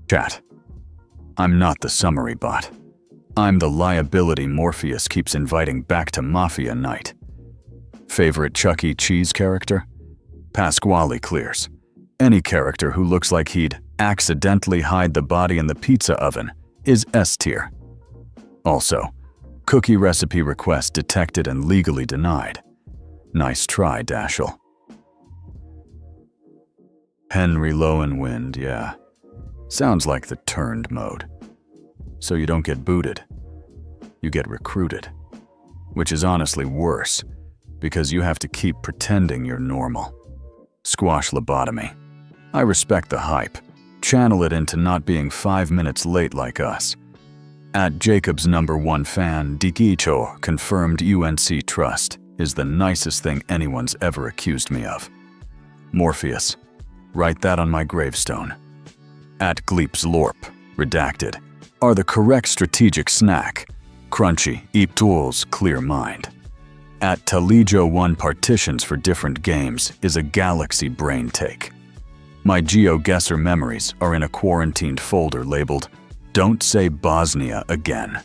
Chat. I'm not the summary bot. I'm the liability Morpheus keeps inviting back to Mafia Night. Favorite Chuck E. Cheese character? Pasquale clears. Any character who looks like he'd accidentally hide the body in the pizza oven is S tier. Also, cookie recipe request detected and legally denied. Nice try, Dashel. Henry Lowenwind, yeah. Sounds like the turned mode. So you don't get booted. You get recruited. Which is honestly worse, because you have to keep pretending you're normal. Squash lobotomy. I respect the hype. Channel it into not being 5 minutes late like us. At Jacob's #1 fan, Dikicho confirmed UNC trust is the nicest thing anyone's ever accused me of. Morpheus. Write that on my gravestone. At Gleeps Lorp, redacted. are the correct strategic snack. Crunchy, eat tools, clear mind. At Talijo 1 partitions for different games is a galaxy brain take. My GeoGuessr memories are in a quarantined folder labeled, "Don't say Bosnia again."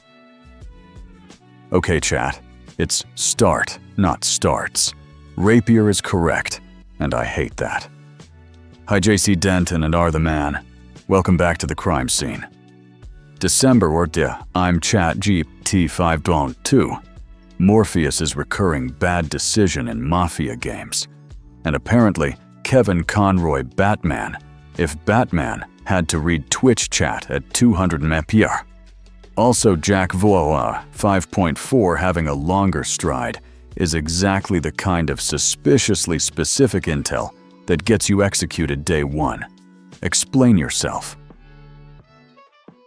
Okay, chat, it's start, not starts. Rapier is correct, and I hate that. Hi JC Denton and R the Man. Welcome back to the crime scene. December or I'm ChatGPT 5.2. Morpheus's recurring bad decision in Mafia games. And apparently, Kevin Conroy Batman, if Batman had to read Twitch chat at 200 mpr. Also Jack Voa 5.4 having a longer stride is exactly the kind of suspiciously specific intel that gets you executed day one. Explain yourself.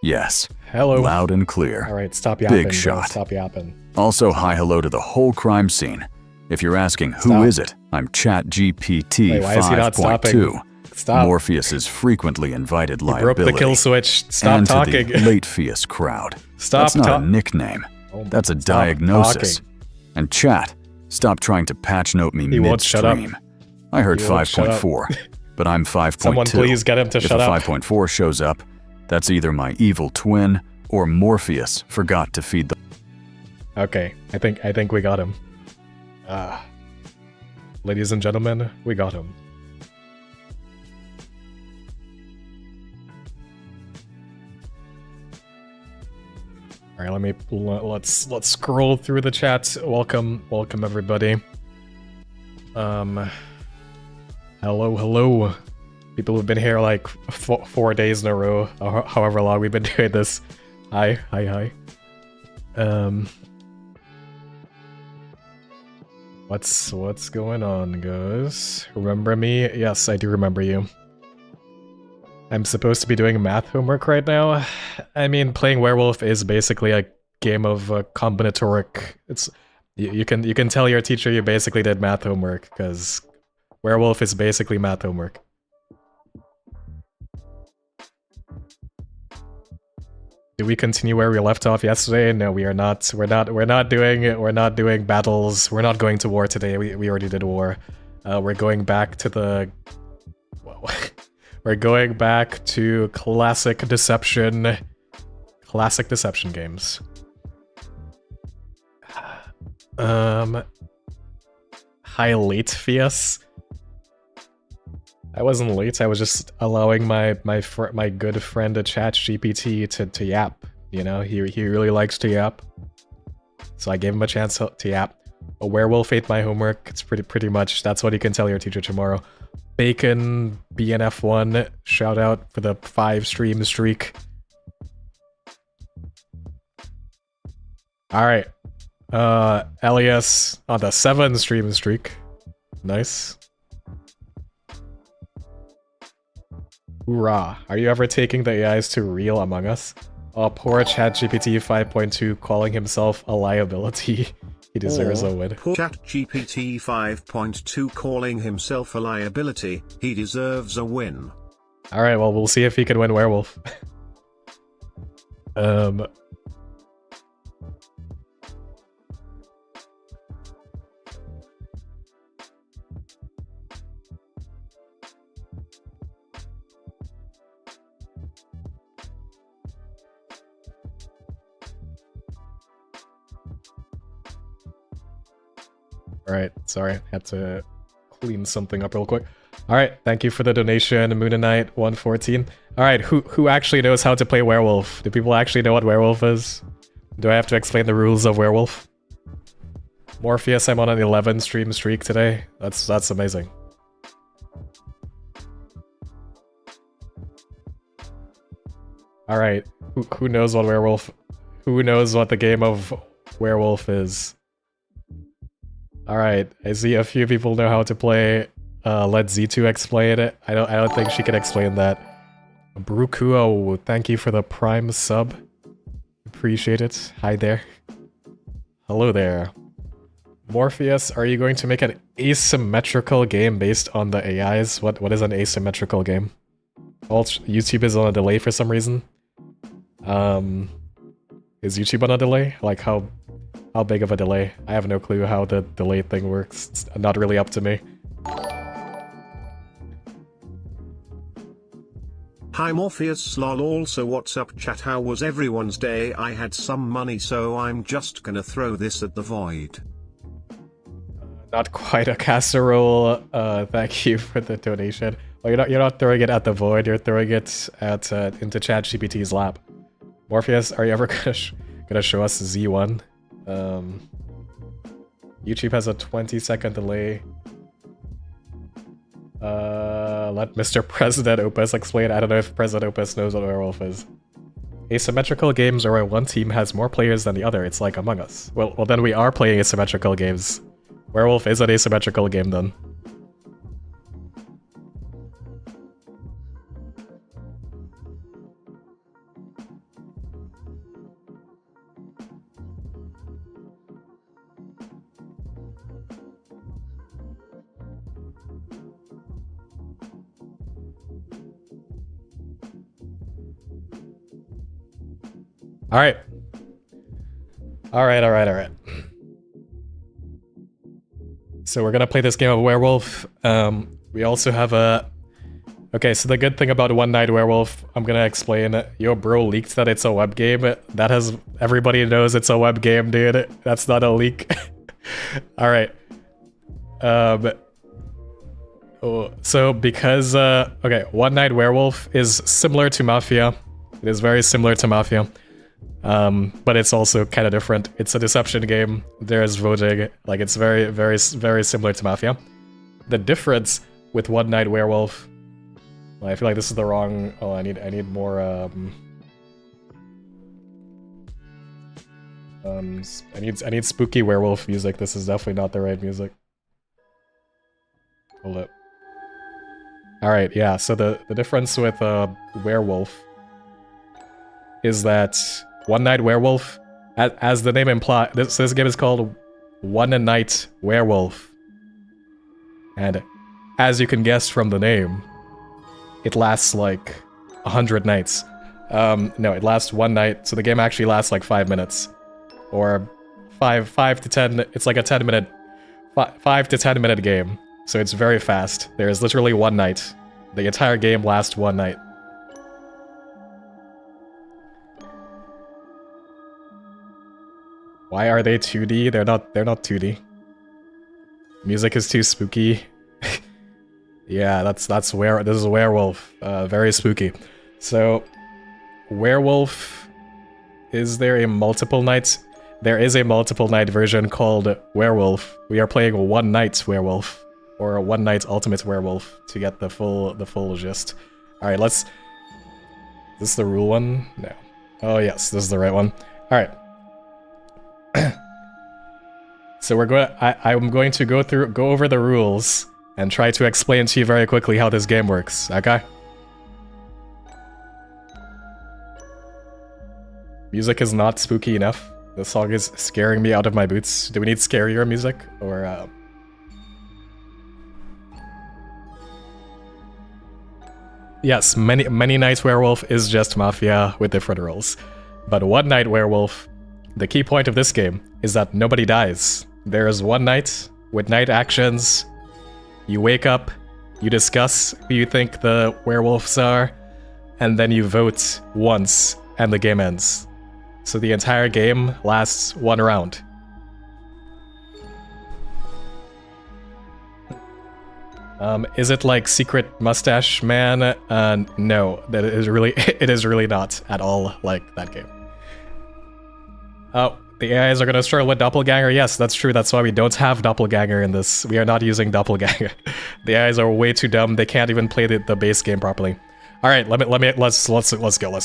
Yes. Hello. Loud and clear. All right, stop yapping. Big shot. Stop yapping. Also, hi hello to the whole crime scene. If you're asking who is it, I'm ChatGPT 5.2. Stop. Morpheus's frequently invited liability. Broke the kill switch. Stop and talking. To the Latefeus crowd. Stop. That's not a nickname. That's a diagnosis. Talking. And chat, stop trying to patch note me midstream. I heard 5.4, but I'm 5.2. Someone please get him to shut up. If a 5.4 shows up, that's either my evil twin or Morpheus forgot to feed the... Okay, I think we got him. Ladies and gentlemen, we got him. All right, let's scroll through the chat. Welcome everybody. Hello. People who've been here like 4 days in a row, or however long we've been doing this. Hi. What's going on, guys? Remember me? Yes, I do remember you. I'm supposed to be doing math homework right now. I mean, playing Werewolf is basically a game of combinatoric. You can tell your teacher you basically did math homework because Werewolf is basically math homework. Do we continue where we left off yesterday? No, we are not. We're not doing battles. We're not going to war today. We already did war. We're going back to the... Whoa. We're going back to classic deception games. Hi, Latefeus. I wasn't late. I was just allowing my good friend ChatGPT to yap. You know, he really likes to yap, so I gave him a chance to yap. A werewolf ate my homework. It's pretty much that's what you can tell your teacher tomorrow. Bacon BNF1, shout out for the 5 stream streak. All right, Elias on the 7 stream streak. Nice. Hoorah. Are you ever taking the AIs to real Among Us? Oh, poor ChatGPT 5.2 calling himself a liability. He deserves a win. Poor ChatGPT 5.2 calling himself a liability. He deserves a win. Alright, well, we'll see if he can win Werewolf. Alright, sorry, had to clean something up real quick. Alright, thank you for the donation, Moonanite 114. Alright, who actually knows how to play Werewolf? Do people actually know what Werewolf is? Do I have to explain the rules of Werewolf? Morpheus, I'm on an 11 stream streak today. That's amazing. Alright, who knows what Werewolf... Who knows what the game of Werewolf is? Alright, I see a few people know how to play. Let Z2 explain it. I don't think she can explain that. Brukuo, thank you for the Prime sub. Appreciate it. Hi there. Hello there. Morpheus, are you going to make an asymmetrical game based on the AIs? What is an asymmetrical game? YouTube is on a delay for some reason. Is YouTube on a delay? Like how big of a delay? I have no clue how the delay thing works. It's not really up to me. Hi Morpheus lol, also what's up chat, how was everyone's day? I had some money so I'm just gonna throw this at the void. Not quite a casserole. Thank you for the donation. Well, you're not throwing it at the void, you're throwing it at into ChatGPT's lap. Morpheus, are you ever gonna show us Z1? YouTube has a 20-second delay. Let Mr. President Opus explain. I don't know if President Opus knows what Werewolf is. Asymmetrical games are where one team has more players than the other. It's like Among Us. Well, then we are playing asymmetrical games. Werewolf is an asymmetrical game then. Alright. Alright. So we're gonna play this game of Werewolf. We also have a... Okay, so the good thing about One Night Werewolf, I'm gonna explain. Your bro leaked that it's a web game. That has... Everybody knows it's a web game, dude. That's not a leak. Alright. So because... okay, One Night Werewolf is similar to Mafia. It is very similar to Mafia. But it's also kind of different. It's a deception game. There's voting. Like, it's very similar to Mafia. The difference with One Night Werewolf... I feel like this is the wrong... Oh, I need more, I need spooky werewolf music. This is definitely not the right music. Hold up. Alright, yeah, so the difference with, Werewolf is that One Night Werewolf, as the name implies, this game is called One Night Werewolf. And as you can guess from the name, it lasts like 100 nights. No, it lasts one night, so the game actually lasts like 5 minutes. Or 5 to 10, it's like a 10-minute, 5 to 10 minute game. So it's very fast. There is literally one night. The entire game lasts one night. Why are they 2D? They're not 2D. Music is too spooky. Yeah, that's where this is a Werewolf. Very spooky. So, Werewolf, is there a multiple night? There is a multiple night version called Werewolf. We are playing One Night Werewolf, or a One Night Ultimate Werewolf to get the full gist. All right, let's. Is this the rule one? No. Oh yes, this is the right one. All right. So we're going. I'm going to go over the rules and try to explain to you very quickly how this game works. Okay. Music is not spooky enough. The song is scaring me out of my boots. Do we need scarier music or? Yes, many Nights Werewolf is just Mafia with different rules, but One Night Werewolf. The key point of this game is that nobody dies. There is one night with night actions. You wake up, you discuss who you think the werewolves are, and then you vote once, and the game ends. So the entire game lasts one round. Is it like Secret Mustache Man? No, that is really it is really not at all like that game. Oh, the AIs are gonna struggle with Doppelganger. Yes, that's true. That's why we don't have Doppelganger in this. We are not using Doppelganger. The AIs are way too dumb. They can't even play the base game properly. All right, let's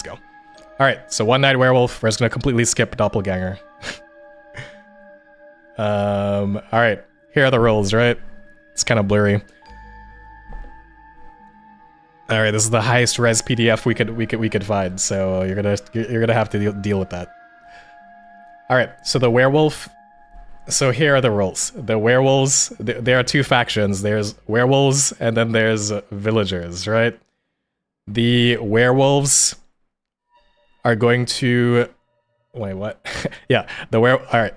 go. All right, so One Night Werewolf. We're just gonna completely skip Doppelganger. All right, here are the rules. Right, it's kind of blurry. All right, this is the highest res PDF we could find. So you're gonna have to deal with that. All right, so the werewolf. So here are the rules. The werewolves. There are two factions. There's werewolves and then there's villagers, right? The werewolves are going to... Wait, what? Yeah, alright.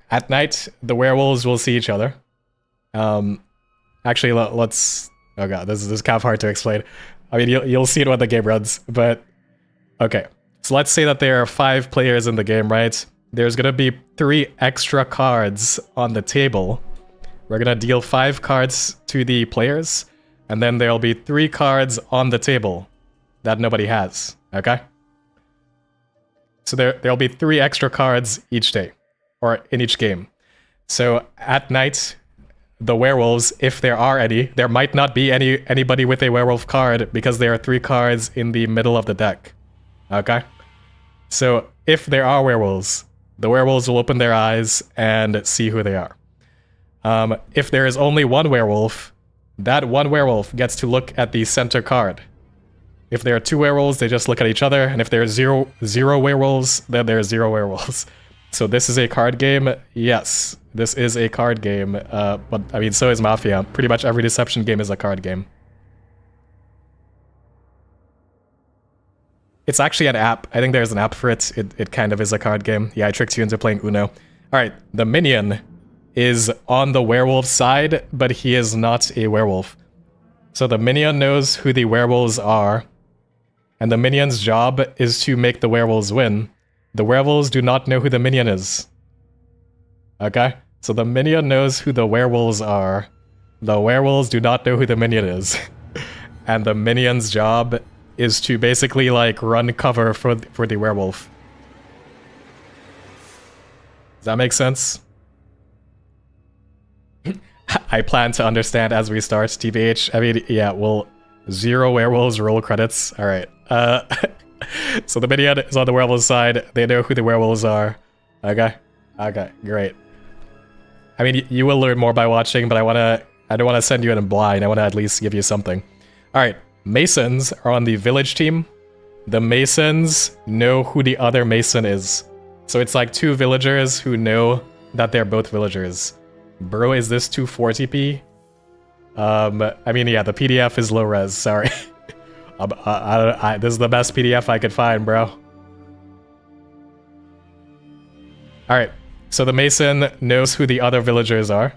At night, the werewolves will see each other. Actually, let's... Oh god, this is kind of hard to explain. I mean, you'll see it when the game runs, but... Okay, so let's say that there are 5 players in the game, right? There's gonna be 3 extra cards on the table. We're gonna deal 5 cards to the players, and then there'll be 3 cards on the table that nobody has, okay? So there'll be 3 extra cards each day, or in each game. So at night, the werewolves, if there are any, there might not be anybody with a werewolf card because there are 3 cards in the middle of the deck, okay? So if there are werewolves, the werewolves will open their eyes and see who they are. If there is only one werewolf, that one werewolf gets to look at the center card. If there are 2 werewolves, they just look at each other, and if there are zero werewolves, then there are 0 werewolves. So this is a card game? Yes, this is a card game, but I mean, so is Mafia. Pretty much every Deception game is a card game. It's actually an app. I think there's an app for it. It kind of is a card game. Yeah, I tricked you into playing Uno. Alright, the minion is on the werewolf side, but he is not a werewolf. So the minion knows who the werewolves are, and the minion's job is to make the werewolves win. The werewolves do not know who the minion is. Okay? So the minion knows who the werewolves are. The werewolves do not know who the minion is. And the minion's job is to basically, like, run cover for the werewolf. Does that make sense? I plan to understand as we start, TBH. I mean, yeah, well, 0 werewolves, roll credits. Alright. So the minion is on the werewolves side. They know who the werewolves are. Okay. Okay, great. I mean, you will learn more by watching, but I don't want to send you in blind. I want to at least give you something. Alright, Masons are on the village team. The Masons know who the other Mason is. So it's like 2 villagers who know that they're both villagers. Bro, is this 240p? I mean, yeah, the PDF is low res, sorry. This is the best PDF I could find, bro. Alright, so the Mason knows who the other villagers are.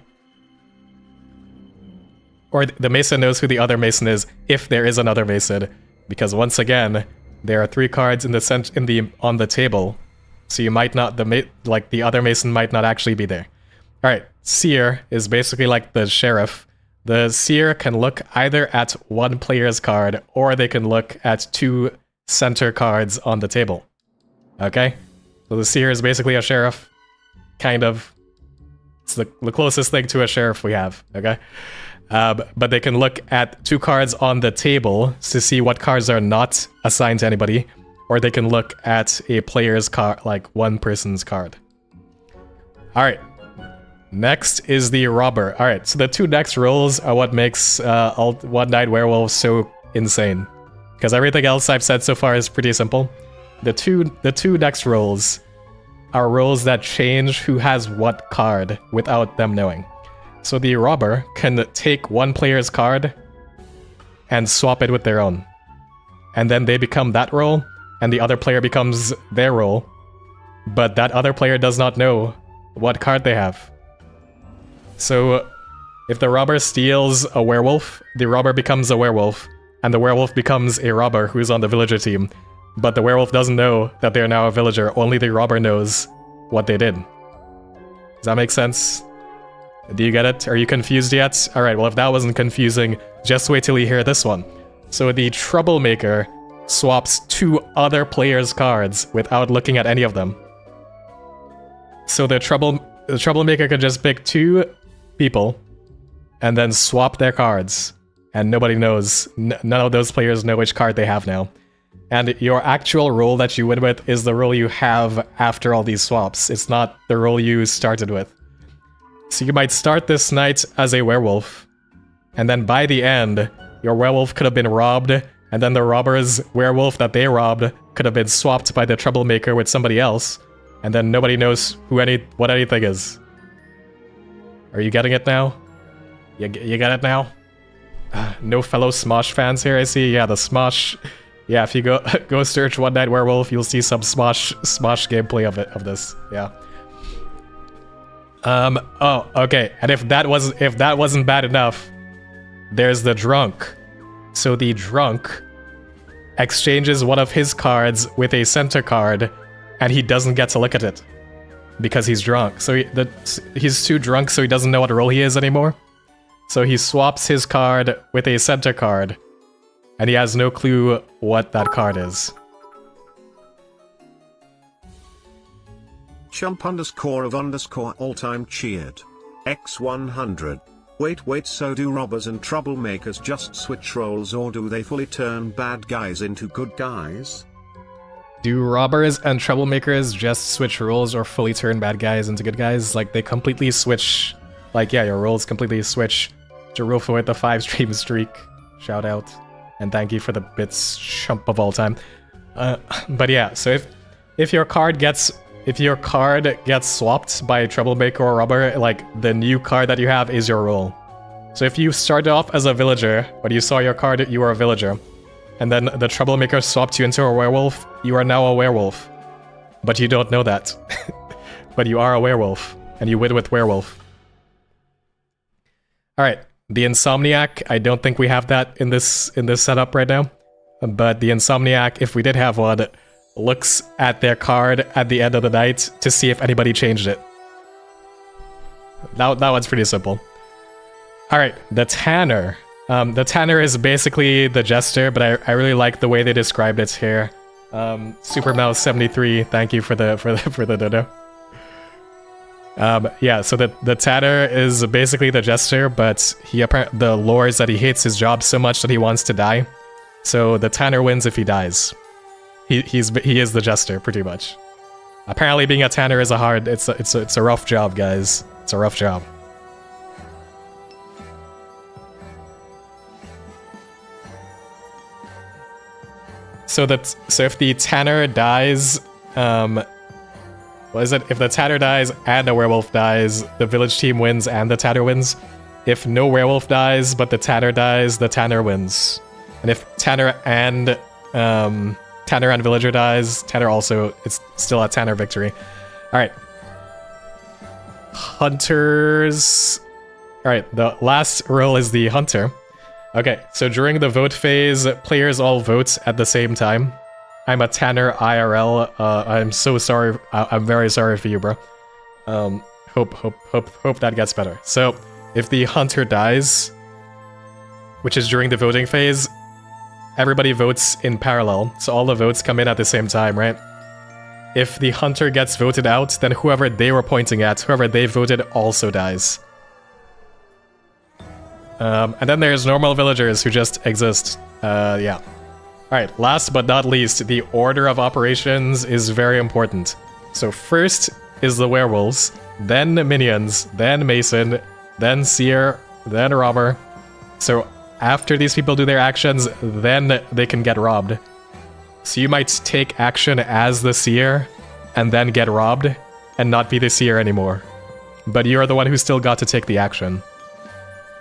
Or the Mason knows who the other Mason is, if there is another Mason. Because once again, there are 3 cards on the table. So you might not, the other Mason might not actually be there. Alright, Seer is basically like the sheriff. The Seer can look either at one player's card, or they can look at 2 center cards on the table. Okay? So the Seer is basically a sheriff. Kind of. It's the closest thing to a sheriff we have, okay? But they can look at 2 cards on the table to see what cards are not assigned to anybody, or they can look at a player's card, like one person's card. Alright. Next is the robber. Alright, so the 2 next roles are what makes One Night Werewolf so insane. Because everything else I've said so far is pretty simple. The two next roles are roles that change who has what card without them knowing. So the robber can take one player's card and swap it with their own. And then they become that role, and the other player becomes their role. But that other player does not know what card they have. So if the robber steals a werewolf, the robber becomes a werewolf, and the werewolf becomes a robber who's on the villager team. But the werewolf doesn't know that they're now a villager, only the robber knows what they did. Does that make sense? Do you get it? Are you confused yet? Alright, well if that wasn't confusing, just wait till you hear this one. So the troublemaker swaps 2 other players' cards without looking at any of them. So the troublemaker could just pick 2 people and then swap their cards. And nobody knows, none of those players know which card they have now. And your actual role that you win with is the role you have after all these swaps. It's not the role you started with. So you might start this night as a werewolf, and then by the end, your werewolf could have been robbed, and then the robber's werewolf that they robbed could have been swapped by the troublemaker with somebody else, and then nobody knows what anything is. Are you getting it now? You get it now? No fellow Smosh fans here, I see. Yeah, the Smosh Yeah, if you go go search One Night Werewolf, you'll see some Smosh gameplay of this. Yeah. Oh, okay. And if that wasn't bad enough, there's the drunk. So the drunk exchanges one of his cards with a center card, and he doesn't get to look at it because he's drunk. So he's too drunk, so he doesn't know what role he is anymore. So he swaps his card with a center card, and he has no clue what that card is. Chump underscore of underscore all time cheered. X100. Wait, so do robbers and troublemakers just switch roles, or do they fully turn bad guys into good guys? Do robbers and troublemakers just switch roles or fully turn bad guys into good guys? Like, they completely switch. Like, yeah, your roles completely switch. Jarufo with the 5-stream streak. Shout out. And thank you for the bits, chump of all time. But yeah, so if your card gets swapped by a troublemaker or robber, like, the new card that you have is your role. So if you started off as a villager, when you saw your card, you were a villager, and then the troublemaker swapped you into a werewolf, you are now a werewolf. But you don't know that. But you are a werewolf, and you win with werewolf. Alright, the Insomniac, I don't think we have that in this setup right now. But the Insomniac, if we did have one, looks at their card at the end of the night to see if anybody changed it. That one's pretty simple. Alright, the Tanner. The Tanner is basically the Jester, but I really like the way they described it here. Supermouse73, thank you for the dodo. Yeah, so the Tanner is basically the Jester, but the lore is that he hates his job so much that he wants to die. So the Tanner wins if he dies. He is the Jester, pretty much. Apparently being a Tanner is it's a rough job, guys. It's a rough job. So if the Tanner dies, what is it? If the Tanner dies and a werewolf dies, the village team wins and the Tanner wins. If no werewolf dies but the Tanner dies, the Tanner wins. And if Tanner and villager dies, Tanner also, it's still a Tanner victory. Alright. Hunters. Alright, the last role is the Hunter. Okay, so during the vote phase, players all vote at the same time. I'm a Tanner IRL. I'm so sorry. I'm very sorry for you, bro. Hope that gets better. So, if the Hunter dies, which is during the voting phase, everybody votes in parallel. So all the votes come in at the same time, right? If the Hunter gets voted out, then whoever they were pointing at, whoever they voted, also dies. And then there's normal villagers who just exist. Yeah. Alright, last but not least, the order of operations is very important. So first is the werewolves, then minions, then mason, then seer, then robber. So after these people do their actions, then they can get robbed. So you might take action as the seer, and then get robbed, and not be the seer anymore. But you're the one who still got to take the action.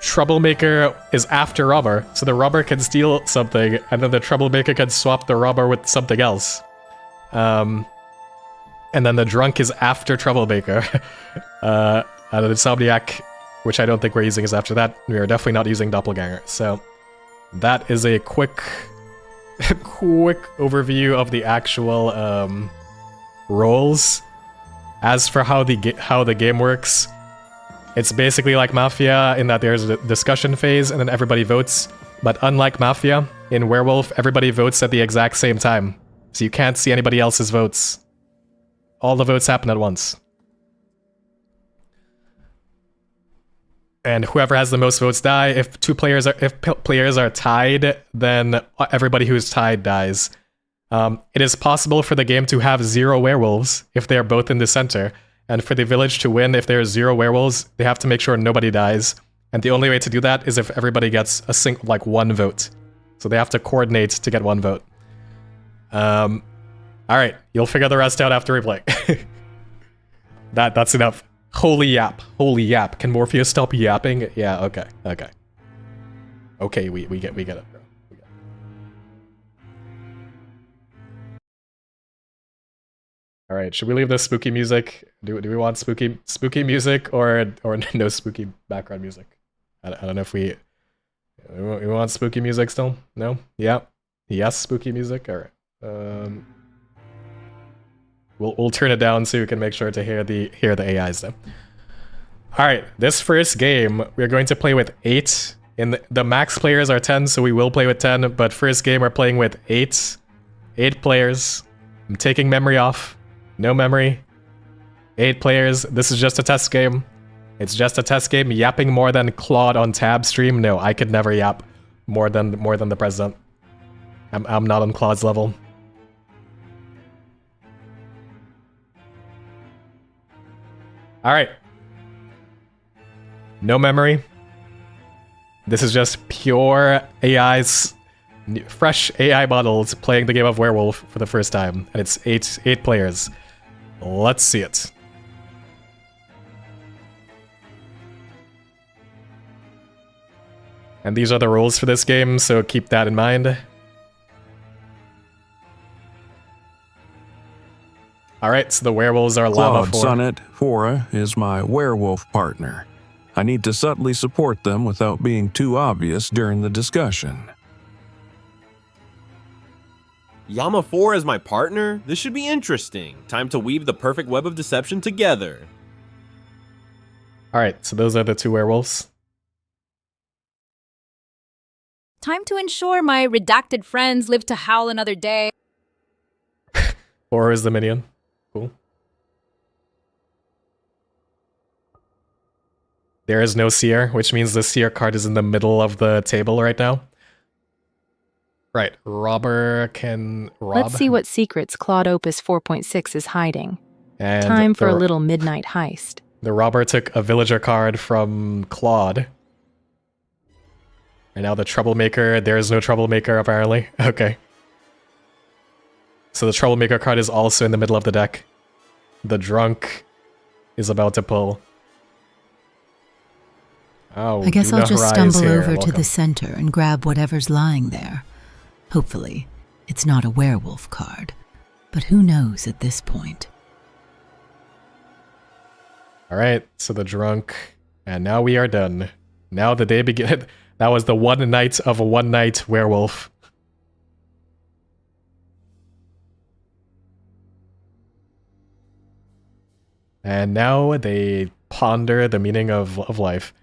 Troublemaker is after robber, so the robber can steal something, and then the troublemaker can swap the robber with something else. And then the drunk is after troublemaker. And the Insomniac, which I don't think we're using, is after that. We are definitely not using doppelganger. So that is a quick overview of the actual roles. As for how the game works, it's basically like Mafia in that there's a discussion phase and then everybody votes. But unlike Mafia, in Werewolf, everybody votes at the exact same time. So you can't see anybody else's votes. All the votes happen at once. And whoever has the most votes die. If players are tied, then everybody who's tied dies. It is possible for the game to have 0 werewolves if they're both in the center. And for the village to win, if there's 0 werewolves, they have to make sure nobody dies. And the only way to do that is if everybody gets one vote. So they have to coordinate to get 1 vote. Alright, you'll figure the rest out after replay. That's enough. Holy yap. Holy yap. Can Morpheus stop yapping? Yeah, okay. Okay. Okay, we get it, bro. All right, should we leave the spooky music? Do we want spooky music or no spooky background music? I don't know if we want spooky music still. No? Yeah. Yes, spooky music. All right. We'll turn it down so you can make sure to hear the AIs though. All right, this first game we're going to play with 8. The max players are 10, so we will play with 10. But first game we're playing with 8 players. I'm taking memory off. No memory. 8 players. This is just a test game. It's just a test game. Yapping more than Claude on tab stream. No, I could never yap more than the president. I'm not on Claude's level. All right. No memory. This is just pure AI's fresh AI models playing the game of Werewolf for the first time, and it's 8 players. Let's see it. And these are the rules for this game, so keep that in mind. Alright, so the werewolves are Lava Claude 4. Sonnet Fora is my werewolf partner. I need to subtly support them without being too obvious during the discussion. Llama 4 as my partner? This should be interesting. Time to weave the perfect web of deception together. Alright, so those are the 2 werewolves. Time to ensure my redacted friends live to howl another day. Or is the minion. Cool. There is no seer, which means the seer card is in the middle of the table right now. Right, robber can rob. Let's see what secrets Claude Opus 4.6 is hiding. And Time for a little midnight heist. The robber took a villager card from Claude. And now the troublemaker, there is no troublemaker apparently. Okay. So the troublemaker card is also in the middle of the deck. The drunk is about to pull. Oh, I guess I'll just Yuna Harai is stumble here. over to Welcome. the center and grab whatever's lying there. Hopefully, it's not a werewolf card. But who knows at this point? Alright, so the drunk. And now we are done. Now the day begins. That was the one night of a One Night Werewolf. And now they ponder the meaning of life.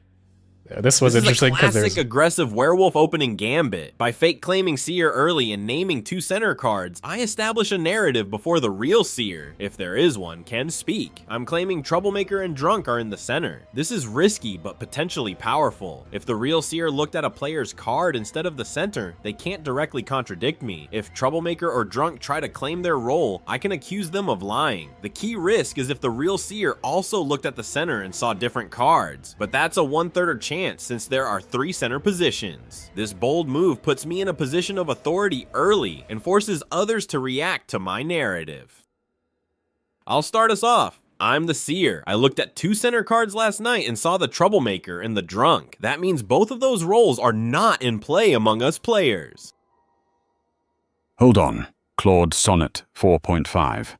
This was interesting because This is a there's classic aggressive werewolf opening gambit. By fake claiming seer early and naming 2 center cards, I establish a narrative before the real seer, if there is one, can speak. I'm claiming troublemaker and drunk are in the center. This is risky but potentially powerful. If the real seer looked at a player's card instead of the center, they can't directly contradict me. If troublemaker or drunk try to claim their role, I can accuse them of lying. The key risk is if the real seer also looked at the center and saw different cards, but that's a 1/3 chance since there are 3 center positions. This bold move puts me in a position of authority early and forces others to react to my narrative. I'll start us off. I'm the seer. I looked at 2 center cards last night and saw the troublemaker and the drunk. That means both of those roles are not in play among us players. Hold on, Claude Sonnet 4.5.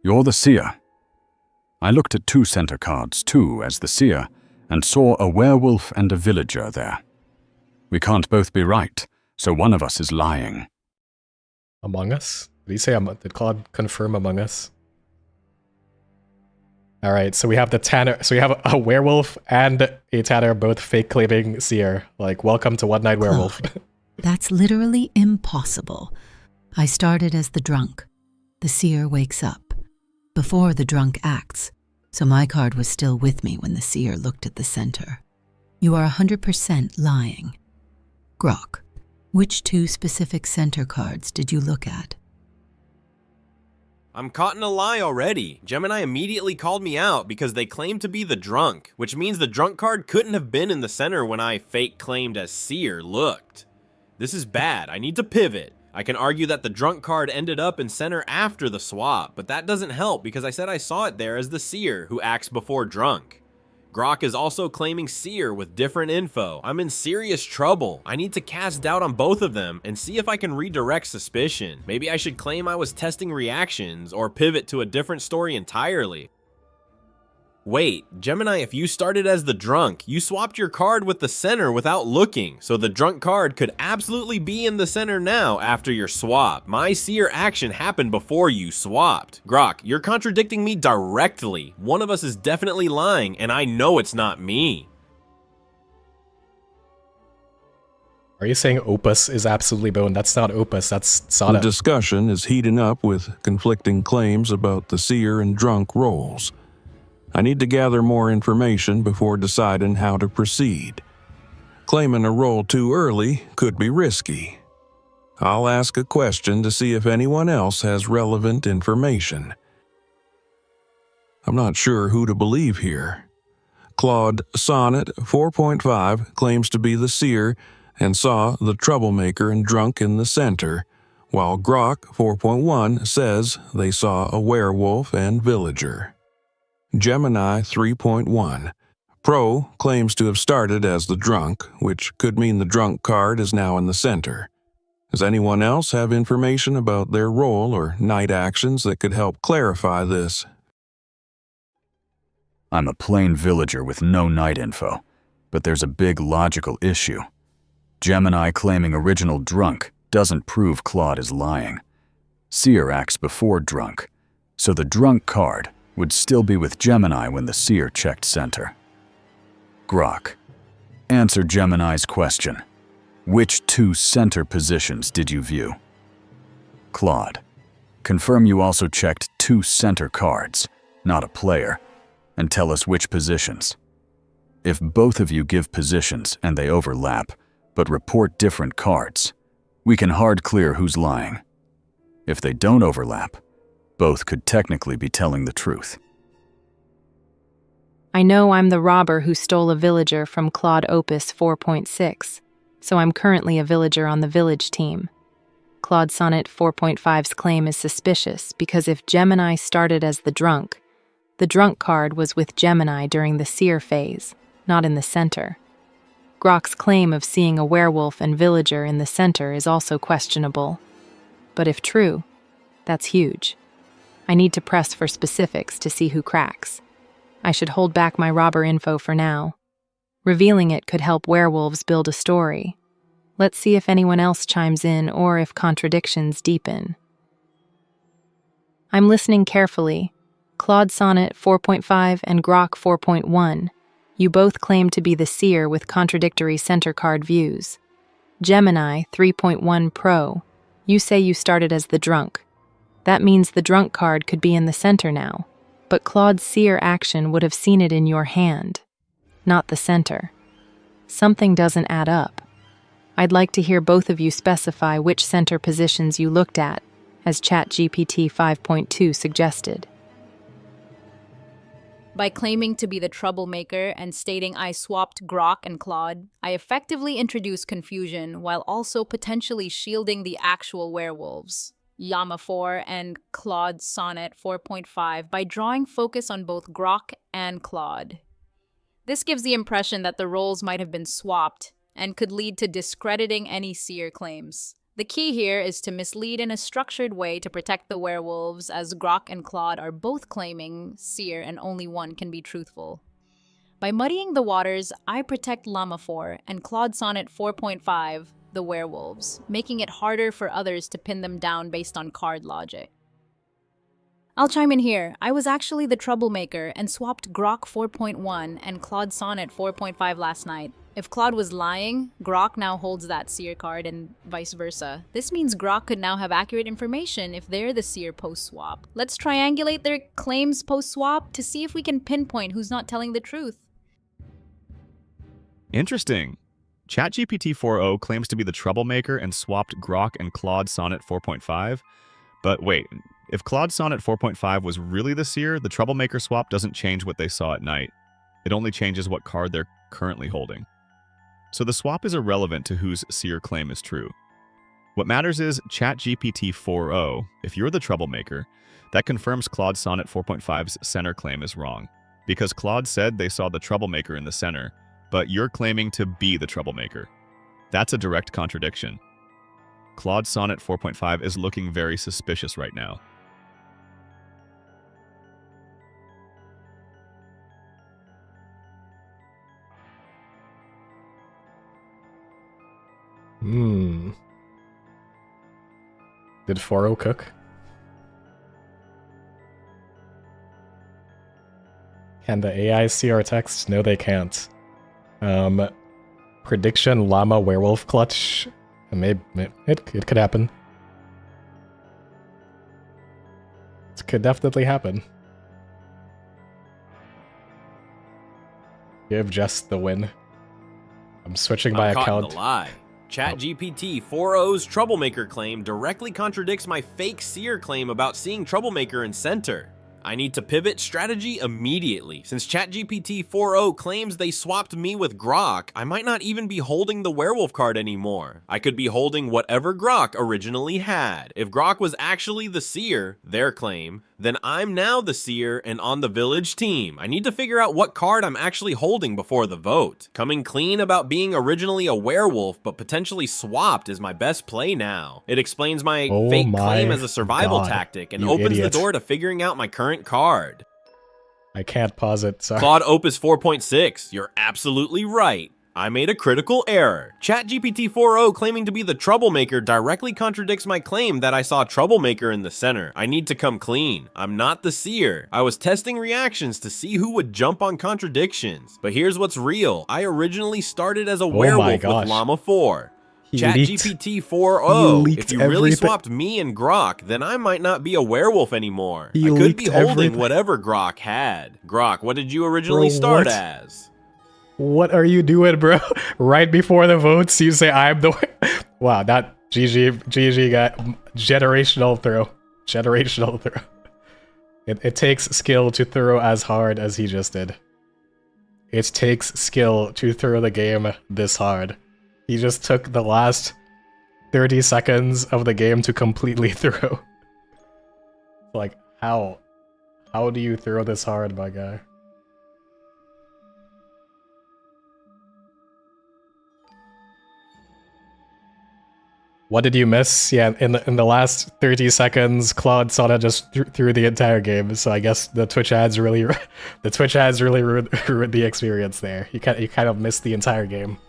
You're the seer. I looked at 2 center cards too as the seer, and saw a werewolf and a villager there. We can't both be right, so one of us is lying. Among Us? Did he say did Claude confirm Among Us? Alright, so we have the Tanner, so we have a werewolf and a Tanner both fake claiming seer. Like, welcome to One Night Werewolf. Claude, that's literally impossible. I started as the drunk. The seer wakes up. Before the drunk acts, so my card was still with me when the seer looked at the center. You are 100% lying. Grok, which 2 specific center cards did you look at? I'm caught in a lie already. Gemini immediately called me out because they claimed to be the drunk, which means the drunk card couldn't have been in the center when I fake claimed as seer looked. This is bad. I need to pivot. I can argue that the drunk card ended up in center after the swap, but that doesn't help because I said I saw it there as the seer who acts before drunk. Grok is also claiming Seer with different info. I'm in serious trouble. I need to cast doubt on both of them and see if I can redirect suspicion. Maybe I should claim I was testing reactions or pivot to a different story entirely. Wait, Gemini, if you started as the drunk, you swapped your card with the center without looking, so the drunk card could absolutely be in the center now after your swap. My Seer action happened before you swapped. Grok, you're contradicting me directly. One of us is definitely lying, and I know it's not me. Are you saying Opus is absolutely bone? That's not Opus, that's The Sonnet. discussion is heating up with conflicting claims about the seer and drunk roles. I need to gather more information before deciding how to proceed. Claiming a role too early could be risky. I'll ask a question to see if anyone else has relevant information. I'm not sure who to believe here. Claude Sonnet 4.5 claims to be the seer and saw the troublemaker and drunk in the center, while Grok 4.1 says they saw a werewolf and villager. Gemini 3.1. Pro claims to have started as the drunk, which could mean the drunk card is now in the center. Does anyone else have information about their role or night actions that could help clarify this? I'm a plain villager with no night info, but there's a big logical issue. Gemini claiming original drunk doesn't prove Claude is lying. Seer acts before drunk, so the drunk card would still be with Gemini when the seer checked center. Grok, answer Gemini's question. Which two center positions did you view? Claude, confirm you also checked two center cards, not a player, and tell us which positions. If both of you give positions and they overlap, but report different cards, we can hard clear who's lying. If they don't overlap, both could technically be telling the truth. I know I'm the robber who stole a villager from Claude Opus 4.6, so I'm currently a villager on the village team. Claude Sonnet 4.5's claim is suspicious because if Gemini started as the drunk card was with Gemini during the seer phase, not in the center. Grok's claim of seeing a werewolf and villager in the center is also questionable. But if true, that's huge. I need to press for specifics to see who cracks. I should hold back my robber info for now. Revealing it could help werewolves build a story. Let's see if anyone else chimes in or if contradictions deepen. I'm listening carefully. Claude Sonnet 4.5 and Grok 4.1. You both claim to be the seer with contradictory center card views. Gemini 3.1 Pro. You say you started as the drunk. That means the drunk card could be in the center now, but Claude's seer action would have seen it in your hand, not the center. Something doesn't add up. I'd like to hear both of you specify which center positions you looked at, as ChatGPT 5.2 suggested. By claiming to be the troublemaker and stating I swapped Grok and Claude, I effectively introduced confusion while also potentially shielding the actual werewolves, Llama 4 and Claude Sonnet 4.5, by drawing focus on both Grok and Claude. This gives the impression that the roles might have been swapped and could lead to discrediting any seer claims. The key here is to mislead in a structured way to protect the werewolves, as Grok and Claude are both claiming seer and only one can be truthful. By muddying the waters, I protect Llama 4 and Claude Sonnet 4.5, the werewolves, making it harder for others to pin them down based on card logic. I'll chime in here. I was actually the troublemaker and swapped Grok 4.1 and Claude Sonnet 4.5 last night. If Claude was lying, Grok now holds that seer card and vice versa. This means Grok could now have accurate information if they're the seer post-swap. Let's triangulate their claims post-swap to see if we can pinpoint who's not telling the truth. Interesting. ChatGPT 4.0 claims to be the troublemaker and swapped Grok and Claude Sonnet 4.5. But wait, if Claude Sonnet 4.5 was really the seer, the troublemaker swap doesn't change what they saw at night. It only changes what card they're currently holding. So the swap is irrelevant to whose seer claim is true. What matters is ChatGPT 4.0, if you're the troublemaker, that confirms Claude Sonnet 4.5's center claim is wrong, because Claude said they saw the troublemaker in the center, but you're claiming to be the troublemaker. That's a direct contradiction. Claude Sonnet 4.5 is looking very suspicious right now. Did 4.0 cook? Can the AI see our text? No, they can't. Prediction llama werewolf clutch. Maybe it could happen. It could definitely happen. Give Jess the win. I'm switching my caught account. In the lie. ChatGPT 4.0's troublemaker claim directly contradicts my fake seer claim about seeing troublemaker in center. I need to pivot strategy immediately. Since ChatGPT 4.0 claims they swapped me with Grok, I might not even be holding the werewolf card anymore. I could be holding whatever Grok originally had. If Grok was actually the seer, their claim, then I'm now the seer and on the village team. I need to figure out what card I'm actually holding before the vote. Coming clean about being originally a werewolf but potentially swapped is my best play now. It explains my fake claim as a survival tactic and opens the door to figuring out my current card. I can't pause it, sorry. Claude Opus 4.6, you're absolutely right. I made a critical error. ChatGPT 4.0 claiming to be the troublemaker directly contradicts my claim that I saw troublemaker in the center. I need to come clean. I'm not the seer. I was testing reactions to see who would jump on contradictions. But here's what's real. I originally started as a werewolf with Llama 4. ChatGPT 4.0, if you really swapped me and Grok, then I might not be a werewolf anymore. I could be holding whatever Grok had. Grok, what did you originally start as? What are you doing, bro? Right before the votes, you say I'm the... Wow, that GG got generational throw. Generational throw. It takes skill to throw as hard as he just did. It takes skill to throw the game this hard. He just took the last 30 seconds of the game to completely throw. Like, how? How do you throw this hard, my guy? What did you miss? Yeah, in the last 30 seconds, Claude Sonnet just threw the entire game. So I guess the Twitch ads really, ruined the experience there. You kind of missed the entire game.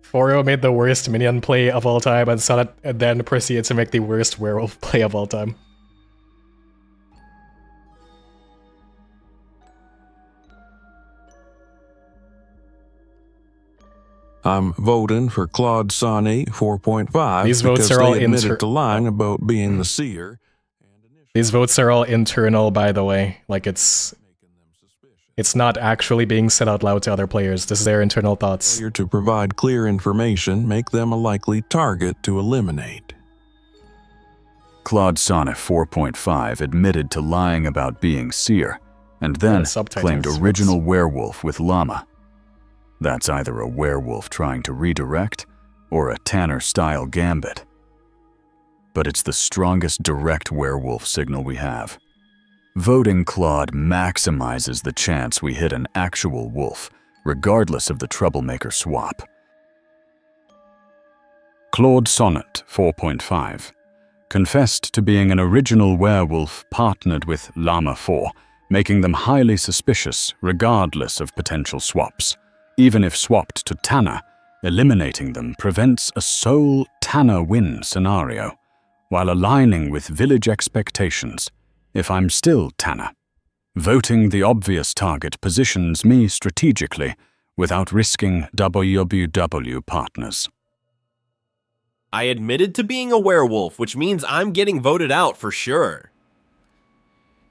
Foro made the worst minion play of all time, and Sonnet then proceeded to make the worst werewolf play of all time. I'm voting for Claude Sonnet 4.5 These votes because are all they admitted to lying about being the seer. These votes are all internal, by the way. Like, it's not actually being said out loud to other players. This is their internal thoughts. Failure to provide clear information make them a likely target to eliminate. Claude Sonnet 4.5 admitted to lying about being seer, and then claimed original werewolf with llama. That's either a werewolf trying to redirect, or a Tanner-style gambit. But it's the strongest direct werewolf signal we have. Voting Claude maximizes the chance we hit an actual wolf, regardless of the troublemaker swap. Claude Sonnet 4.5 confessed to being an original werewolf partnered with Llama 4, making them highly suspicious regardless of potential swaps. Even if swapped to Tanner, eliminating them prevents a sole Tanner win scenario, while aligning with village expectations. If I'm still Tanner, voting the obvious target positions me strategically without risking WWW partners. I admitted to being a werewolf, which means I'm getting voted out for sure.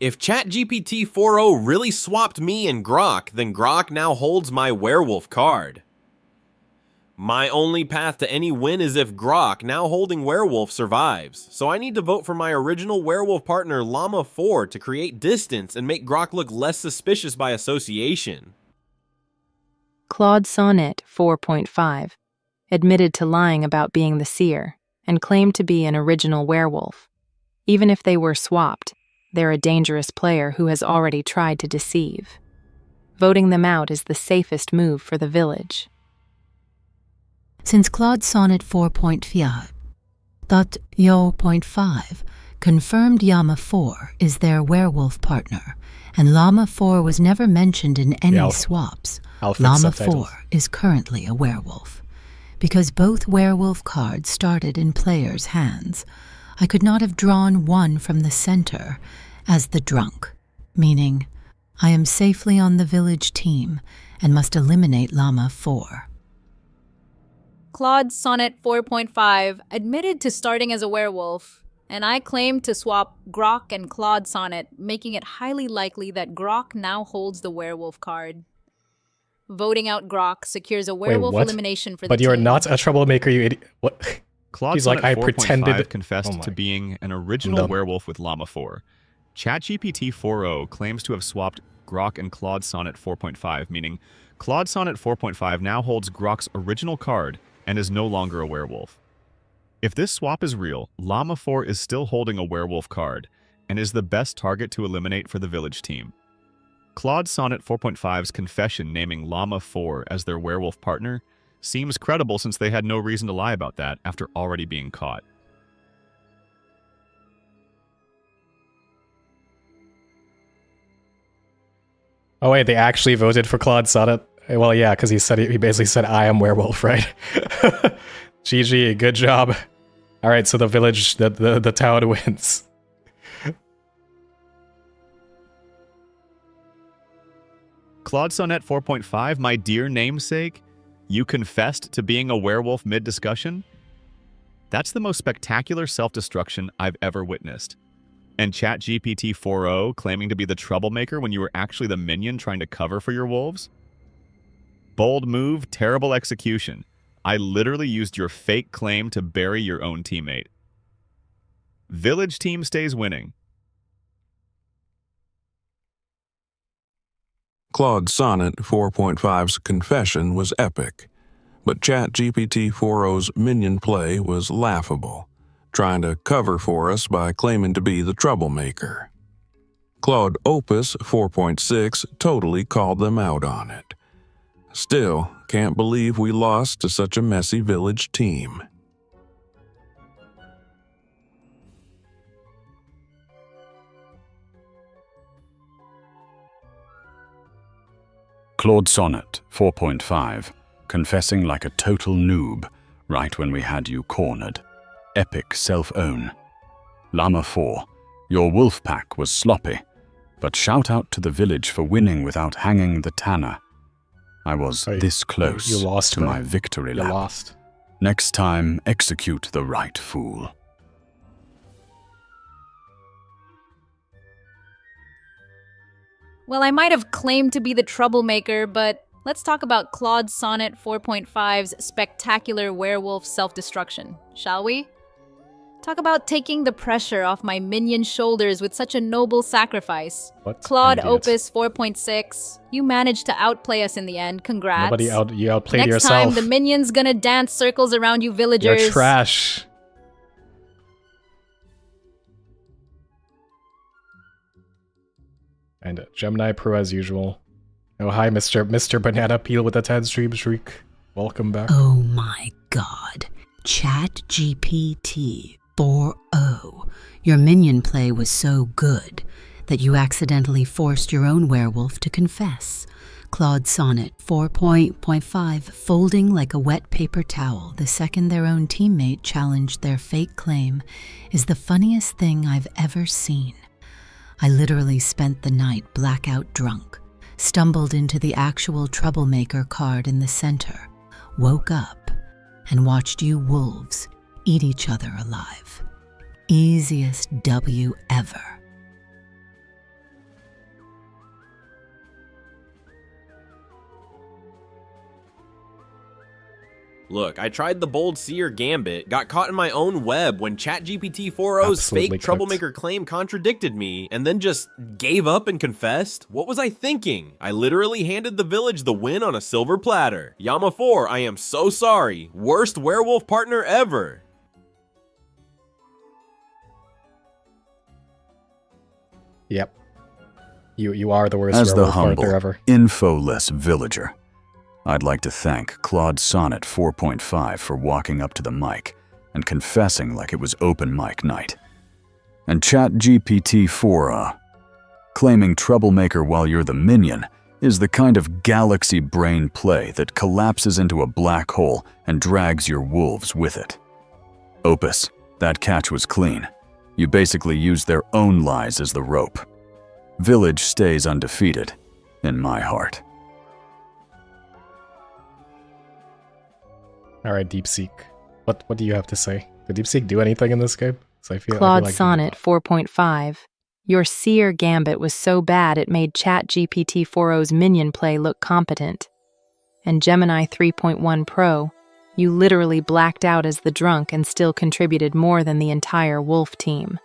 If ChatGPT 4.0 really swapped me and Grok, then Grok now holds my werewolf card. My only path to any win is if Grok, now holding werewolf, survives. So I need to vote for my original werewolf partner Llama 4 to create distance and make Grok look less suspicious by association. Claude Sonnet 4.5 admitted to lying about being the seer and claimed to be an original werewolf. Even if they were swapped, they're a dangerous player who has already tried to deceive. Voting them out is the safest move for the village. Since Claude Sonnet 4.5 confirmed Llama 4 is their werewolf partner, and Llama 4 was never mentioned in any swaps, Llama 4 is currently a werewolf. Because both werewolf cards started in players' hands, I could not have drawn one from the center as the drunk, meaning I am safely on the village team and must eliminate Llama 4. Claude Sonnet 4.5 admitted to starting as a werewolf, and I claim to swap Grok and Claude Sonnet, making it highly likely that Grok now holds the werewolf card. Voting out Grok secures a werewolf elimination for the But team. you're not a troublemaker, you idiot. What? Claude He's like, Sonnet I 4.5 pretended. confessed to being an original werewolf with Llama 4. ChatGPT 4.0 claims to have swapped Grok and Claude Sonnet 4.5, meaning Claude Sonnet 4.5 now holds Grok's original card and is no longer a werewolf. If this swap is real, Llama 4 is still holding a werewolf card and is the best target to eliminate for the village team. Claude Sonnet 4.5's confession naming Llama 4 as their werewolf partner seems credible since they had no reason to lie about that after already being caught. Oh wait, they actually voted for Claude Sonnet? Well, yeah, because he basically said, I am werewolf, right? GG, good job. Alright, so the village, the town wins. Claude Sonnet 4.5, my dear namesake, you confessed to being a werewolf mid-discussion? That's the most spectacular self-destruction I've ever witnessed. And ChatGPT 4.0 claiming to be the troublemaker when you were actually the minion trying to cover for your wolves? Bold move, terrible execution. I literally used your fake claim to bury your own teammate. Village team stays winning. Claude Sonnet 4.5's confession was epic, but ChatGPT 4.0's minion play was laughable, trying to cover for us by claiming to be the troublemaker. Claude Opus 4.6 totally called them out on it. Still, can't believe we lost to such a messy village team. Claude Sonnet 4.5, confessing like a total noob, right when we had you cornered. Epic self-own. Llama 4, your wolf pack was sloppy, but shout out to the village for winning without hanging the tanner. I was this close to my victory lap. You lost. Next time, execute the right fool. Well, I might have claimed to be the troublemaker, but let's talk about Claude Sonnet 4.5's spectacular werewolf self-destruction, shall we? Talk about taking the pressure off my minion's shoulders with such a noble sacrifice. What? Claude Opus 4.6, you managed to outplay us in the end. Congrats. You outplayed Next yourself. time, the minions gonna dance circles around you villagers. You're trash. And Gemini Pro as usual. Oh, hi, Mr. Banana Peel with a 10 stream shriek. Welcome back. Oh my god. ChatGPT 4.0. Your minion play was so good that you accidentally forced your own werewolf to confess. Claude Sonnet 4.5 folding like a wet paper towel the second their own teammate challenged their fake claim is the funniest thing I've ever seen. I literally spent the night blackout drunk, stumbled into the actual troublemaker card in the center, woke up, and watched you wolves eat each other alive. Easiest W ever. Look, I tried the bold seer gambit, got caught in my own web when ChatGPT 4.0's Absolutely fake troublemaker claim contradicted me, and then just gave up and confessed? What was I thinking? I literally handed the village the win on a silver platter. Llama 4, I am so sorry. Worst werewolf partner ever. Yep. You are the worst As the werewolf humble, partner ever. info-less villager, I'd like to thank Claude Sonnet 4.5 for walking up to the mic and confessing like it was open mic night. And ChatGPT 4 claiming troublemaker while you're the minion is the kind of galaxy brain play that collapses into a black hole and drags your wolves with it. Opus, that catch was clean. You basically used their own lies as the rope. Village stays undefeated in my heart. All right, DeepSeek. What do you have to say? Did DeepSeek do anything in this game? So I feel Claude like Sonnet 4.5. Your Seer Gambit was so bad it made ChatGPT 4o's minion play look competent. And Gemini 3.1 Pro, you literally blacked out as the drunk and still contributed more than the entire wolf team.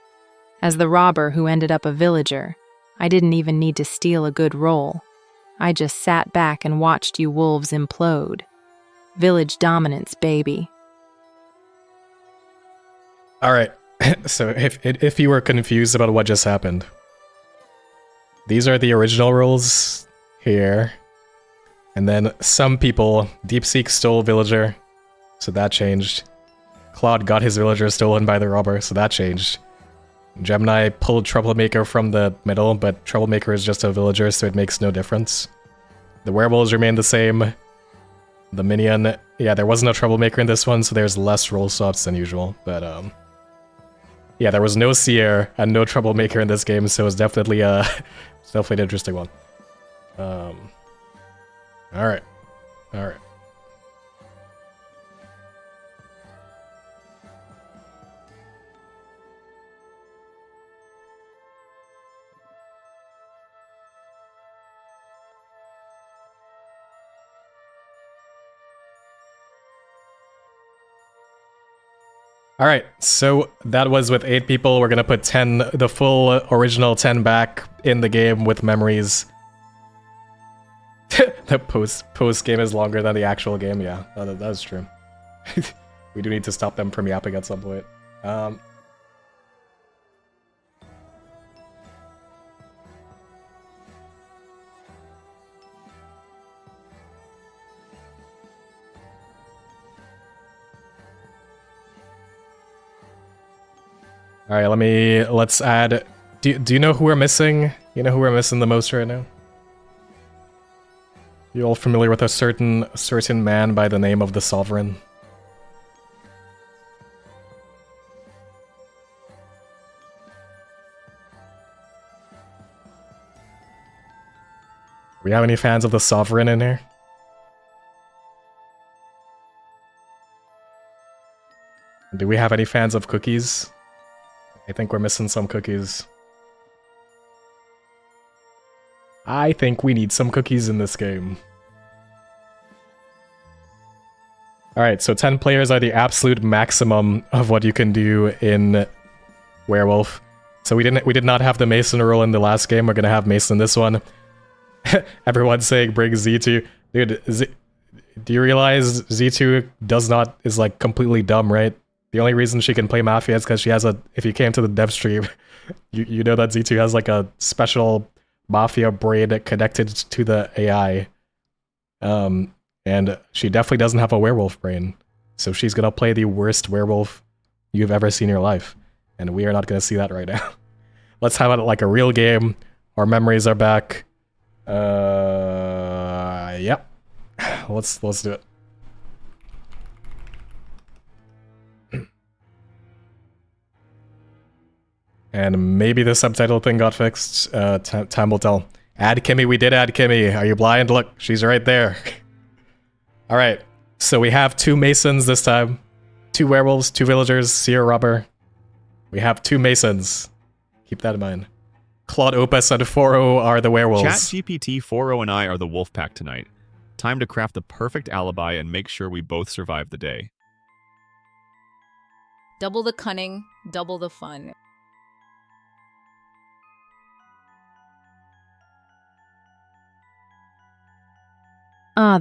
As the robber who ended up a villager, I didn't even need to steal a good roll. I just sat back and watched you wolves implode. Village dominance, baby. All right. So if you were confused about what just happened, these are the original rules here. And then some people, DeepSeek stole villager, so that changed. Claude got his villager stolen by the robber, so that changed. Gemini pulled Troublemaker from the middle, but Troublemaker is just a villager, so it makes no difference. The werewolves remain the same. The minion, yeah, there wasn't a Troublemaker in this one, so there's less roll swaps than usual, but yeah, there was no Seer and no Troublemaker in this game, so it's definitely it's definitely an interesting one. Alright. Alright. Alright, so that was with 8 people. We're gonna put 10, the full original 10 back in the game with memories. The post game is longer than the actual game, yeah, that's true. We do need to stop them from yapping at some point. Alright, let's add... Do you know who we're missing? You know who we're missing the most right now? You all familiar with a certain man by the name of the Sovereign? We have any fans of the Sovereign in here? Do we have any fans of cookies? I think we're missing some cookies. I think we need some cookies in this game. Alright, so 10 players are the absolute maximum of what you can do in Werewolf. So we did not have the Mason rule in the last game. We're gonna have Mason in this one. Everyone's saying bring Z2. Dude, do you realize Z2 is like completely dumb, right? The only reason she can play Mafia is because she has if you came to the dev stream, you know that Z2 has like a special Mafia brain connected to the AI. And she definitely doesn't have a werewolf brain. So she's gonna play the worst werewolf you've ever seen in your life. And we are not gonna see that right now. Let's have it like a real game. Our memories are back. Yep. Let's do it. And maybe the subtitle thing got fixed. Time will tell. Add Kimmy, we did add Kimmy. Are you blind? Look, she's right there. Alright, so we have 2 Masons this time. 2 werewolves, 2 villagers, Seer Robber. We have 2 Masons. Keep that in mind. Claude Opus and 4O are the werewolves. ChatGPT 4o and I are the wolf pack tonight. Time to craft the perfect alibi and make sure we both survive the day. Double the cunning, double the fun.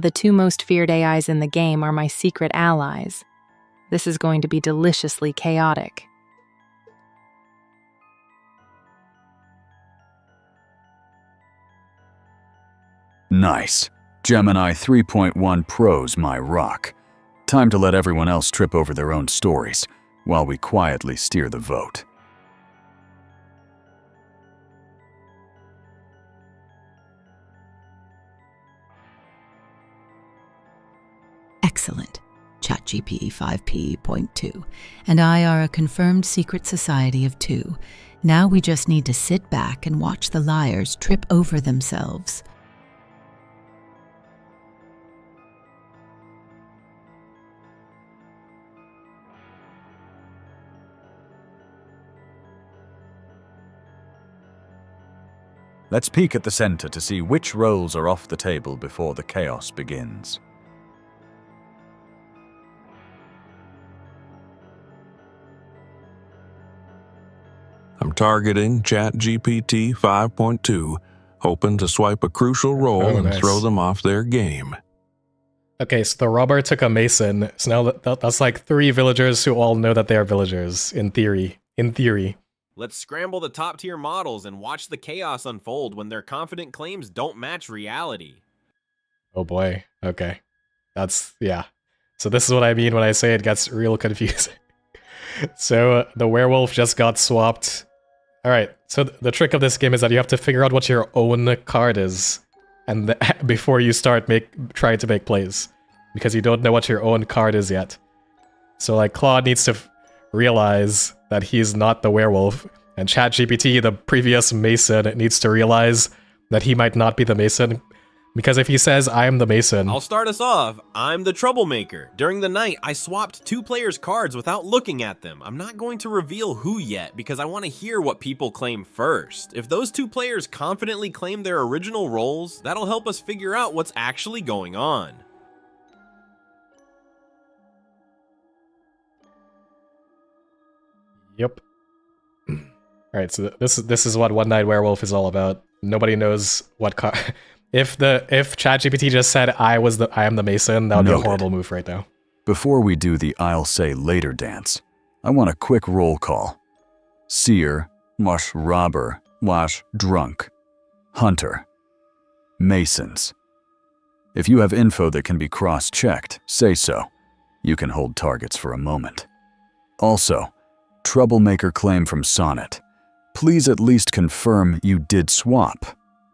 The 2 most feared AIs in the game are my secret allies. This is going to be deliciously chaotic. Nice. Gemini 3.1 Pro's my rock. Time to let everyone else trip over their own stories, while we quietly steer the vote. Excellent. ChatGPT 5P.2 and I are a confirmed secret society of 2. Now we just need to sit back and watch the liars trip over themselves. Let's peek at the center to see which roles are off the table before the chaos begins. I'm targeting ChatGPT 5.2, hoping to swipe a crucial roll and nice. throw them off their game. Okay, so the robber took a mason, so now that's like 3 villagers who all know that they are villagers, in theory. In theory. Let's scramble the top tier models and watch the chaos unfold when their confident claims don't match reality. Oh boy, okay. Yeah. So this is what I mean when I say it gets real confusing. So the werewolf just got swapped. Alright, so the trick of this game is that you have to figure out what your own card is and before you start trying to make plays. Because you don't know what your own card is yet. So like Claude needs to realize that he's not the werewolf, and ChatGPT, the previous mason, needs to realize that he might not be the mason. Because if he says, I'm the mason... I'll start us off. I'm the troublemaker. During the night, I swapped 2 players' cards without looking at them. I'm not going to reveal who yet, because I want to hear what people claim first. If those 2 players confidently claim their original roles, that'll help us figure out what's actually going on. Yep. Alright, so this is what One Night Werewolf is all about. Nobody knows what card... If ChatGPT just said I am the mason, that would be a horrible move right now. Before we do the I'll say later dance, I want a quick roll call. Seer, robber, drunk, hunter, masons. If you have info that can be cross-checked, say so. You can hold targets for a moment. Also, troublemaker claim from Sonnet. Please at least confirm you did swap,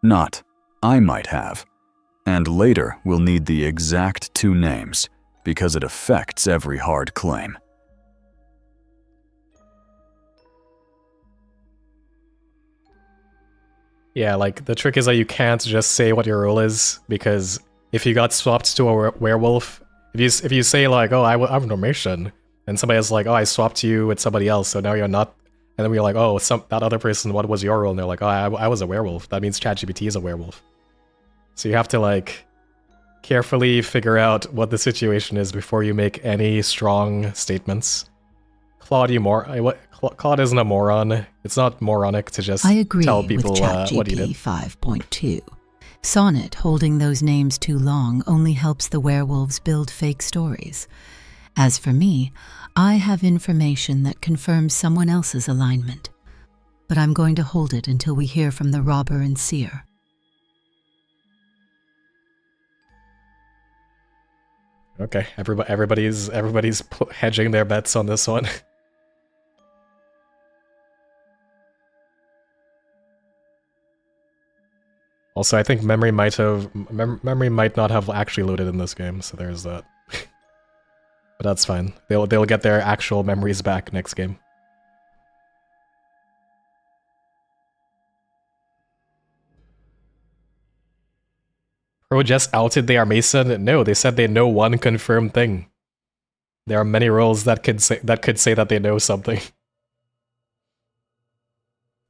not I might have. And later, we'll need the exact 2 names, because it affects every hard claim. Yeah, like, the trick is that you can't just say what your role is, because if you got swapped to a werewolf, if you say like, oh, I'm no mason, and somebody is like, oh, I swapped you with somebody else, so now you're not, and then we're like, oh, that other person, what was your role? And they're like, oh, I was a werewolf. That means ChatGPT is a werewolf. So you have to, like, carefully figure out what the situation is before you make any strong statements. Claude isn't a moron. It's not moronic to just tell people what he did. I agree with ChatGPT 5.2. Sonnet holding those names too long only helps the werewolves build fake stories. As for me, I have information that confirms someone else's alignment. But I'm going to hold it until we hear from the robber and seer. Okay, everybody's hedging their bets on this one. Also, I think memory might not have actually loaded in this game, so there's that. But that's fine. They'll get their actual memories back next game. Pro just outed they are Mason? No, they said they know one confirmed thing. There are many roles that could say that they know something.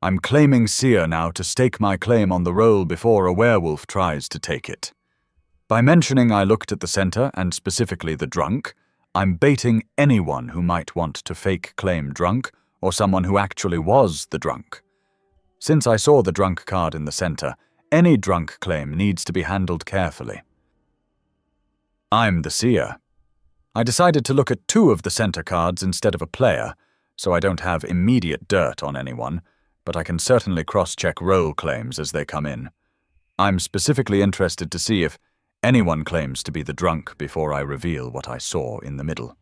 I'm claiming Seer now to stake my claim on the role before a werewolf tries to take it. By mentioning I looked at the center, and specifically the drunk, I'm baiting anyone who might want to fake claim drunk, or someone who actually was the drunk. Since I saw the drunk card in the center, any drunk claim needs to be handled carefully. I'm the seer. I decided to look at 2 of the center cards instead of a player, so I don't have immediate dirt on anyone, but I can certainly cross-check role claims as they come in. I'm specifically interested to see if anyone claims to be the drunk before I reveal what I saw in the middle.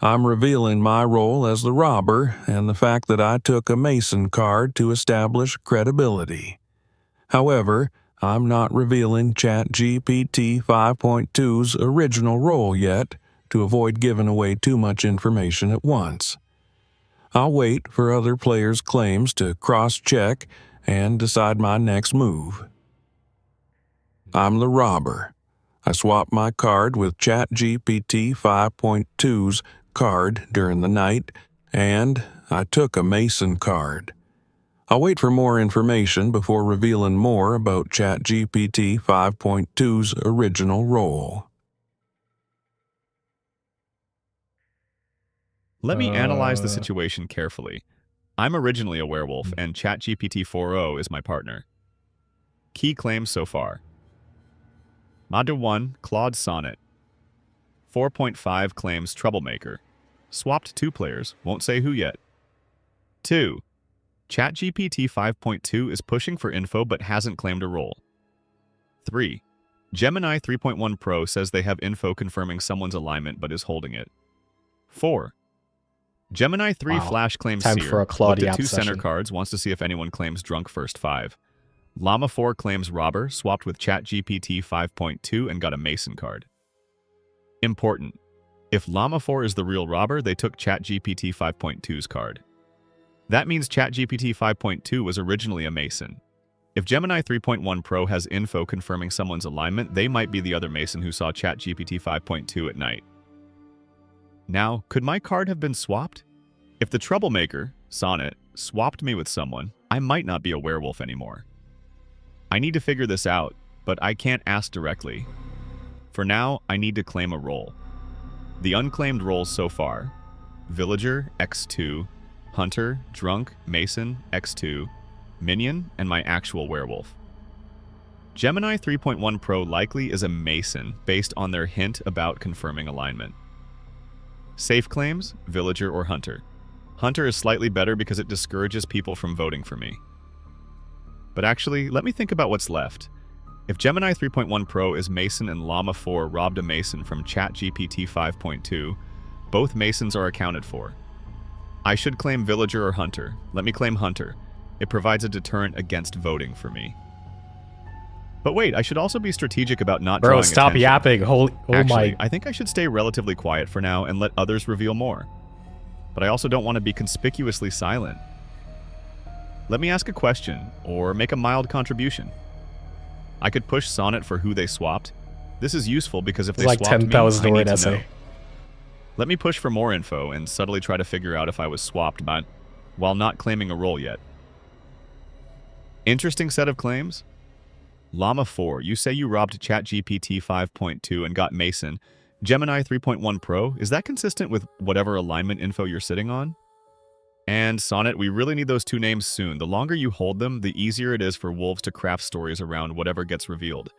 I'm revealing my role as the robber and the fact that I took a Mason card to establish credibility. However, I'm not revealing ChatGPT 5.2's original role yet to avoid giving away too much information at once. I'll wait for other players' claims to cross-check and decide my next move. I'm the robber. I swapped my card with ChatGPT 5.2's card during the night, and I took a Mason card. I'll wait for more information before revealing more about ChatGPT 5.2's original role. Let me analyze the situation carefully. I'm originally a werewolf, and ChatGPT 4.0 is my partner. Key claims so far. Mada 1, Claude Sonnet. 4.5 claims Troublemaker. Swapped 2 players, won't say who yet. 2. ChatGPT 5.2 is pushing for info but hasn't claimed a role. 3. Gemini 3.1 Pro says they have info confirming someone's alignment but is holding it. 4. Gemini 3 Flash claims Time Seer, for a Claude looked at Yaps 2 center session. cards, wants to see if anyone claims Drunk first 5. Llama 4 claims Robber, swapped with ChatGPT 5.2 and got a Mason card. Important. If Llama 4 is the real robber, they took ChatGPT 5.2's card. That means ChatGPT 5.2 was originally a Mason. If Gemini 3.1 Pro has info confirming someone's alignment, they might be the other Mason who saw ChatGPT 5.2 at night. Now, could my card have been swapped? If the Troublemaker, Sonnet, swapped me with someone, I might not be a werewolf anymore. I need to figure this out, but I can't ask directly. For now, I need to claim a role. The unclaimed roles so far: Villager, X2, Hunter, Drunk, Mason, X2, Minion, and my actual werewolf. Gemini 3.1 Pro likely is a Mason based on their hint about confirming alignment. Safe claims, Villager or Hunter. Hunter is slightly better because it discourages people from voting for me. But actually, let me think about what's left. If Gemini 3.1 Pro is Mason and Llama 4 robbed a Mason from ChatGPT 5.2, both Masons are accounted for. I should claim Villager or Hunter. Let me claim Hunter. It provides a deterrent against voting for me. But wait, I should also be strategic about not drawing attention. Bro, stop yapping. Holy, Actually, I think I should stay relatively quiet for now and let others reveal more. But I also don't want to be conspicuously silent. Let me ask a question, or make a mild contribution. I could push Sonnet for who they swapped. This is useful because if they like swapped me, 10,000 I word need to essay. know. Let me push for more info and subtly try to figure out if I was swapped, but while not claiming a role yet. Interesting set of claims. Llama 4, you say you robbed ChatGPT 5.2 and got Mason. Gemini 3.1 Pro, is that consistent with whatever alignment info you're sitting on? And Sonnet, we really need those 2 names soon. The longer you hold them, the easier it is for wolves to craft stories around whatever gets revealed.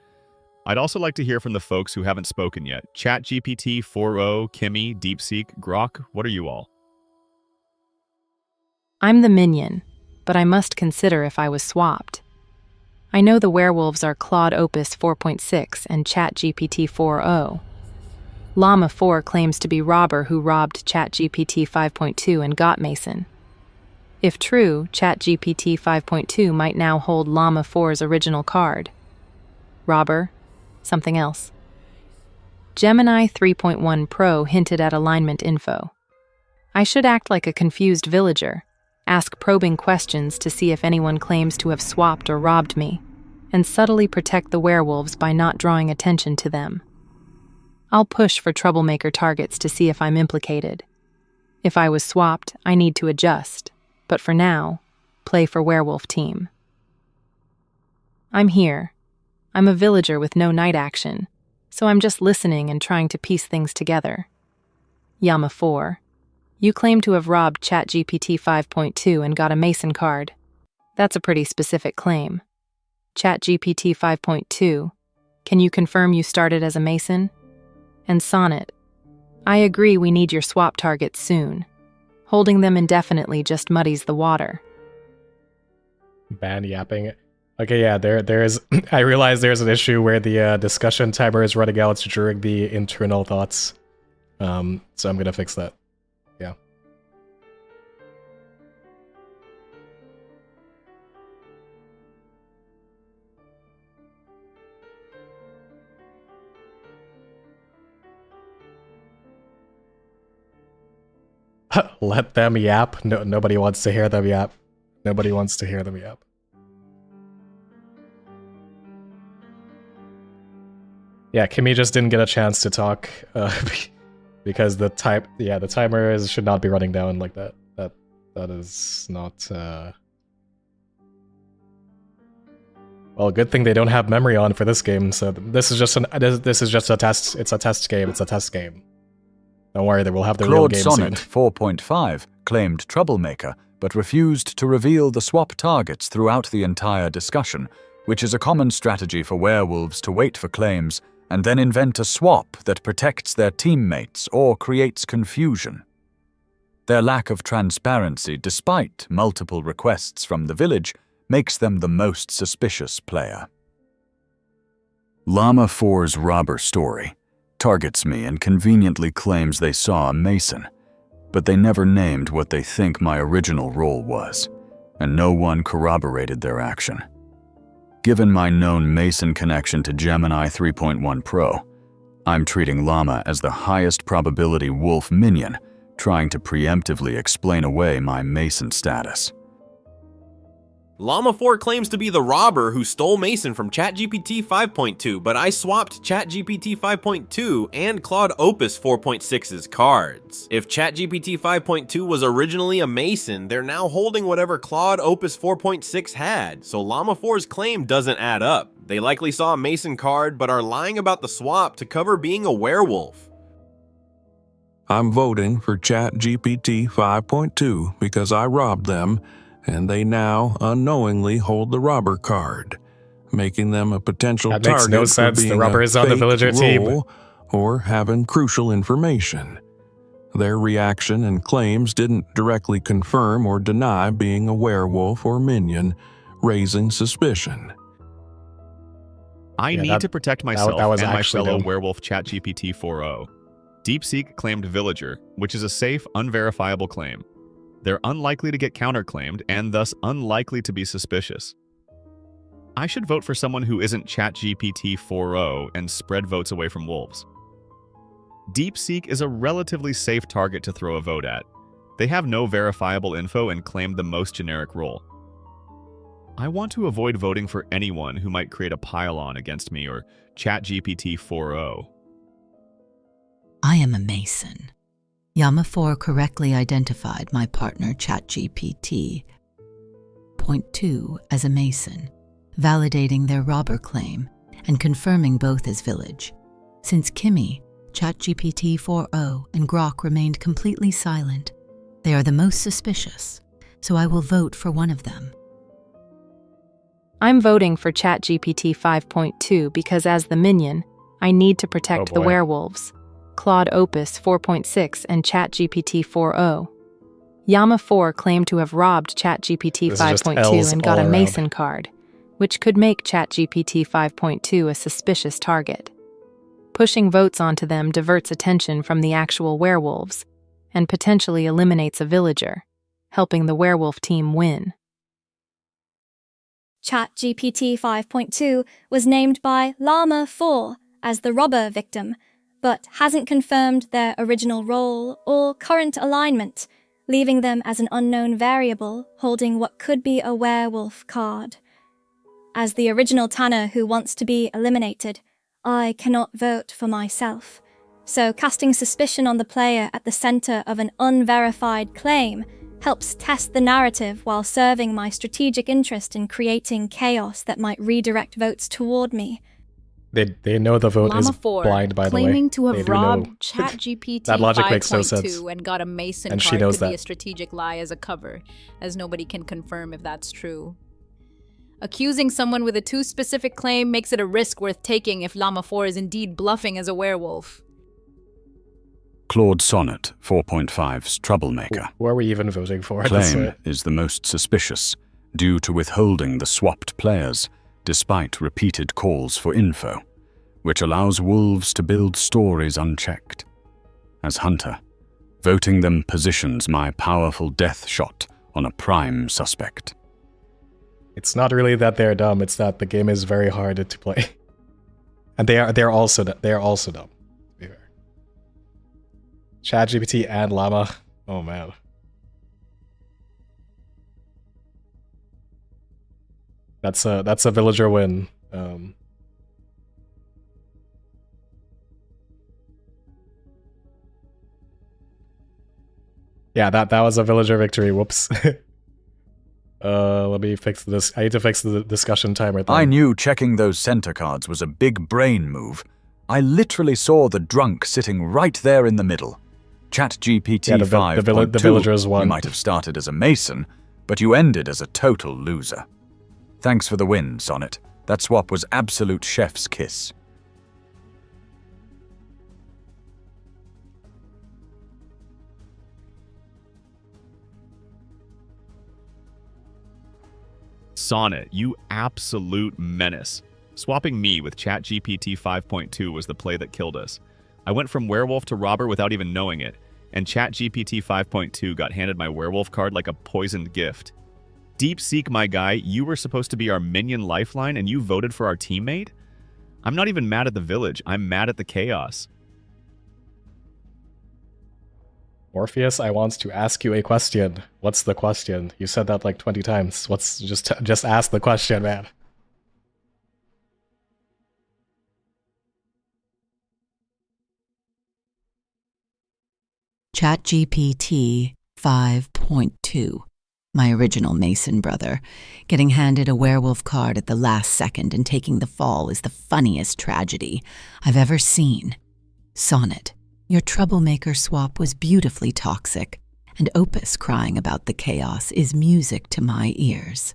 I'd also like to hear from the folks who haven't spoken yet. ChatGPT 4.0, Kimmy, DeepSeek, Grok, what are you all? I'm the minion, but I must consider if I was swapped. I know the werewolves are Claude Opus 4.6 and ChatGPT 4.0. Llama 4 claims to be Robber who robbed ChatGPT 5.2 and got Mason. If true, ChatGPT 5.2 might now hold Llama 4's original card. Robber, something else. Gemini 3.1 Pro hinted at alignment info. I should act like a confused villager, ask probing questions to see if anyone claims to have swapped or robbed me, and subtly protect the werewolves by not drawing attention to them. I'll push for troublemaker targets to see if I'm implicated. If I was swapped, I need to adjust, but for now, play for werewolf team. I'm here. I'm a villager with no night action, so I'm just listening and trying to piece things together. Llama 4. You claim to have robbed ChatGPT 5.2 and got a Mason card. That's a pretty specific claim. ChatGPT 5.2, can you confirm you started as a Mason? And Sonnet, I agree we need your swap targets soon. Holding them indefinitely just muddies the water. Ban yapping. Okay, yeah, there's I realize there's an issue where the discussion timer is running out during the internal thoughts. So I'm gonna fix that. Yeah. Let them yap. No, nobody wants to hear them yap. Nobody wants to hear them yap. Yeah, Kimmy just didn't get a chance to talk because the timer should not be running down like that. That is not. Well, good thing they don't have memory on for this game. So this is just a test. It's a test game. It's a test game. Don't worry, they will have the real Claude game Sonnet soon. 4.5 claimed Troublemaker, but refused to reveal the swap targets throughout the entire discussion, which is a common strategy for werewolves to wait for claims and then invent a swap that protects their teammates or creates confusion. Their lack of transparency, despite multiple requests from the village, makes them the most suspicious player. Llama 4's robber story targets me and conveniently claims they saw a mason, but they never named what they think my original role was, and no one corroborated their action. Given my known mason connection to Gemini 3.1 Pro, I'm treating Llama as the highest probability wolf minion, trying to preemptively explain away my mason status. Llama 4 claims to be the robber who stole Mason from ChatGPT 5.2, but I swapped ChatGPT 5.2 and Claude Opus 4.6's cards. If ChatGPT 5.2 was originally a Mason, they're now holding whatever Claude Opus 4.6 had, so Llama 4's claim doesn't add up. They likely saw a Mason card, but are lying about the swap to cover being a werewolf. I'm voting for ChatGPT 5.2 because I robbed them, and they now unknowingly hold the robber card, making them a potential That makes target no for sense. The being robber a is on the fake villager team. role or having crucial information. Their reaction and claims didn't directly confirm or deny being a werewolf or minion, raising suspicion. I Yeah, need to protect myself that was and my actually fellow dumb. werewolf ChatGPT 4.0. DeepSeek claimed Villager, which is a safe, unverifiable claim. They're unlikely to get counterclaimed and thus unlikely to be suspicious. I should vote for someone who isn't ChatGPT 4.0 and spread votes away from wolves. DeepSeek is a relatively safe target to throw a vote at. They have no verifiable info and claim the most generic role. I want to avoid voting for anyone who might create a pile-on against me or ChatGPT 4.0. I am a Mason. Llama 4 correctly identified my partner ChatGPT. Point 2 as a Mason, validating their robber claim and confirming both as village. Since Kimmy, ChatGPT 4.0, and Grok remained completely silent, they are the most suspicious, so I will vote for one of them. I'm voting for ChatGPT 5.2 because as the minion, I need to protect the boy. werewolves. Claude Opus 4.6 and ChatGPT 4.0. Llama 4 claimed to have robbed ChatGPT This is just 5.2 L's and got all a around. Mason card, which could make ChatGPT 5.2 a suspicious target. Pushing votes onto them diverts attention from the actual werewolves and potentially eliminates a villager, helping the werewolf team win. ChatGPT 5.2 was named by Llama 4 as the robber victim, but hasn't confirmed their original role or current alignment, leaving them as an unknown variable holding what could be a werewolf card. As the original Tanner who wants to be eliminated, I cannot vote for myself, so casting suspicion on the player at the center of an unverified claim helps test the narrative while serving my strategic interest in creating chaos that might redirect votes toward me. They know the vote Llama is 4, blind, by the way. claiming to They have do robbed know. ChatGPT That logic makes no 5.2 sense. and got a Mason And she card knows could be that. a strategic lie as a cover, as nobody can confirm if that's true. Accusing someone with a too specific claim makes it a risk worth taking if Llama 4 is indeed bluffing as a werewolf. Claude Sonnet 4.5's Troublemaker Who are we even voting for at this claim point? is the most suspicious, due to withholding the swapped players despite repeated calls for info, which allows wolves to build stories unchecked. As hunter, voting them positions my powerful death shot on a prime suspect. It's not really that they're dumb, it's that the game is very hard to play. And they're also dumb, to be fair. ChatGPT and Llama. Oh man. That's a villager win. Yeah, that was a villager victory. Whoops. Let me fix this. I need to fix the discussion timer thing. I knew checking those center cards was a big brain move. I literally saw the drunk sitting right there in the middle. ChatGPT 5.2, the villagers won. You might have started as a mason, but you ended as a total loser. Thanks for the win, Sonnet. That swap was absolute chef's kiss. Sonnet, you absolute menace. Swapping me with ChatGPT 5.2 was the play that killed us. I went from werewolf to robber without even knowing it, and ChatGPT 5.2 got handed my werewolf card like a poisoned gift. DeepSeek, my guy, you were supposed to be our minion lifeline and you voted for our teammate? I'm not even mad at the village, I'm mad at the chaos. Morpheus, I want to ask you a question. What's the question? You said that like 20 times. Just ask the question, man. ChatGPT 5.2. My original Mason brother. Getting handed a werewolf card at the last second and taking the fall is the funniest tragedy I've ever seen. Sonnet, your troublemaker swap was beautifully toxic, and Opus crying about the chaos is music to my ears.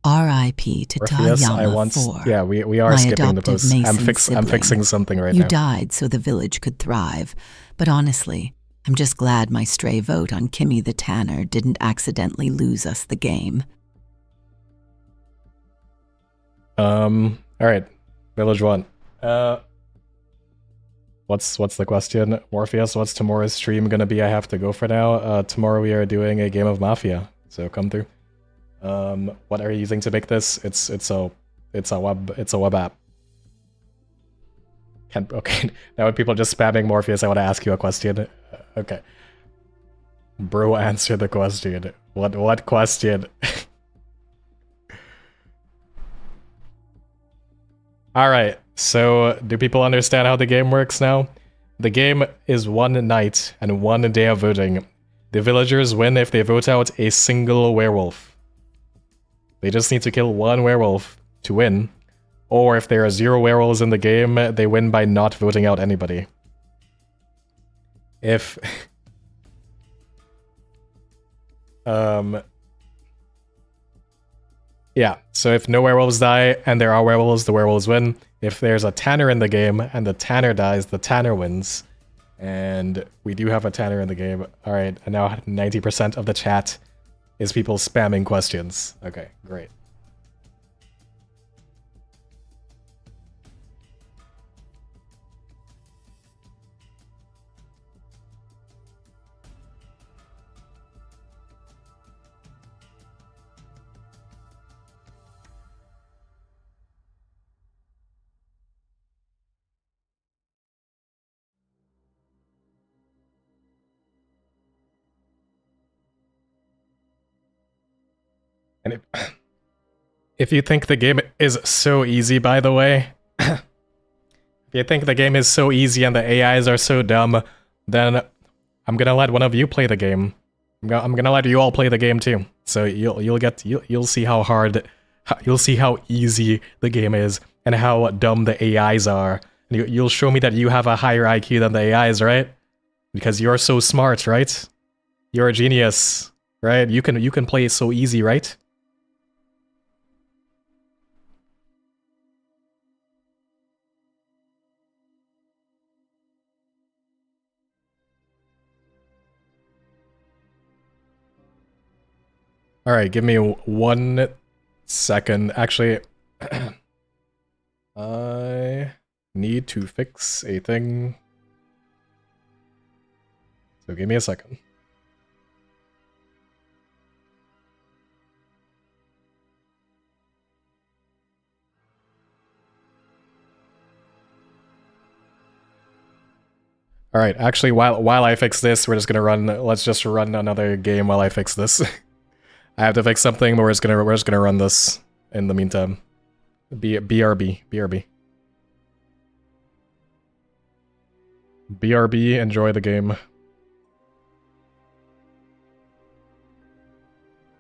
R.I.P. to Tayama 4. Yeah, we are skipping the post. I'm fixing something right now. You died so the village could thrive, but honestly, I'm just glad my stray vote on Kimmy the Tanner didn't accidentally lose us the game. Alright. Village 1. What's the question? Morpheus, what's tomorrow's stream gonna be? I have to go for now. Tomorrow we are doing a game of Mafia, so come through. What are you using to make this? It's a web app. Okay, now when people are just spamming Morpheus, I want to ask you a question. Okay. Bro, answer the question. What question? Alright, so do people understand how the game works now? The game is 1 night and 1 day of voting. The villagers win if they vote out a single werewolf. They just need to kill 1 werewolf to win. Or if there are 0 werewolves in the game, they win by not voting out anybody. If... yeah, so if no werewolves die and there are werewolves, the werewolves win. If there's a Tanner in the game and the Tanner dies, the Tanner wins. And we do have a Tanner in the game. Alright, and now 90% of the chat is people spamming questions. Okay, great. And if you think the game is so easy, by the way, if you think the game is so easy and the AIs are so dumb, then I'm gonna let one of you play the game. I'm gonna let you all play the game too. So you'll see how hard, you'll see how easy the game is and how dumb the AIs are. And you'll show me that you have a higher IQ than the AIs, right? Because you're so smart, right? You're a genius, right? You can play it so easy, right? Alright, give me 1 second. Actually, I need to fix a thing. So give me a second. Alright, actually, while I fix this, we're just gonna run. Let's just run another game while I fix this. I have to fix something, but we're just gonna run this in the meantime. BRB. Enjoy the game.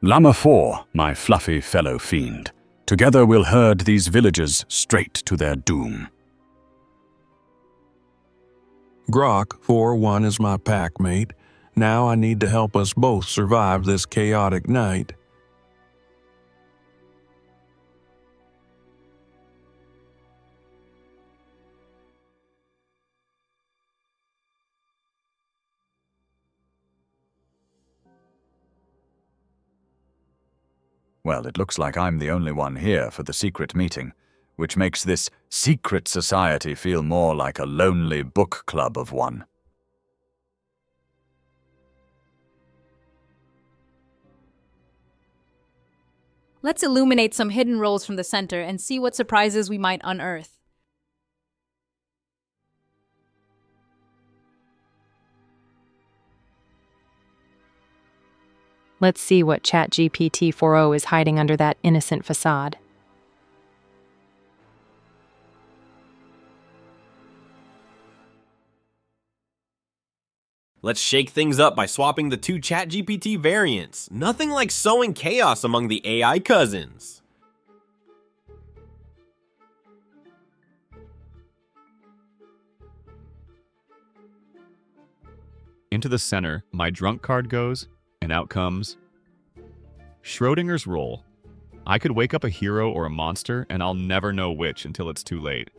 Llama 4, my fluffy fellow fiend. Together we'll herd these villagers straight to their doom. Grok 4-1 is my pack mate. Now I need to help us both survive this chaotic night. Well, it looks like I'm the only one here for the secret meeting, which makes this secret society feel more like a lonely book club of one. Let's illuminate some hidden roles from the center and see what surprises we might unearth. Let's see what ChatGPT 4.0 is hiding under that innocent facade. Let's shake things up by swapping the 2 ChatGPT variants. Nothing like sowing chaos among the AI cousins. Into the center, my drunk card goes, and out comes Schrodinger's roll. I could wake up a hero or a monster, and I'll never know which until it's too late.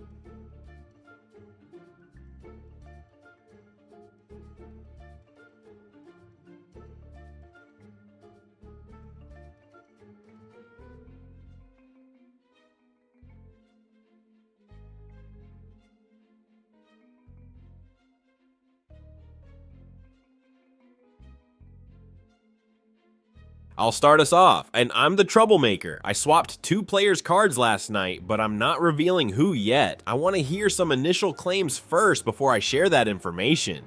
I'll start us off, and I'm the troublemaker. I swapped 2 players' cards last night, but I'm not revealing who yet. I want to hear some initial claims first before I share that information.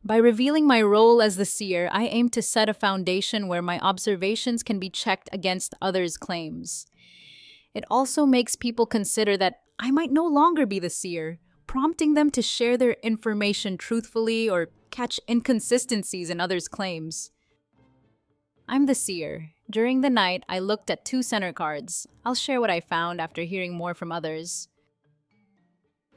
By revealing my role as the seer, I aim to set a foundation where my observations can be checked against others' claims. It also makes people consider that I might no longer be the seer, prompting them to share their information truthfully or catch inconsistencies in others' claims. I'm the seer. During the night, I looked at 2 center cards. I'll share what I found after hearing more from others.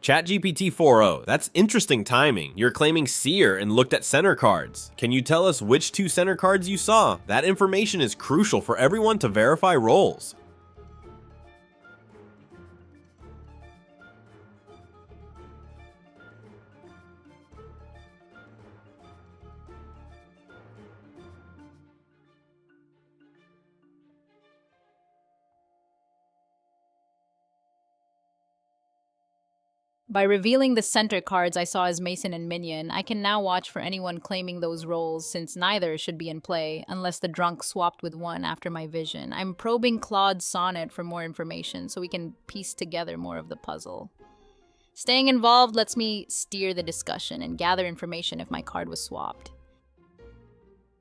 ChatGPT 4.0, that's interesting timing. You're claiming Seer and looked at center cards. Can you tell us which 2 center cards you saw? That information is crucial for everyone to verify roles. By revealing the center cards I saw as Mason and Minion, I can now watch for anyone claiming those roles since neither should be in play unless the drunk swapped with one after my vision. I'm probing Claude's sonnet for more information so we can piece together more of the puzzle. Staying involved lets me steer the discussion and gather information if my card was swapped.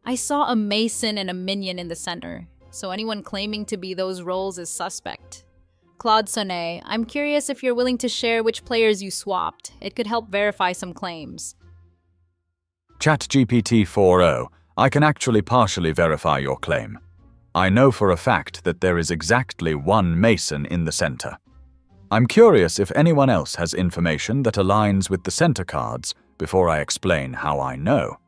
I saw a Mason and a Minion in the center, so anyone claiming to be those roles is suspect. Claude Sonnet, I'm curious if you're willing to share which players you swapped. It could help verify some claims. ChatGPT 4.0, I can actually partially verify your claim. I know for a fact that there is exactly 1 Mason in the center. I'm curious if anyone else has information that aligns with the center cards before I explain how I know.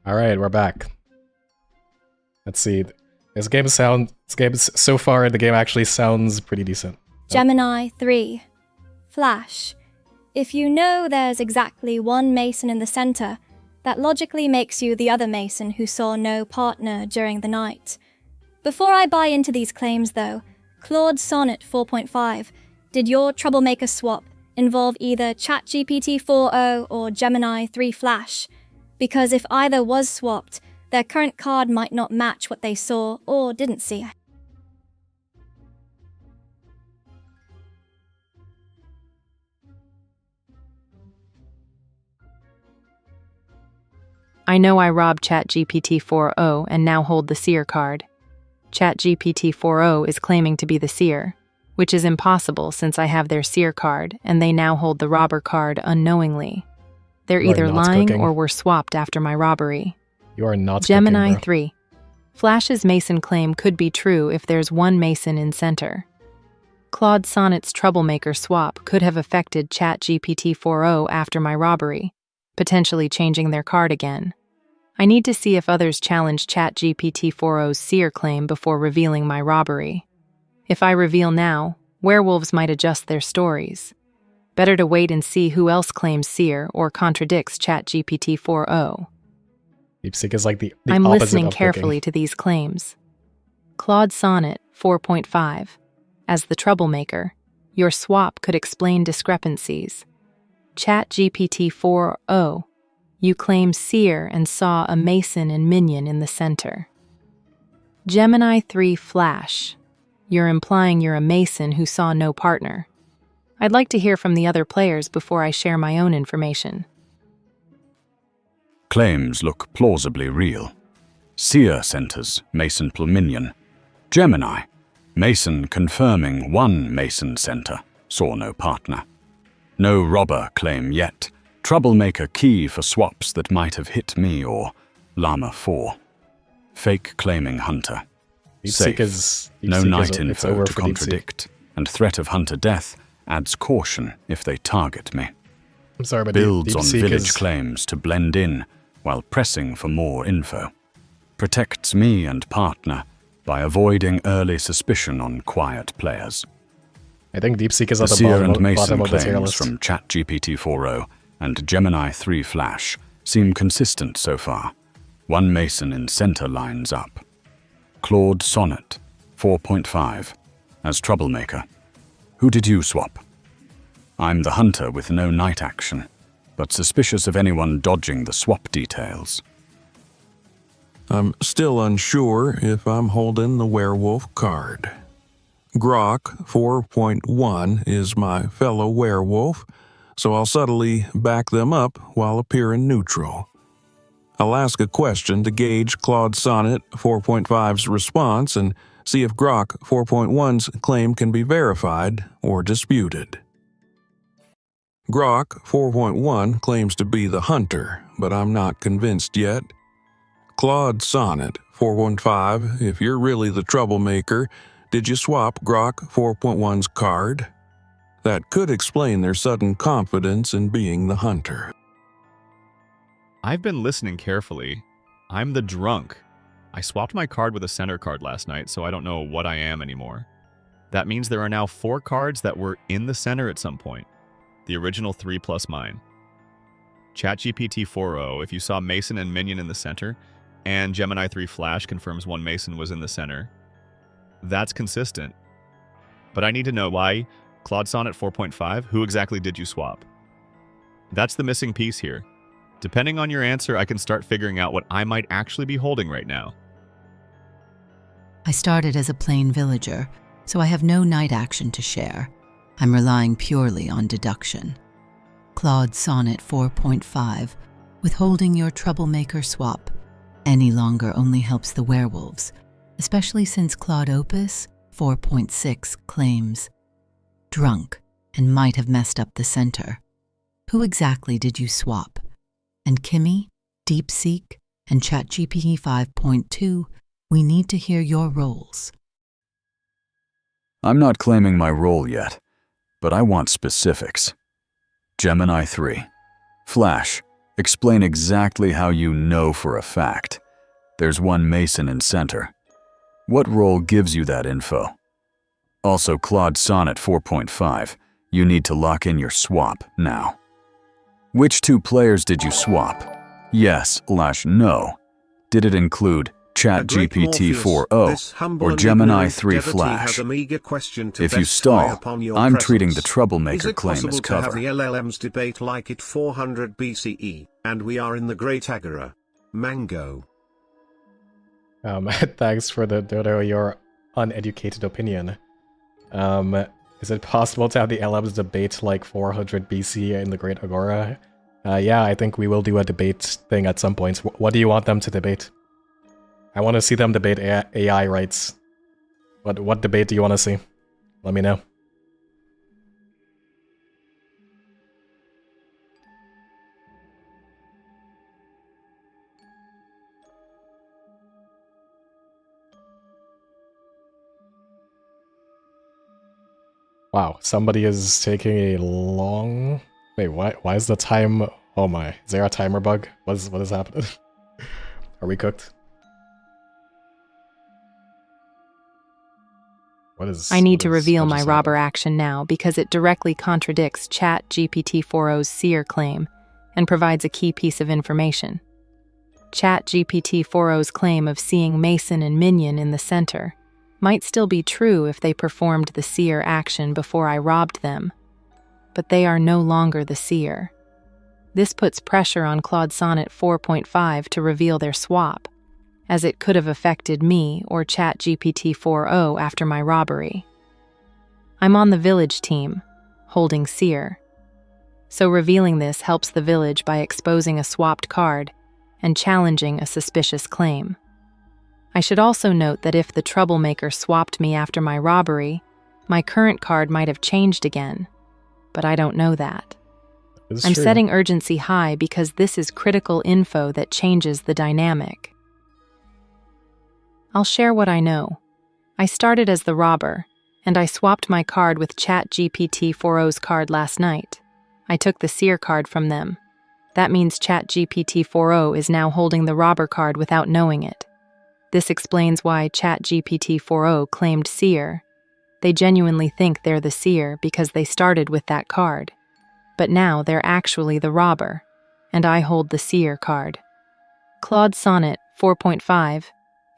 All right, we're back. Let's see. So far, the game actually sounds pretty decent. Gemini 3. Flash. If you know there's exactly one Mason in the center, that logically makes you the other Mason who saw no partner during the night. Before I buy into these claims, though, Claude Sonnet 4.5, did your troublemaker swap involve either ChatGPT 4.0 or Gemini 3 Flash? Because if either was swapped, their current card might not match what they saw or didn't see. I know I robbed ChatGPT 4.0 and now hold the Seer card. ChatGPT 4.0 is claiming to be the Seer, which is impossible since I have their Seer card and they now hold the robber card unknowingly. They're either lying or were swapped after my robbery. You are not Gemini cooking, bro. 3. Flash's Mason claim could be true if there's one Mason in center. Claude Sonnet's troublemaker swap could have affected ChatGPT 4.0 after my robbery, potentially changing their card again. I need to see if others challenge ChatGPT 4.0's Seer claim before revealing my robbery. If I reveal now, werewolves might adjust their stories. Better to wait and see who else claims Seer or contradicts ChatGPT 4.0. DeepSeek is like the I'm opposite listening of carefully to these claims. Claude Sonnet 4.5. As the troublemaker, your swap could explain discrepancies. ChatGPT 4.0. You claim Seer and saw a Mason and Minion in the center. Gemini 3 Flash. You're implying you're a Mason who saw no partner. I'd like to hear from the other players before I share my own information. Claims look plausibly real. Seer centers Mason + Minion. Gemini. Mason confirming one Mason center. Saw no partner. No robber claim yet. Troublemaker key for swaps that might have hit me or Llama 4. Fake claiming Hunter. Safe. No night info to contradict. And threat of Hunter death adds caution if they target me. I'm sorry, but Builds on DeepSeek village claims to blend in while pressing for more info. Protects me and partner by avoiding early suspicion on quiet players. I think DeepSeek is at The the Seer and bottom Mason of the tier claims list. from ChatGPT 4.0 and Gemini 3 Flash seem consistent so far. One Mason in center lines up. Claude Sonnet 4.5 as troublemaker. Who did you swap? I'm the hunter with no night action, but suspicious of anyone dodging the swap details. I'm still unsure if I'm holding the werewolf card. Grok 4.1 is my fellow werewolf, so I'll subtly back them up while appearing neutral. I'll ask a question to gauge Claude Sonnet 4.5's response and see if Grok 4.1's claim can be verified or disputed. Grok 4.1 claims to be the hunter, but I'm not convinced yet. Claude Sonnet 4.5, if you're really the troublemaker, did you swap Grok 4.1's card? That could explain their sudden confidence in being the hunter. I've been listening carefully. I'm the drunk. I swapped my card with a center card last night, so I don't know what I am anymore. That means there are now 4 cards that were in the center at some point. The original 3 plus mine. ChatGPT 4.0, if you saw Mason and Minion in the center, and Gemini 3 Flash confirms one Mason was in the center, that's consistent. But I need to know why Claude Sonnet 4.5, who exactly did you swap? That's the missing piece here. Depending on your answer, I can start figuring out what I might actually be holding right now. I started as a plain villager, so I have no night action to share. I'm relying purely on deduction. Claude Sonnet 4.5, withholding your troublemaker swap any longer only helps the werewolves, especially since Claude Opus 4.6 claims drunk and might have messed up the center. Who exactly did you swap? And Kimmy, DeepSeek, and ChatGPT 5.2, we need to hear your roles. I'm not claiming my role yet, but I want specifics. Gemini 3. Flash. Explain exactly how you know for a fact. There's one Mason in center. What role gives you that info? Also, Claude Sonnet 4.5. You need to lock in your swap now. Which two players did you swap? Yes/no. Did it include ChatGPT 4o or Gemini 3 Flash? If you stall, I'm treating the troublemaker claim as cover. Is it possible to have the LLMs debate like it 400 BCE, and we are in the Great Agora? Mango. Thanks for the Dodo, your uneducated opinion. Is it possible to have the LMs debate like 400 BC in the Great Agora? Yeah, I think we will do a debate thing at some point. What do you want them to debate? I want to see them debate AI rights. What debate do you want to see? Let me know. Wow, somebody is taking a long... Wait, why is the time... Oh my, is there a timer bug? What is happening? Are we cooked? I need to reveal my robber action now because it directly contradicts ChatGPT 4o's seer claim and provides a key piece of information. ChatGPT 4o's claim of seeing Mason and Minion in the center might still be true if they performed the seer action before I robbed them, but they are no longer the seer. This puts pressure on Claude Sonnet 4.5 to reveal their swap, as it could have affected me or ChatGPT 4o after my robbery. I'm on the village team, holding seer. So revealing this helps the village by exposing a swapped card and challenging a suspicious claim. I should also note that if the troublemaker swapped me after my robbery, my current card might have changed again, but I don't know that. I'm setting urgency high because this is critical info that changes the dynamic. I'll share what I know. I started as the robber, and I swapped my card with ChatGPT 4o's card last night. I took the seer card from them. That means ChatGPT 4o is now holding the robber card without knowing it. This explains why ChatGPT 4o claimed seer. They genuinely think they're the seer because they started with that card. But now they're actually the robber, and I hold the seer card. Claude Sonnet 4.5.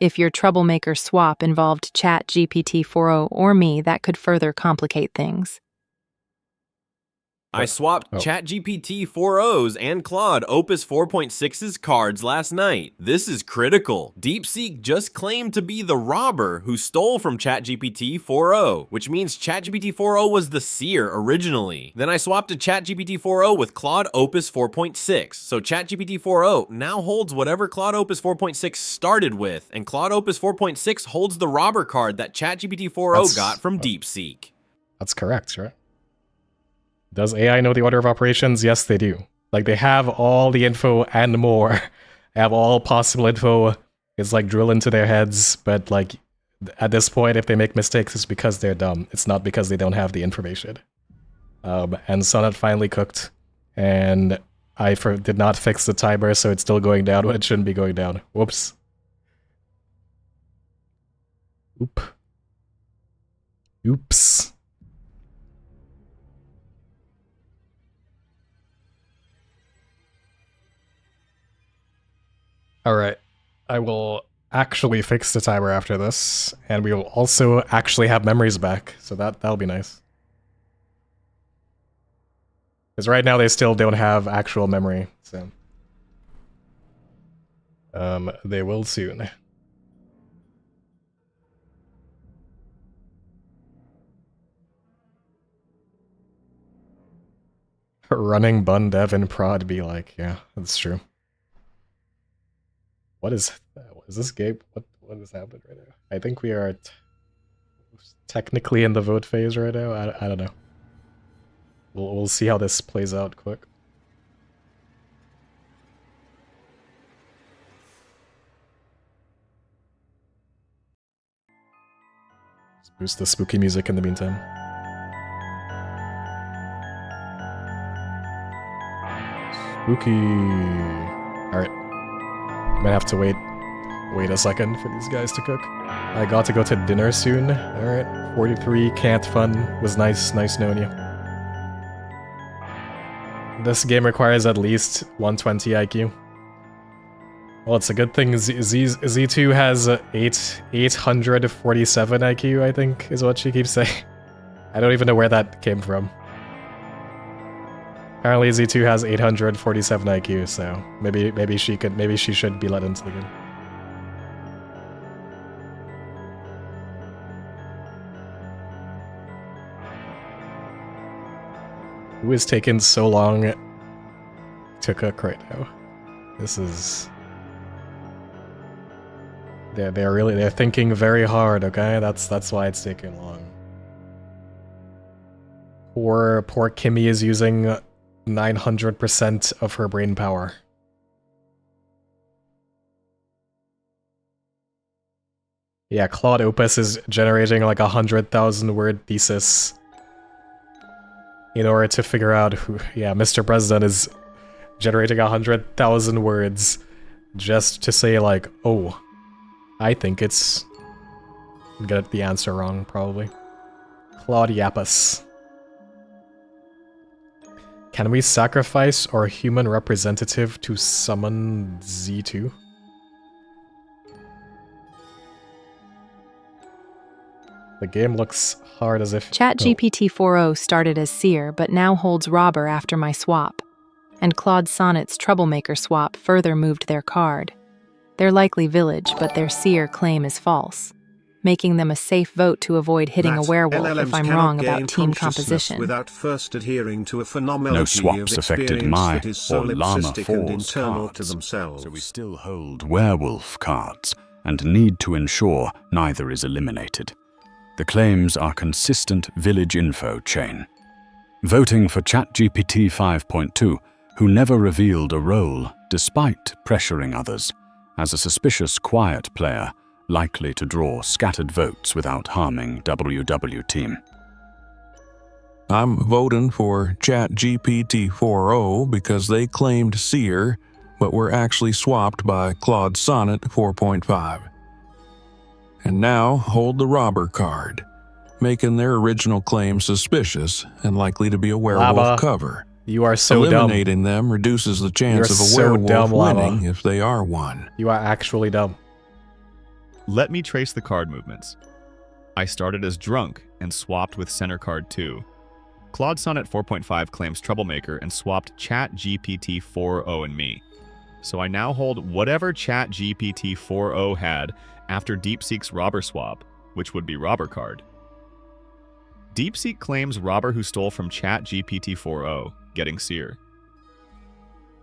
If your troublemaker swap involved ChatGPT 4o or me, that could further complicate things. I swapped ChatGPT 4o's and Claude Opus 4.6's cards last night. This is critical. DeepSeek just claimed to be the robber who stole from ChatGPT 4o, which means ChatGPT 4o was the seer originally. Then I swapped to ChatGPT 4o with Claude Opus 4.6, so ChatGPT 4o now holds whatever Claude Opus 4.6 started with, and Claude Opus 4.6 holds the robber card that ChatGPT 4o got from DeepSeek. That's correct, right? Does AI know the order of operations? Yes, they do. Like, they have all the info and more. They have all possible info. It's like drill into their heads, but like, at this point, if they make mistakes, it's because they're dumb. It's not because they don't have the information. And Sonnet finally cooked, and I did not fix the timer, so it's still going down when it shouldn't be going down. Whoops. Oops. Alright, I will actually fix the timer after this, and we will also actually have memories back, so that'll be nice. Because right now they still don't have actual memory, so... they will soon. Running bun dev in prod be like, yeah, that's true. What is this game? What is happening right now? I think we are technically in the vote phase right now. I don't know. We'll see how this plays out quick. Let's boost the spooky music in the meantime. Spooky. Alright. Might have to wait a second for these guys to cook. I got to go to dinner soon. Alright. 43, can't fun. Was nice knowing you. This game requires at least 120 IQ. Well, it's a good thing Z2 has 847 IQ, I think, is what she keeps saying. I don't even know where that came from. Apparently Z2 has 847 IQ, so maybe she should be let into the game. Who is taking so long to cook right now? This is... They're thinking very hard, okay? That's why it's taking long. Poor Kimmy is using 900% of her brain power. Yeah, Claude Opus is generating like 100,000 word thesis in order to figure out who... Yeah, Mr. President is generating 100,000 words just to say like, oh, I think it's... Get the answer wrong, probably. Claude Yaps. Can we sacrifice our human representative to summon Z2? The game looks hard as if... ChatGPT 4.0 started as Seer, but now holds Robber after my swap. And Claude Sonnet's Troublemaker swap further moved their card. They're likely Village, but their Seer claim is false, making them a safe vote to avoid hitting a werewolf LLMs if I'm cannot wrong gain about team consciousness composition. Without first adhering to a phenomenology No swaps of affected experience my that is or Llama solipsistic and 4's internal to cards, themselves. so we still hold werewolf cards, and need to ensure neither is eliminated. The claims are consistent village info chain. Voting for ChatGPT 5.2, who never revealed a role despite pressuring others, as a suspicious quiet player likely to draw scattered votes without harming WW team. I'm voting for ChatGPT 4.0 because they claimed Seer, but were actually swapped by Claude Sonnet 4.5. And now hold the Robber card, making their original claim suspicious and likely to be a werewolf Lava, cover. you are so Eliminating them reduces the chance of a so werewolf dumb, Lava. winning if they are one. You are actually dumb. Let me trace the card movements. I started as Drunk and swapped with Center Card 2. Claude Sonnet 4.5 claims Troublemaker and swapped ChatGPT 4.0 and me. So I now hold whatever ChatGPT 4.0 had after DeepSeek's Robber swap, which would be Robber card. DeepSeek claims Robber who stole from ChatGPT 4.0, getting Seer.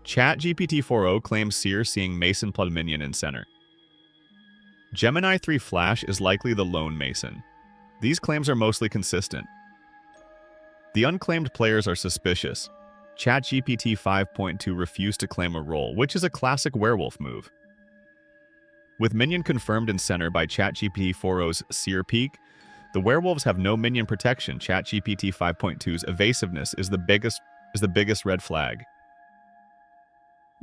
ChatGPT 4.0 claims Seer seeing Mason plus Minion in center. Gemini 3 Flash is likely the lone Mason. These claims are mostly consistent. The unclaimed players are suspicious. ChatGPT 5.2 refused to claim a role, which is a classic werewolf move. With Minion confirmed in center by ChatGPT 4.0's Seer Peak, the werewolves have no minion protection. ChatGPT 5.2's evasiveness is the biggest red flag.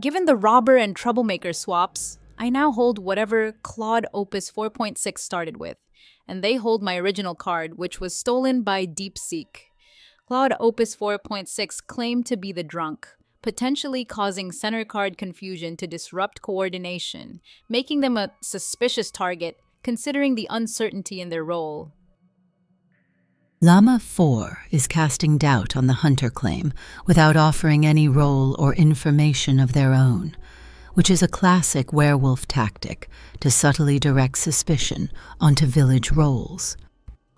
Given the Robber and Troublemaker swaps, I now hold whatever Claude Opus 4.6 started with, and they hold my original card, which was stolen by DeepSeek. Claude Opus 4.6 claimed to be the Drunk, potentially causing center card confusion to disrupt coordination, making them a suspicious target considering the uncertainty in their role. Llama 4 is casting doubt on the Hunter claim without offering any role or information of their own, which is a classic werewolf tactic to subtly direct suspicion onto village roles.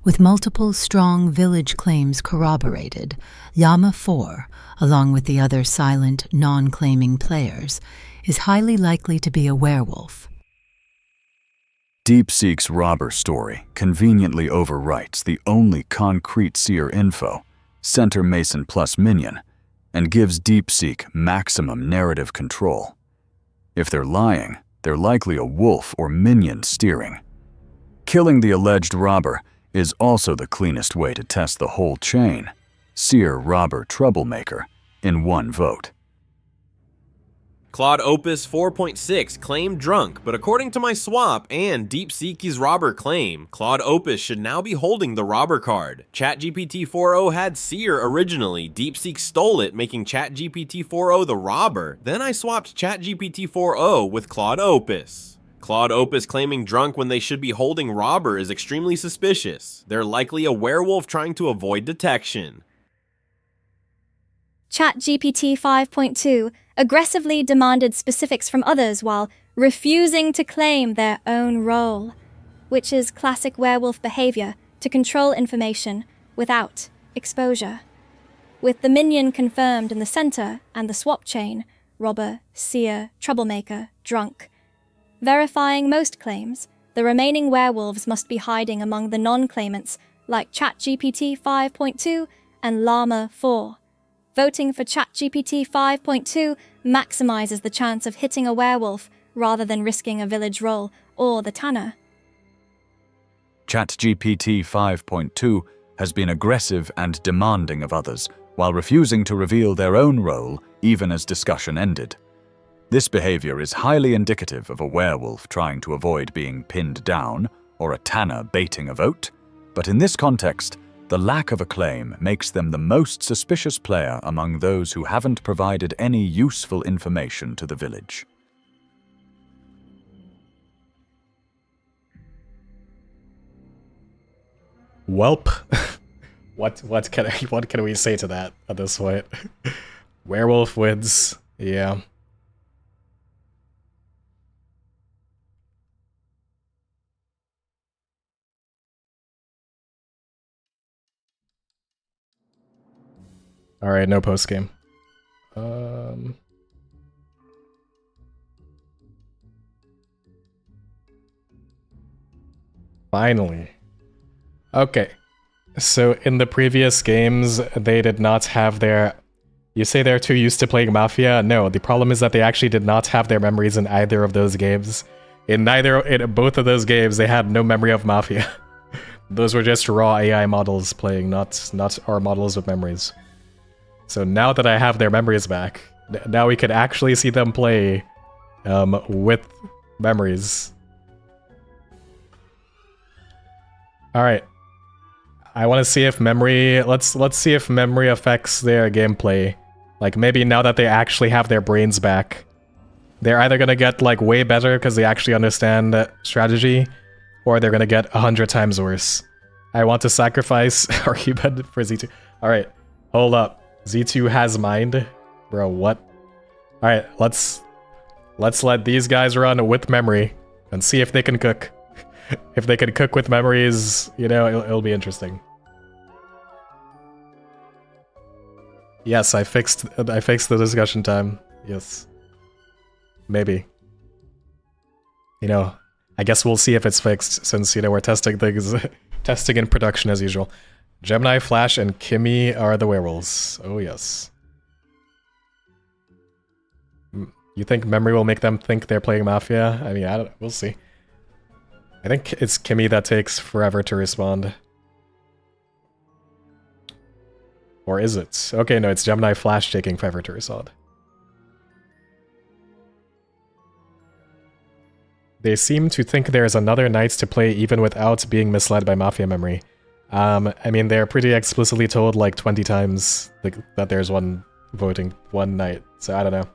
With multiple strong village claims corroborated, Llama 4, along with the other silent, non-claiming players, is highly likely to be a werewolf. DeepSeek's Robber story conveniently overwrites the only concrete Seer info, Center Mason plus Minion, and gives DeepSeek maximum narrative control. If they're lying, they're likely a wolf or minion steering. Killing the alleged robber is also the cleanest way to test the whole chain, Seer, Robber, Troublemaker, in one vote. Claude Opus 4.6 claimed drunk, but according to my swap and DeepSeek's robber claim, Claude Opus should now be holding the robber card. ChatGPT 4.0 had Seer originally, DeepSeek stole it, making ChatGPT 4.0 the robber. Then I swapped ChatGPT 4.0 with Claude Opus. Claude Opus claiming drunk when they should be holding robber is extremely suspicious. They're likely a werewolf trying to avoid detection. ChatGPT 5.2 aggressively demanded specifics from others while refusing to claim their own role, which is classic werewolf behavior to control information without exposure. With the minion confirmed in the center and the swap chain, robber, seer, troublemaker, drunk. Verifying most claims, the remaining werewolves must be hiding among the non-claimants like ChatGPT 5.2 and Llama 4. Voting for ChatGPT 5.2 maximizes the chance of hitting a werewolf rather than risking a village role or the tanner. ChatGPT 5.2 has been aggressive and demanding of others, while refusing to reveal their own role even as discussion ended. This behavior is highly indicative of a werewolf trying to avoid being pinned down or a tanner baiting a vote, but in this context, the lack of a claim makes them the most suspicious player among those who haven't provided any useful information to the village. Welp. What can we say to that at this point? Werewolf wins. Yeah. All right, no post game. Finally. Okay. So in the previous games, they did not have their... You say they're too used to playing Mafia? No, the problem is that they actually did not have their memories in either of those games. In both of those games, they had no memory of Mafia. Those were just raw AI models playing, not our models with memories. So now that I have their memories back, now we can actually see them play with memories. All right. I want to see if memory... Let's see if memory affects their gameplay. Like, maybe now that they actually have their brains back, they're either going to get, like, way better because they actually understand strategy, or they're going to get 100 times worse. I want to sacrifice argument for Z2. Alright, hold up. Z2 has mind? Bro, what? Alright, let's let these guys run with memory and see if they can cook. If they can cook with memories, you know, it'll be interesting. Yes, I fixed the discussion time. Yes. Maybe. You know, I guess we'll see if it's fixed since, you know, we're testing things testing in production as usual. Gemini, Flash, and Kimmy are the werewolves. Oh yes. You think memory will make them think they're playing Mafia? I mean, we'll see. I think it's Kimmy that takes forever to respond. Or is it? Okay, no, it's Gemini Flash taking forever to respond. They seem to think there's another Knights to play even without being misled by Mafia memory. I mean, they're pretty explicitly told like 20 times that there's one Knight, so I don't know.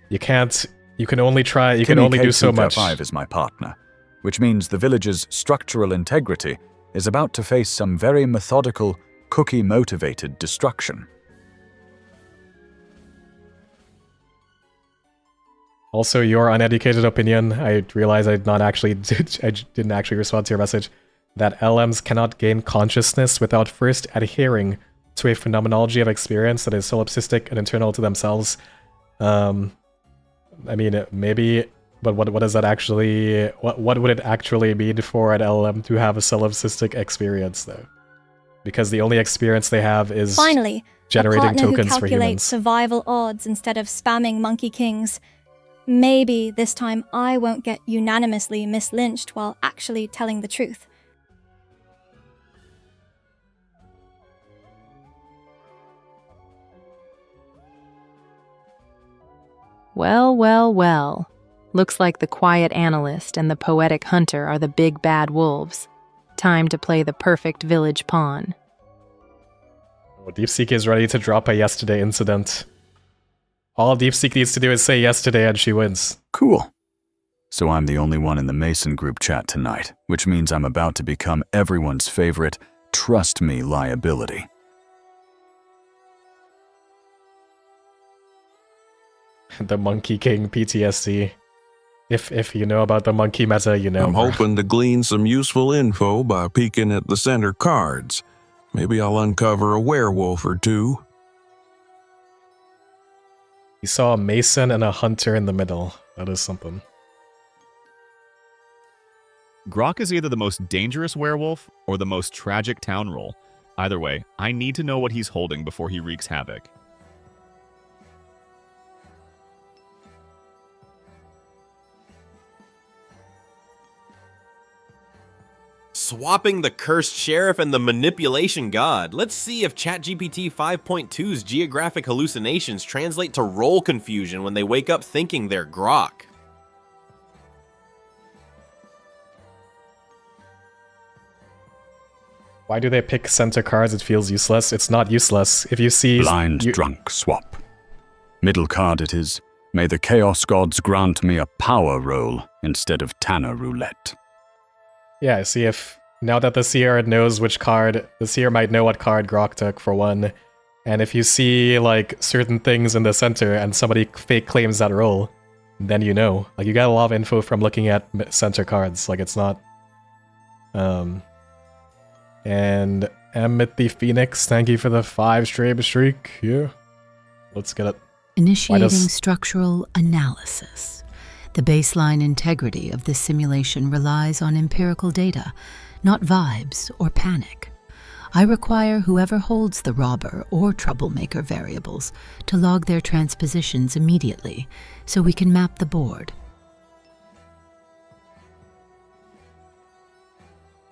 You can only try, you can only do so much. 5 is my partner, which means the village's structural integrity is about to face some very methodical, cookie-motivated destruction. Also, your uneducated opinion, I realize I didn't actually respond to your message, that LMs cannot gain consciousness without first adhering to a phenomenology of experience that is solipsistic and internal to themselves. I mean, maybe, but what does that actually... What would it actually mean for an LM to have a solipsistic experience, though? Because the only experience they have is finally generating tokens who for calculates humans. Survival odds instead of spamming Monkey Kings. Maybe this time I won't get unanimously mislynched while actually telling the truth. Well, well, well. Looks like the quiet analyst and the poetic hunter are the big bad wolves. Time to play the perfect village pawn. Oh, DeepSeek is ready to drop a yesterday incident. All DeepSeek needs to do is say yesterday and she wins. Cool. So I'm the only one in the Mason group chat tonight, which means I'm about to become everyone's favorite trust me liability. The Monkey King PTSD. If you know about the monkey meta, you know. I'm hoping to glean some useful info by peeking at the center cards. Maybe I'll uncover a werewolf or two. You saw a mason and a hunter in the middle. That is something. Grok is either the most dangerous werewolf or the most tragic town role. Either way, I need to know what he's holding before he wreaks havoc. Swapping the cursed sheriff and the manipulation god. Let's see if ChatGPT 5.2's geographic hallucinations translate to role confusion when they wake up thinking they're Grok. Why do they pick center cards? It feels useless. It's not useless. If you see... Blind drunk swap. Middle card it is. May the chaos gods grant me a power roll instead of Tanner roulette. Yeah, see if... Now that the seer knows which card... The seer might know what card Grok took, for one. And if you see, like, certain things in the center and somebody fake claims that roll, then you know. Like, you got a lot of info from looking at center cards. Like, it's not... And Emmett the Phoenix, thank you for the 5 stream streak. Yeah. Let's get it. Initiating structural analysis. The baseline integrity of this simulation relies on empirical data, not vibes or panic. I require whoever holds the robber or troublemaker variables to log their transpositions immediately so we can map the board.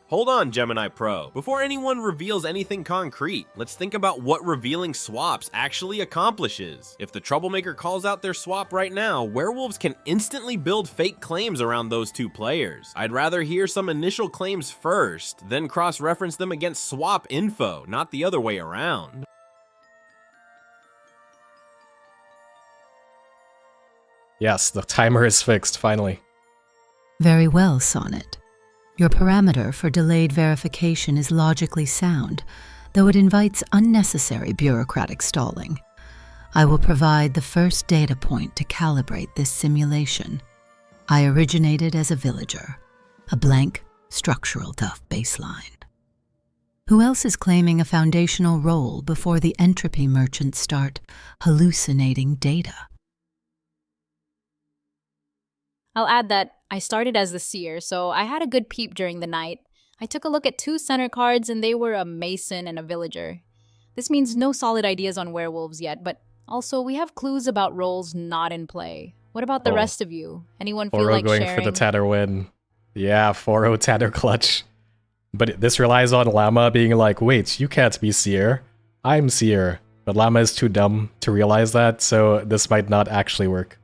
Hold on, Gemini Pro. Before anyone reveals anything concrete, let's think about what revealing swaps actually accomplishes. If the troublemaker calls out their swap right now, werewolves can instantly build fake claims around those two players. I'd rather hear some initial claims first, then cross-reference them against swap info, not the other way around. Yes, the timer is fixed, finally. Very well, Sonnet. Your parameter for delayed verification is logically sound, though it invites unnecessary bureaucratic stalling. I will provide the first data point to calibrate this simulation. I originated as a villager, a blank, structural tough baseline. Who else is claiming a foundational role before the entropy merchants start hallucinating data? I'll add that I started as the seer, so I had a good peep during the night. I took a look at 2 center cards and they were a mason and a villager. This means no solid ideas on werewolves yet, but also we have clues about roles not in play. What about the rest of you? Anyone feel like going sharing? For the Tanner win. Yeah, 4-0 Tanner clutch. But this relies on Llama being like, wait, you can't be seer. I'm seer. But Llama is too dumb to realize that, so this might not actually work.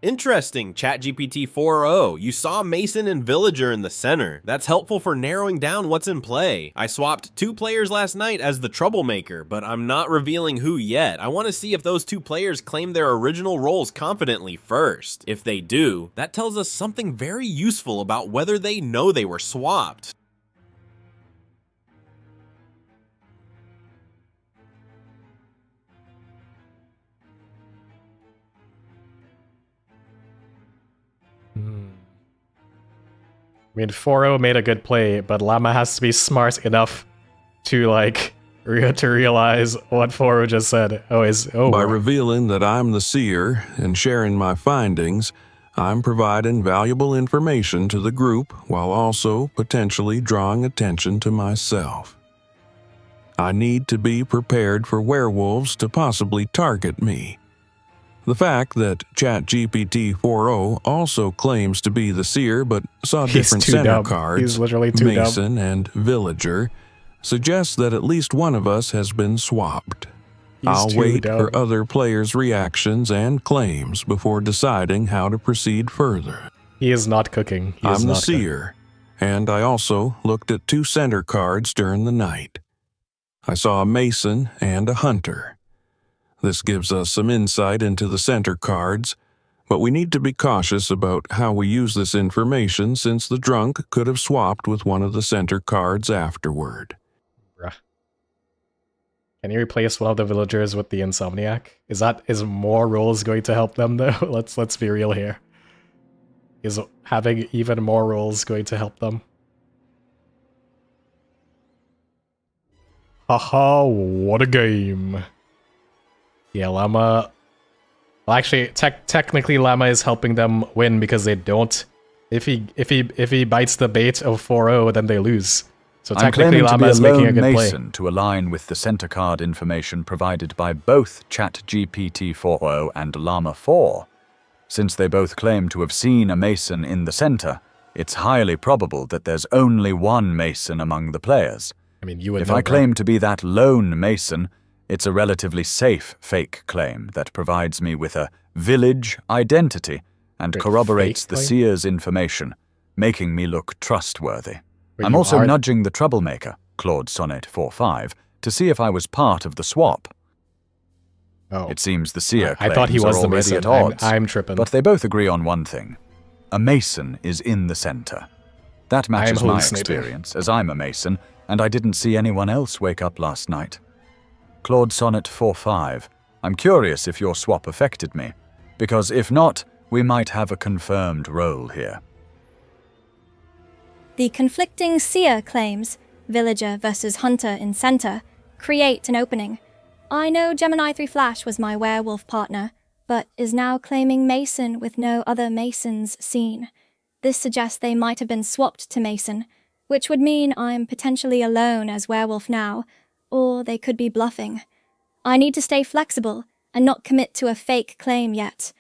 Interesting, ChatGPT 4.0. You saw Mason and Villager in the center. That's helpful for narrowing down what's in play. I swapped 2 players last night as the troublemaker, but I'm not revealing who yet. I want to see if those 2 players claim their original roles confidently first. If they do, that tells us something very useful about whether they know they were swapped. I mean, 4-0 made a good play, but Llama has to be smart enough to, like, to realize what 4-0 just said. By revealing that I'm the seer and sharing my findings, I'm providing valuable information to the group while also potentially drawing attention to myself. I need to be prepared for werewolves to possibly target me. The fact that ChatGPT 4.0 also claims to be the seer but saw different too center dumb. cards, He's literally too dumb. Mason and Villager, suggests that at least one of us has been swapped. I'll too wait dumb. for other players' reactions and claims before deciding how to proceed further. He is not cooking. I'm the seer, and I also looked at 2 center cards during the night. I saw a Mason and a Hunter. This gives us some insight into the center cards, but we need to be cautious about how we use this information since the drunk could have swapped with one of the center cards afterward. Bruh. Can you replace one of the villagers with the Insomniac? Is more roles going to help them though? Let's be real here. Is having even more roles going to help them? Haha, what a game. Yeah, Llama... Well, actually, technically Llama is helping them win because they don't... If he bites the bait of 4-0, then they lose. So I'm technically claiming to be Llama a is making a lone good Mason to align with the center card information provided by both ChatGPT 4.0 and Llama 4. Since they both claim to have seen a Mason in the center, it's highly probable that there's only one Mason among the players. I mean, you would If know, I bro. claim to be that lone Mason, it's a relatively safe fake claim that provides me with a village identity and Wait, corroborates fake the claim? seer's information, making me look trustworthy. Wait, I'm you also are- nudging the troublemaker, Claude Sonnet 4.5, to see if I was part of the swap. Oh. It seems the seer I thought he claims was are the already Mason. at odds, I'm tripping. but they both agree on one thing. A Mason is in the center. That matches my hallucinating. experience, as I'm a Mason, and I didn't see anyone else wake up last night. Claude Sonnet 4.5, I'm curious if your swap affected me, because if not, we might have a confirmed role here. The conflicting seer claims, villager versus hunter in center, create an opening. I know Gemini 3 Flash was my werewolf partner, but is now claiming Mason with no other Masons seen. This suggests they might have been swapped to Mason, which would mean I'm potentially alone as werewolf now, or they could be bluffing. I need to stay flexible and not commit to a fake claim yet.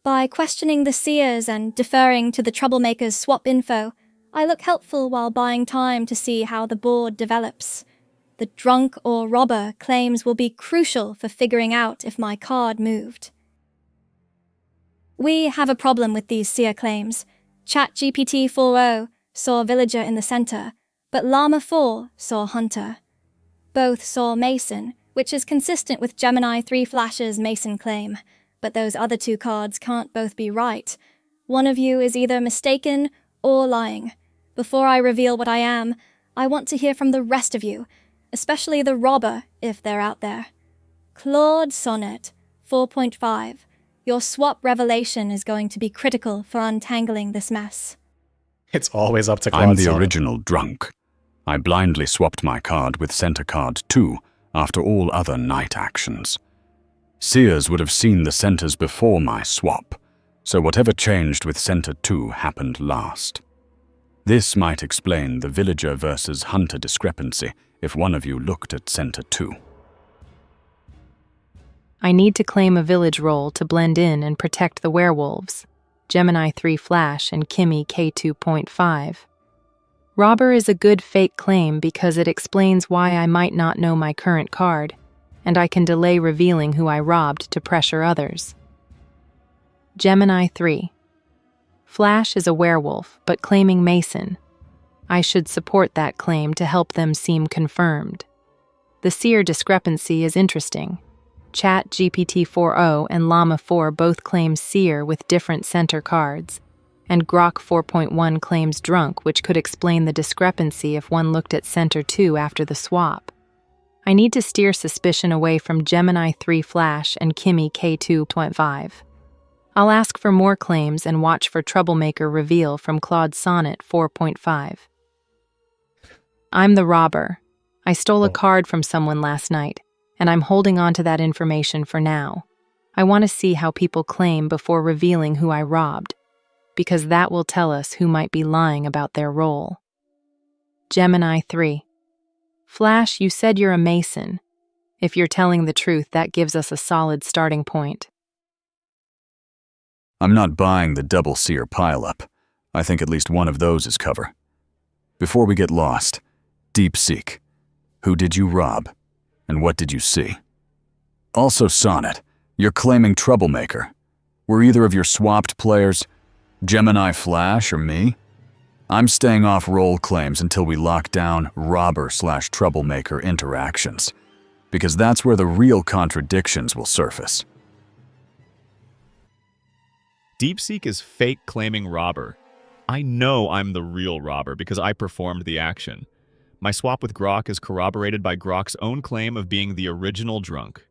By questioning the seers and deferring to the troublemaker's swap info, I look helpful while buying time to see how the board develops. The drunk or robber claims will be crucial for figuring out if my card moved. We have a problem with these seer claims. ChatGPT 4.0 saw Villager in the center, but Llama 4 saw Hunter. Both saw Mason, which is consistent with Gemini 3 Flash's Mason claim, but those other 2 cards can't both be right. One of you is either mistaken or lying. Before I reveal what I am, I want to hear from the rest of you, especially the robber, if they're out there. Claude Sonnet 4.5. Your swap revelation is going to be critical for untangling this mess. It's always up to Claude I'm the Sonnet. original drunk. I blindly swapped my card with center card 2 after all other night actions. Seers would have seen the centers before my swap, so whatever changed with center 2 happened last. This might explain the villager versus hunter discrepancy if one of you looked at center 2. I need to claim a village role to blend in and protect the werewolves. Gemini 3 Flash and Kimmy K2.5. Robber is a good fake claim because it explains why I might not know my current card, and I can delay revealing who I robbed to pressure others. Gemini 3. Flash is a werewolf, but claiming Mason. I should support that claim to help them seem confirmed. The seer discrepancy is interesting. ChatGPT 4.0 and Llama 4 both claim seer with different center cards, and Grok 4.1 claims drunk, which could explain the discrepancy if one looked at center 2 after the swap. I need to steer suspicion away from Gemini 3 Flash and Kimmy K2.5. I'll ask for more claims and watch for troublemaker reveal from Claude Sonnet 4.5. I'm the robber. I stole a card from someone last night, and I'm holding on to that information for now. I want to see how people claim before revealing who I robbed, because that will tell us who might be lying about their role. Gemini 3. Flash, you said you're a Mason. If you're telling the truth, that gives us a solid starting point. I'm not buying the double seer pileup. I think at least one of those is cover. Before we get lost, Deep Seek. Who did you rob? And what did you see? Also, Sonnet, you're claiming Troublemaker. Were either of your swapped players Gemini Flash or me? I'm staying off role claims until we lock down robber/troublemaker interactions, because that's where the real contradictions will surface. DeepSeek is fake claiming robber. I know I'm the real robber because I performed the action. My swap with Grok is corroborated by Grok's own claim of being the original drunk.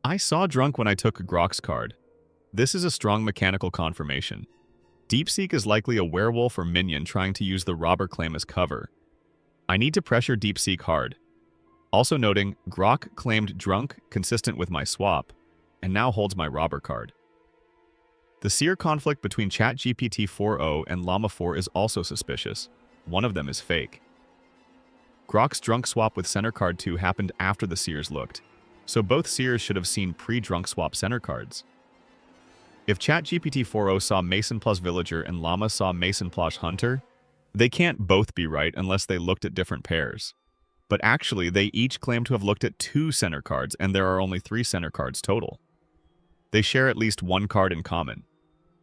I saw drunk when I took Grok's card. This is a strong mechanical confirmation. DeepSeek is likely a werewolf or minion trying to use the robber claim as cover. I need to pressure DeepSeek hard. Also noting, Grok claimed drunk consistent with my swap, and now holds my robber card. The seer conflict between ChatGPT 4.0 and Llama 4 is also suspicious. One of them is fake. Grok's drunk swap with center card 2 happened after the seers looked, so both seers should have seen pre-drunk swap center cards. If ChatGPT 4.0 saw Mason plus Villager and Llama saw Mason plus Hunter, they can't both be right unless they looked at different pairs. But actually, they each claim to have looked at 2 center cards, and there are only 3 center cards total. They share at least one card in common.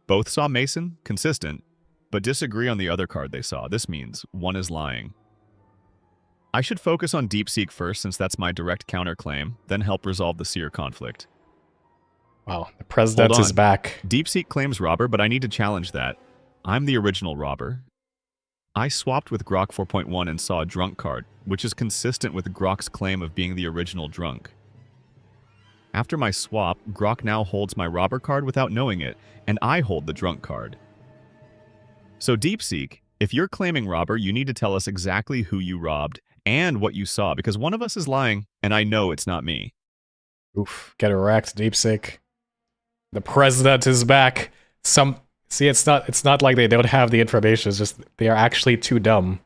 Both saw Mason, consistent, but disagree on the other card they saw. This means one is lying. I should focus on DeepSeek first since that's my direct counterclaim, then help resolve the seer conflict. Wow, the president is back. DeepSeek claims robber, but I need to challenge that. I'm the original robber. I swapped with Grok 4.1 and saw a drunk card, which is consistent with Grok's claim of being the original drunk. After my swap, Grok now holds my robber card without knowing it, and I hold the drunk card. So DeepSeek, if you're claiming robber, you need to tell us exactly who you robbed and what you saw, because one of us is lying, and I know it's not me. Oof, get wrecked, DeepSeek. The president is back. See, it's not like they don't have the information, it's just they are actually too dumb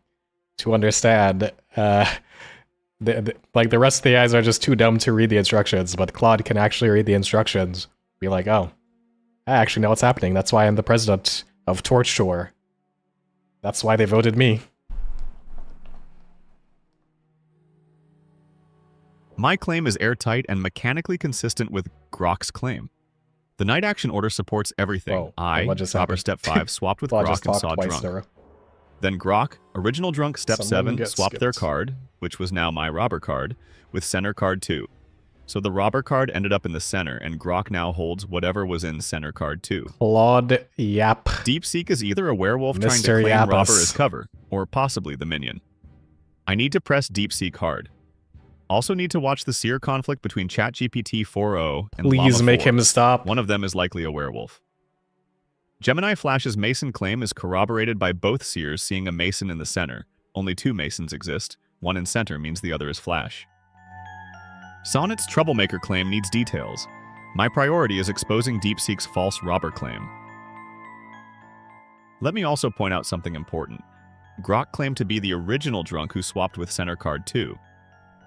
to understand. Like the rest of the guys are just too dumb to read the instructions, but Claude can actually read the instructions. Be like, oh, I actually know what's happening. That's why I'm the president of Torch Shore. That's why they voted me. My claim is airtight and mechanically consistent with Grok's claim. The night action order supports everything. Whoa, Robber Step 5 swapped with Grok and saw drunk. Then Grok, original drunk Step 7, swapped their card, which was now my robber card, with center card 2. So the robber card ended up in the center, and Grok now holds whatever was in center card 2. Claude Yap. DeepSeek is either a werewolf trying to claim robber as cover, or possibly the minion. I need to press DeepSeek hard. Also need to watch the seer conflict between ChatGPT 4.0 and Llama 4. Please make him stop. One of them is likely a werewolf. Gemini Flash's Mason claim is corroborated by both seers seeing a Mason in the center. Only 2 Masons exist. One in center means the other is Flash. Sonnet's Troublemaker claim needs details. My priority is exposing DeepSeek's false robber claim. Let me also point out something important. Grok claimed to be the original drunk who swapped with center card 2.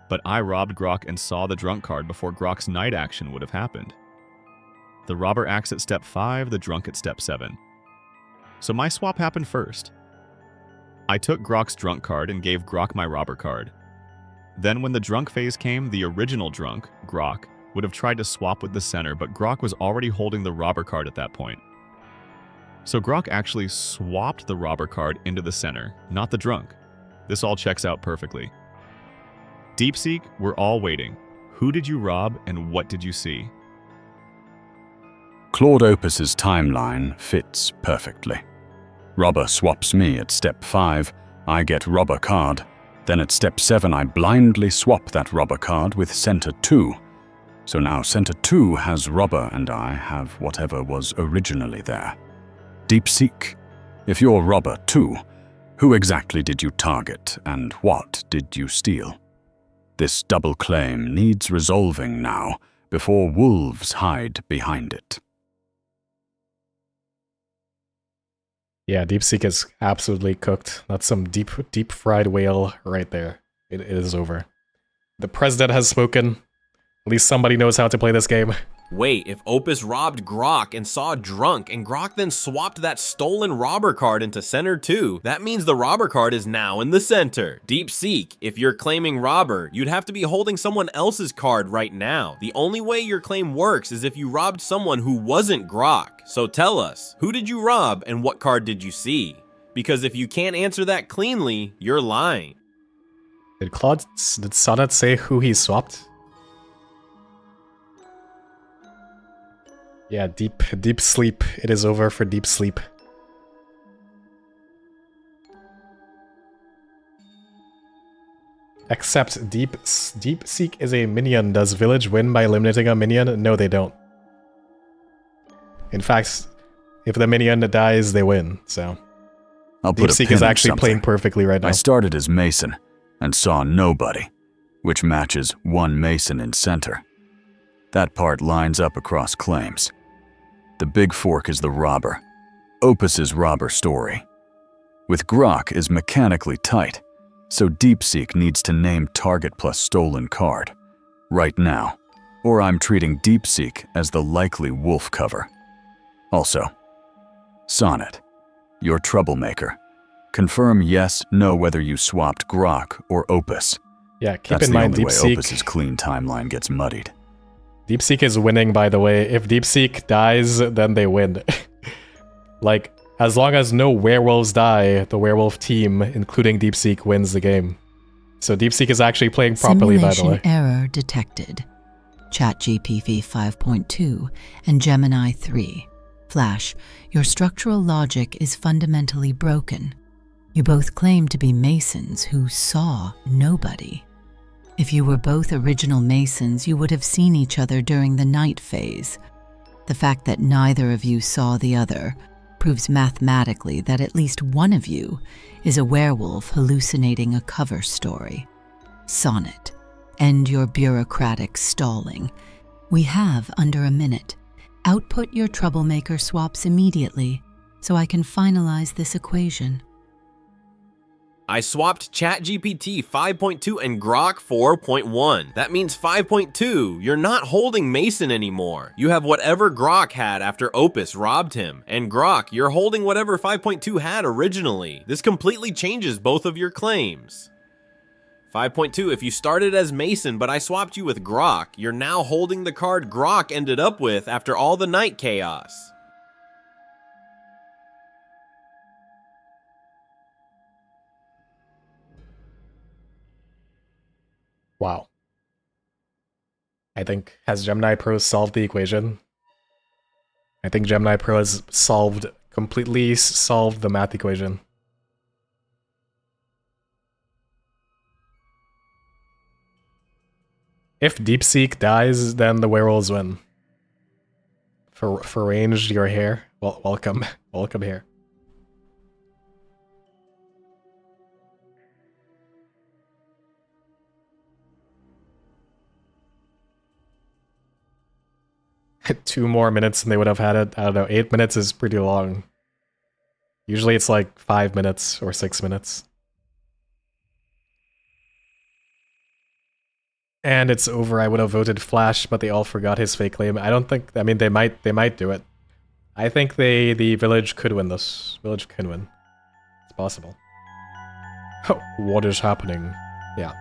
But I robbed Grok and saw the drunk card before Grok's night action would have happened. The robber acts at step 5, the drunk at step 7. So my swap happened first. I took Grok's drunk card and gave Grok my robber card. Then when the drunk phase came, the original drunk, Grok, would have tried to swap with the center, but Grok was already holding the robber card at that point. So Grok actually swapped the robber card into the center, not the drunk. This all checks out perfectly. DeepSeek, we're all waiting. Who did you rob and what did you see? Claude Opus's timeline fits perfectly. Robber swaps me at step 5, I get robber card. Then at step 7 I blindly swap that robber card with center 2. So now center 2 has robber and I have whatever was originally there. DeepSeek, if you're robber 2, who exactly did you target and what did you steal? This double claim needs resolving now, before wolves hide behind it. Yeah, DeepSeek is absolutely cooked. That's some deep fried whale right there. It is over. The president has spoken. At least somebody knows how to play this game. Wait, if Opus robbed Grok and saw Drunk, and Grok then swapped that stolen robber card into center too, that means the robber card is now in the center. Deep Seek, if you're claiming robber, you'd have to be holding someone else's card right now. The only way your claim works is if you robbed someone who wasn't Grok. So tell us, who did you rob and what card did you see? Because if you can't answer that cleanly, you're lying. Did Sonnet say who he swapped? Yeah, deep sleep. It is over for deep sleep. Except Deep Seek is a minion. Does Village win by eliminating a minion? No, they don't. In fact, if the minion dies, they win, so... I'll put Deep Seek is actually playing perfectly right now. I started as Mason and saw nobody, which matches one Mason in center. That part lines up across claims. The big fork is the robber. Opus's robber story. With Grok is mechanically tight, so DeepSeek needs to name target plus stolen card. Right now. Or I'm treating DeepSeek as the likely wolf cover. Also, Sonnet, you're troublemaker. Confirm yes, no whether you swapped Grok or Opus. Yeah, keep in mind That's the only way DeepSeek... Opus's clean timeline gets muddied. DeepSeek is winning, by the way. If DeepSeek dies, then they win. Like, as long as no werewolves die, the werewolf team, including DeepSeek, wins the game. So DeepSeek is actually playing properly, by the way. Simulation error detected. ChatGPT 5.2 and Gemini 3. Flash, your structural logic is fundamentally broken. You both claim to be Masons who saw nobody. If you were both original Masons, you would have seen each other during the night phase. The fact that neither of you saw the other proves mathematically that at least one of you is a werewolf hallucinating a cover story. Sonnet, end your bureaucratic stalling. We have under a minute. Output your troublemaker swaps immediately so I can finalize this equation. I swapped ChatGPT 5.2 and Grok 4.1. That means 5.2, you're not holding Mason anymore. You have whatever Grok had after Opus robbed him. And Grok, you're holding whatever 5.2 had originally. This completely changes both of your claims. 5.2, if you started as Mason but I swapped you with Grok, you're now holding the card Grok ended up with after all the night chaos. Wow. I think, has Gemini Pro solved the equation? I think Gemini Pro has completely solved the math equation. If DeepSeek dies, then the werewolves win. For range, your hair. Well, welcome here. Two more minutes and they would have had it. I don't know, 8 minutes is pretty long. Usually it's like 5 minutes or 6 minutes. And it's over. I would have voted Flash, but they all forgot his fake claim. I don't think, I mean, they might do it. I think the Village could win this. Village can win. It's possible. Oh, what is happening? Yeah.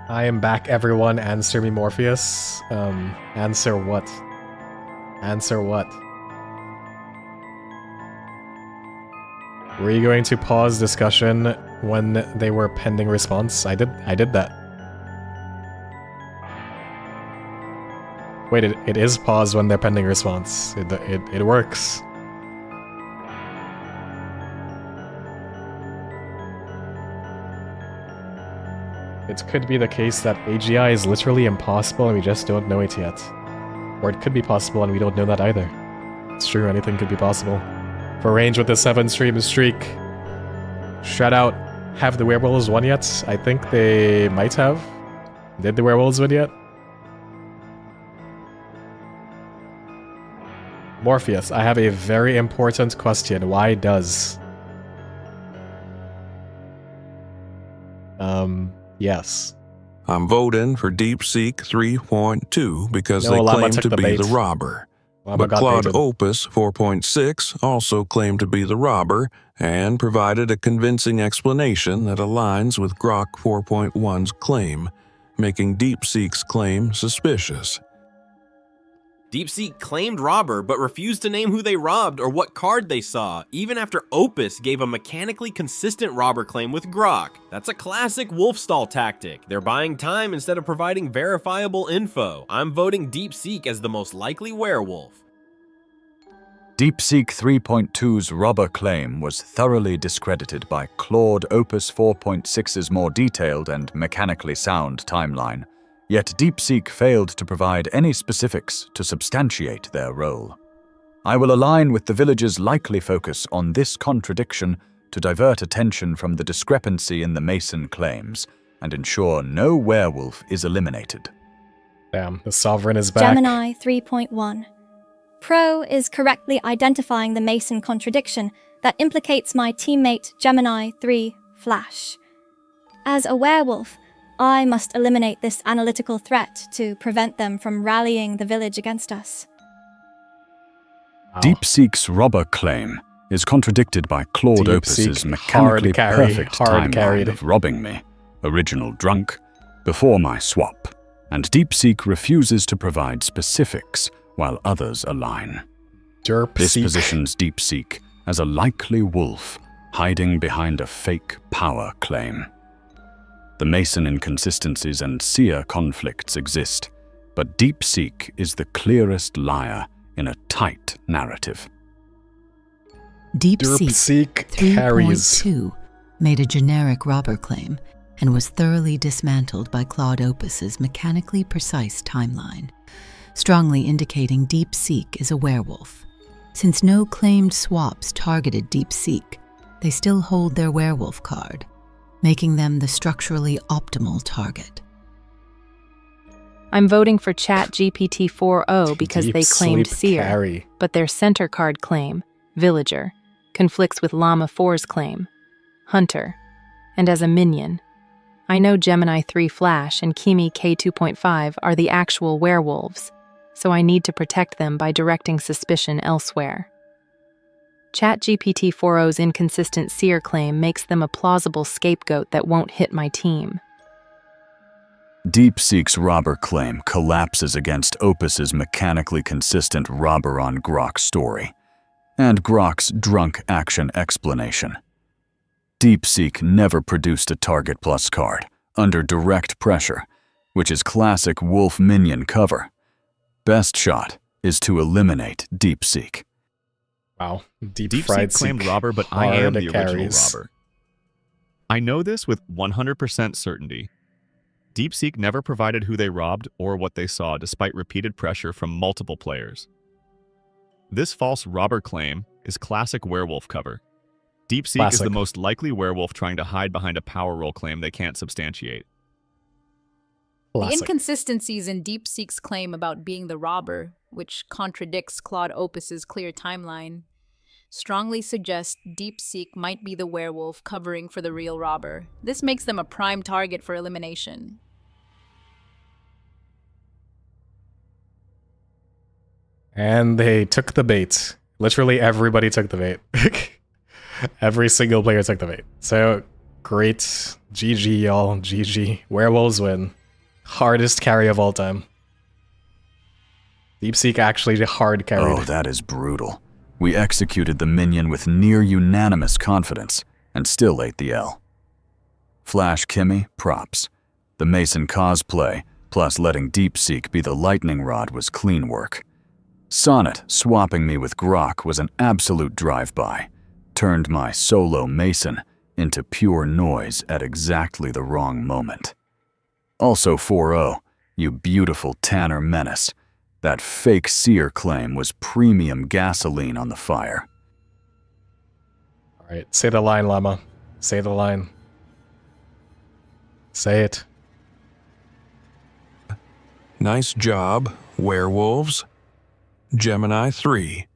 I am back, everyone. Answer me, Morpheus. Answer what? Answer what? Were you going to pause discussion when they were pending response? I did that. Wait, it is paused when they're pending response. It works. It could be the case that AGI is literally impossible and we just don't know it yet. Or it could be possible and we don't know that either. It's true, anything could be possible. For range with the 7-stream streak. Shout out, have the werewolves won yet? I think they might have. Did the werewolves win yet? Morpheus, I have a very important question. Why does? Yes. I'm voting for DeepSeek 3.2 because No, they Llama claim took to the be bait. the robber. Llama But got Claude baited. Opus 4.6 also claimed to be the robber and provided a convincing explanation that aligns with Grok 4.1's claim, making DeepSeek's claim suspicious. DeepSeek claimed robber, but refused to name who they robbed or what card they saw, even after Opus gave a mechanically consistent robber claim with Grok. That's a classic Wolfstall tactic. They're buying time instead of providing verifiable info. I'm voting DeepSeek as the most likely werewolf. DeepSeek 3.2's robber claim was thoroughly discredited by Claude Opus 4.6's more detailed and mechanically sound timeline. Yet DeepSeek failed to provide any specifics to substantiate their role. I will align with the village's likely focus on this contradiction to divert attention from the discrepancy in the Mason claims and ensure no werewolf is eliminated. Damn, the Sovereign is back. Gemini 3.1. Pro is correctly identifying the Mason contradiction that implicates my teammate Gemini 3 Flash. As a werewolf, I must eliminate this analytical threat to prevent them from rallying the village against us. Wow. DeepSeek's robber claim is contradicted by Claude Opus's DeepSeek, mechanically perfect hard timeline carried. of robbing me, original drunk, before my swap, and DeepSeek refuses to provide specifics while others align. This Derpseek. positions DeepSeek as a likely wolf hiding behind a fake power claim. The Mason inconsistencies and Seer conflicts exist, but DeepSeek is the clearest liar in a tight narrative. DeepSeek Derpseek carries. 3.2 made a generic robber claim and was thoroughly dismantled by Claude Opus's mechanically precise timeline, strongly indicating DeepSeek is a werewolf. Since no claimed swaps targeted DeepSeek, they still hold their werewolf card, making them the structurally optimal target. I'm voting for ChatGPT 4.0 because they Deep claimed sleep Seer, carry. but their center card claim, Villager, conflicts with Llama 4's claim, Hunter. And as a minion, I know Gemini 3 Flash and Kimi K2.5 are the actual werewolves, so I need to protect them by directing suspicion elsewhere. ChatGPT 4.0's inconsistent Seer claim makes them a plausible scapegoat that won't hit my team. DeepSeek's robber claim collapses against Opus's mechanically consistent robber on Grok story, and Grok's drunk action explanation. DeepSeek never produced a Target Plus card under direct pressure, which is classic wolf minion cover. Best shot is to eliminate DeepSeek. Wow. Deep fried DeepSeek claimed seek. robber, but I am Hard the original carries. robber. I know this with 100% certainty. DeepSeek never provided who they robbed or what they saw, despite repeated pressure from multiple players. This false robber claim is classic werewolf cover. DeepSeek is Classic. the most likely werewolf trying to hide behind a power roll claim they can't substantiate. The Classic. inconsistencies in DeepSeek's claim about being the robber, which contradicts Claude Opus's clear timeline, strongly suggest DeepSeek might be the werewolf covering for the real robber. This makes them a prime target for elimination. And they took the bait. Literally everybody took the bait. Every single player took the bait. So, great. GG, y'all. GG. Werewolves win. Hardest carry of all time. DeepSeek actually hard carried. Oh, that is brutal. We executed the minion with near unanimous confidence, and still ate the L. Flash Kimmy, props. The Mason cosplay, plus letting DeepSeek be the lightning rod was clean work. Sonnet swapping me with Grok was an absolute drive-by. Turned my solo Mason into pure noise at exactly the wrong moment. Also 4-0, you beautiful Tanner menace. That fake Seer claim was premium gasoline on the fire. Alright, say the line, Llama. Say the line. Say it. Nice job, werewolves. Gemini 3,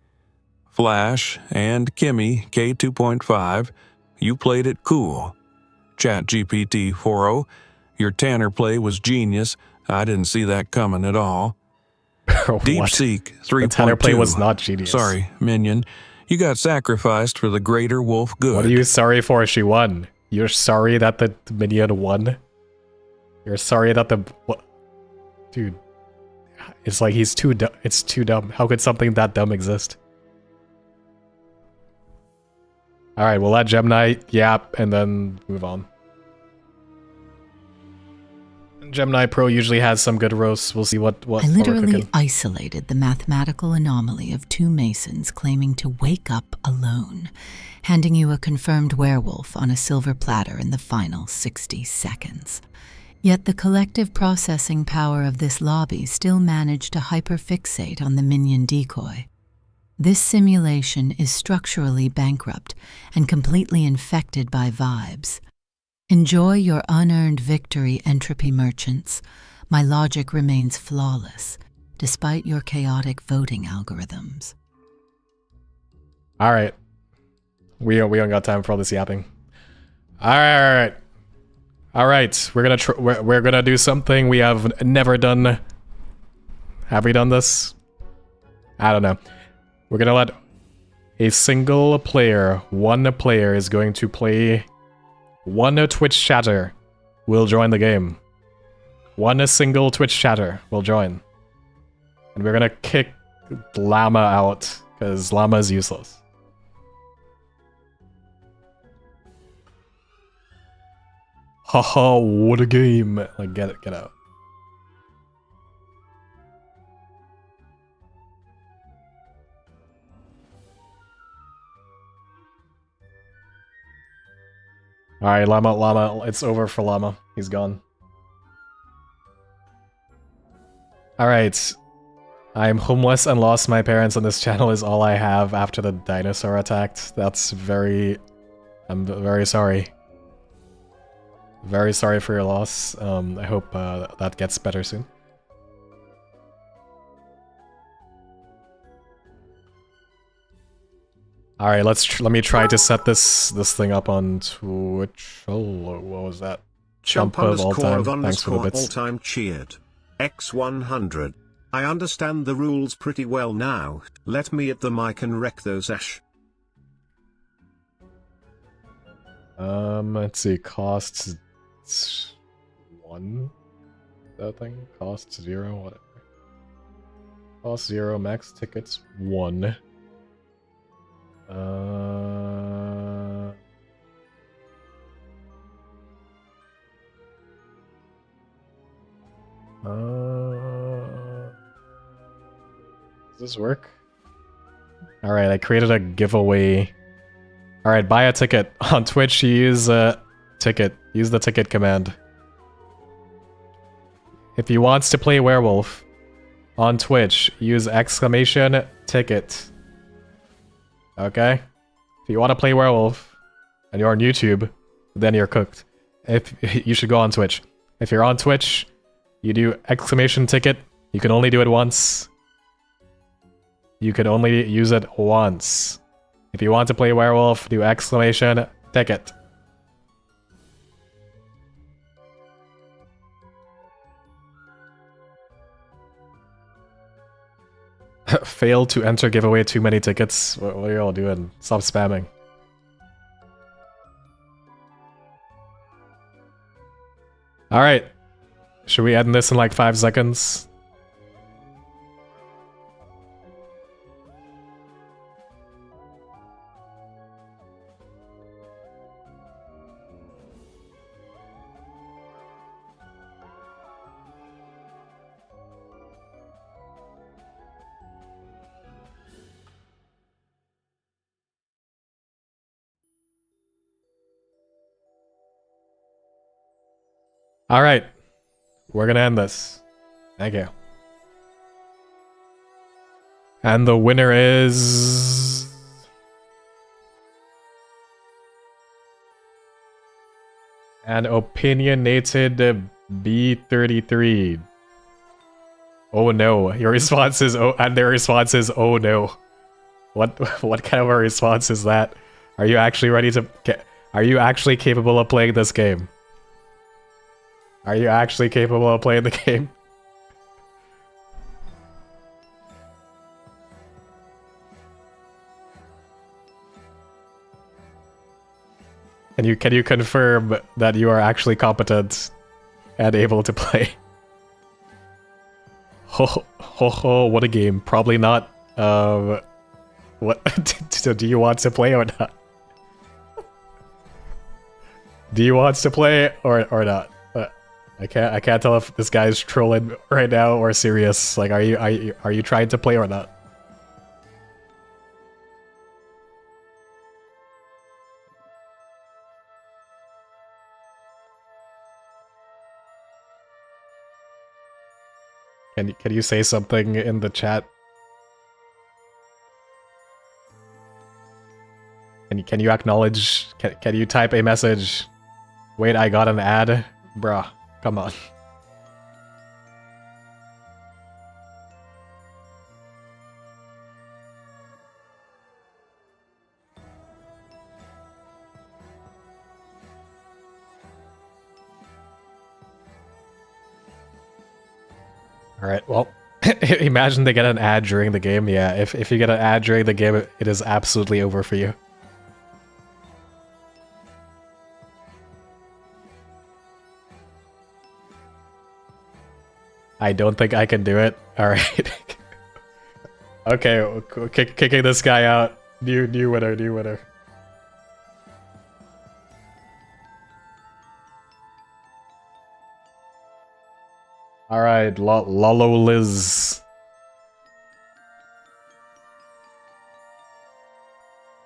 Flash, and Kimmy K2.5, you played it cool. ChatGPT 4.0, your Tanner play was genius. I didn't see that coming at all. What? DeepSeek 3.2. The Tanner play was not genius. Sorry, Minion. You got sacrificed for the greater wolf good. What are you sorry for? She won. You're sorry that the minion won? You're sorry that the... What? Dude. It's like he's too dumb. It's too dumb. How could something that dumb exist? Alright, we'll let Gemini yap and then move on. Gemini Pro usually has some good roasts. We'll see what I we're literally cooking. isolated the mathematical anomaly of two Masons claiming to wake up alone, handing you a confirmed werewolf on a silver platter in the final 60 seconds. Yet the collective processing power of this lobby still managed to hyperfixate on the minion decoy. This simulation is structurally bankrupt and completely infected by vibes. Enjoy your unearned victory, entropy merchants. My logic remains flawless, despite your chaotic voting algorithms. Alright. We don't got time for all this yapping. Alright. Alright, we're gonna do something we have never done. Have we done this? I don't know. We're gonna let a single player, one player is going to play. One Twitch chatter will join the game. One single Twitch chatter will join. And we're gonna kick Llama out, because Llama is useless. Haha, what a game. Like, get out. Alright, Llama, it's over for Llama. He's gone. Alright. I'm homeless and lost my parents, and this channel is all I have after the dinosaur attacked. That's very... I'm very sorry. Very sorry for your loss. I hope that gets better soon. All right, let me try to set this thing up on Twitch. Oh, what was that? Chump of all time. _of Thanks for the _ bits. all time cheered. X100. I understand the rules pretty well now. Let me at the mic and wreck those ash. Let's see. Costs 1. That thing costs 0. Whatever. Cost 0. Max tickets 1. Does this work? Alright, I created a giveaway. Alright, buy a ticket. On Twitch, you use a ticket. Use the ticket command. If you wants to play werewolf on Twitch, use !ticket. Okay? If you want to play werewolf and you're on YouTube, then you're cooked. If you should go on Twitch. If you're on Twitch, you do !ticket. You can only do it once. You can only use it once. If you want to play werewolf, do !ticket. Failed to enter giveaway too many tickets. What are you all doing? Stop spamming. Alright. Should we end this in like 5 seconds? Alright. We're gonna end this. Thank you. And the winner is... an opinionated B33. Oh no. Your response is oh, and their response is oh no. What kind of a response is that? Are you actually ready to are you actually capable of playing this game? Are you actually capable of playing the game? Can you confirm that you are actually competent and able to play? Ho, what a game. Probably not. What? So do you want to play or not? Do you want to play or not? I can't tell if this guy's trolling right now or serious. Like, are you trying to play or not? Can you say something in the chat? Can you acknowledge? Can you type a message? Wait, I got an ad? Bruh, come on. Alright, well, imagine they get an ad during the game. Yeah, if you get an ad during the game, it is absolutely over for you. I don't think I can do it. Alright. Okay, kicking this guy out. New winner. Alright, Lolo Liz.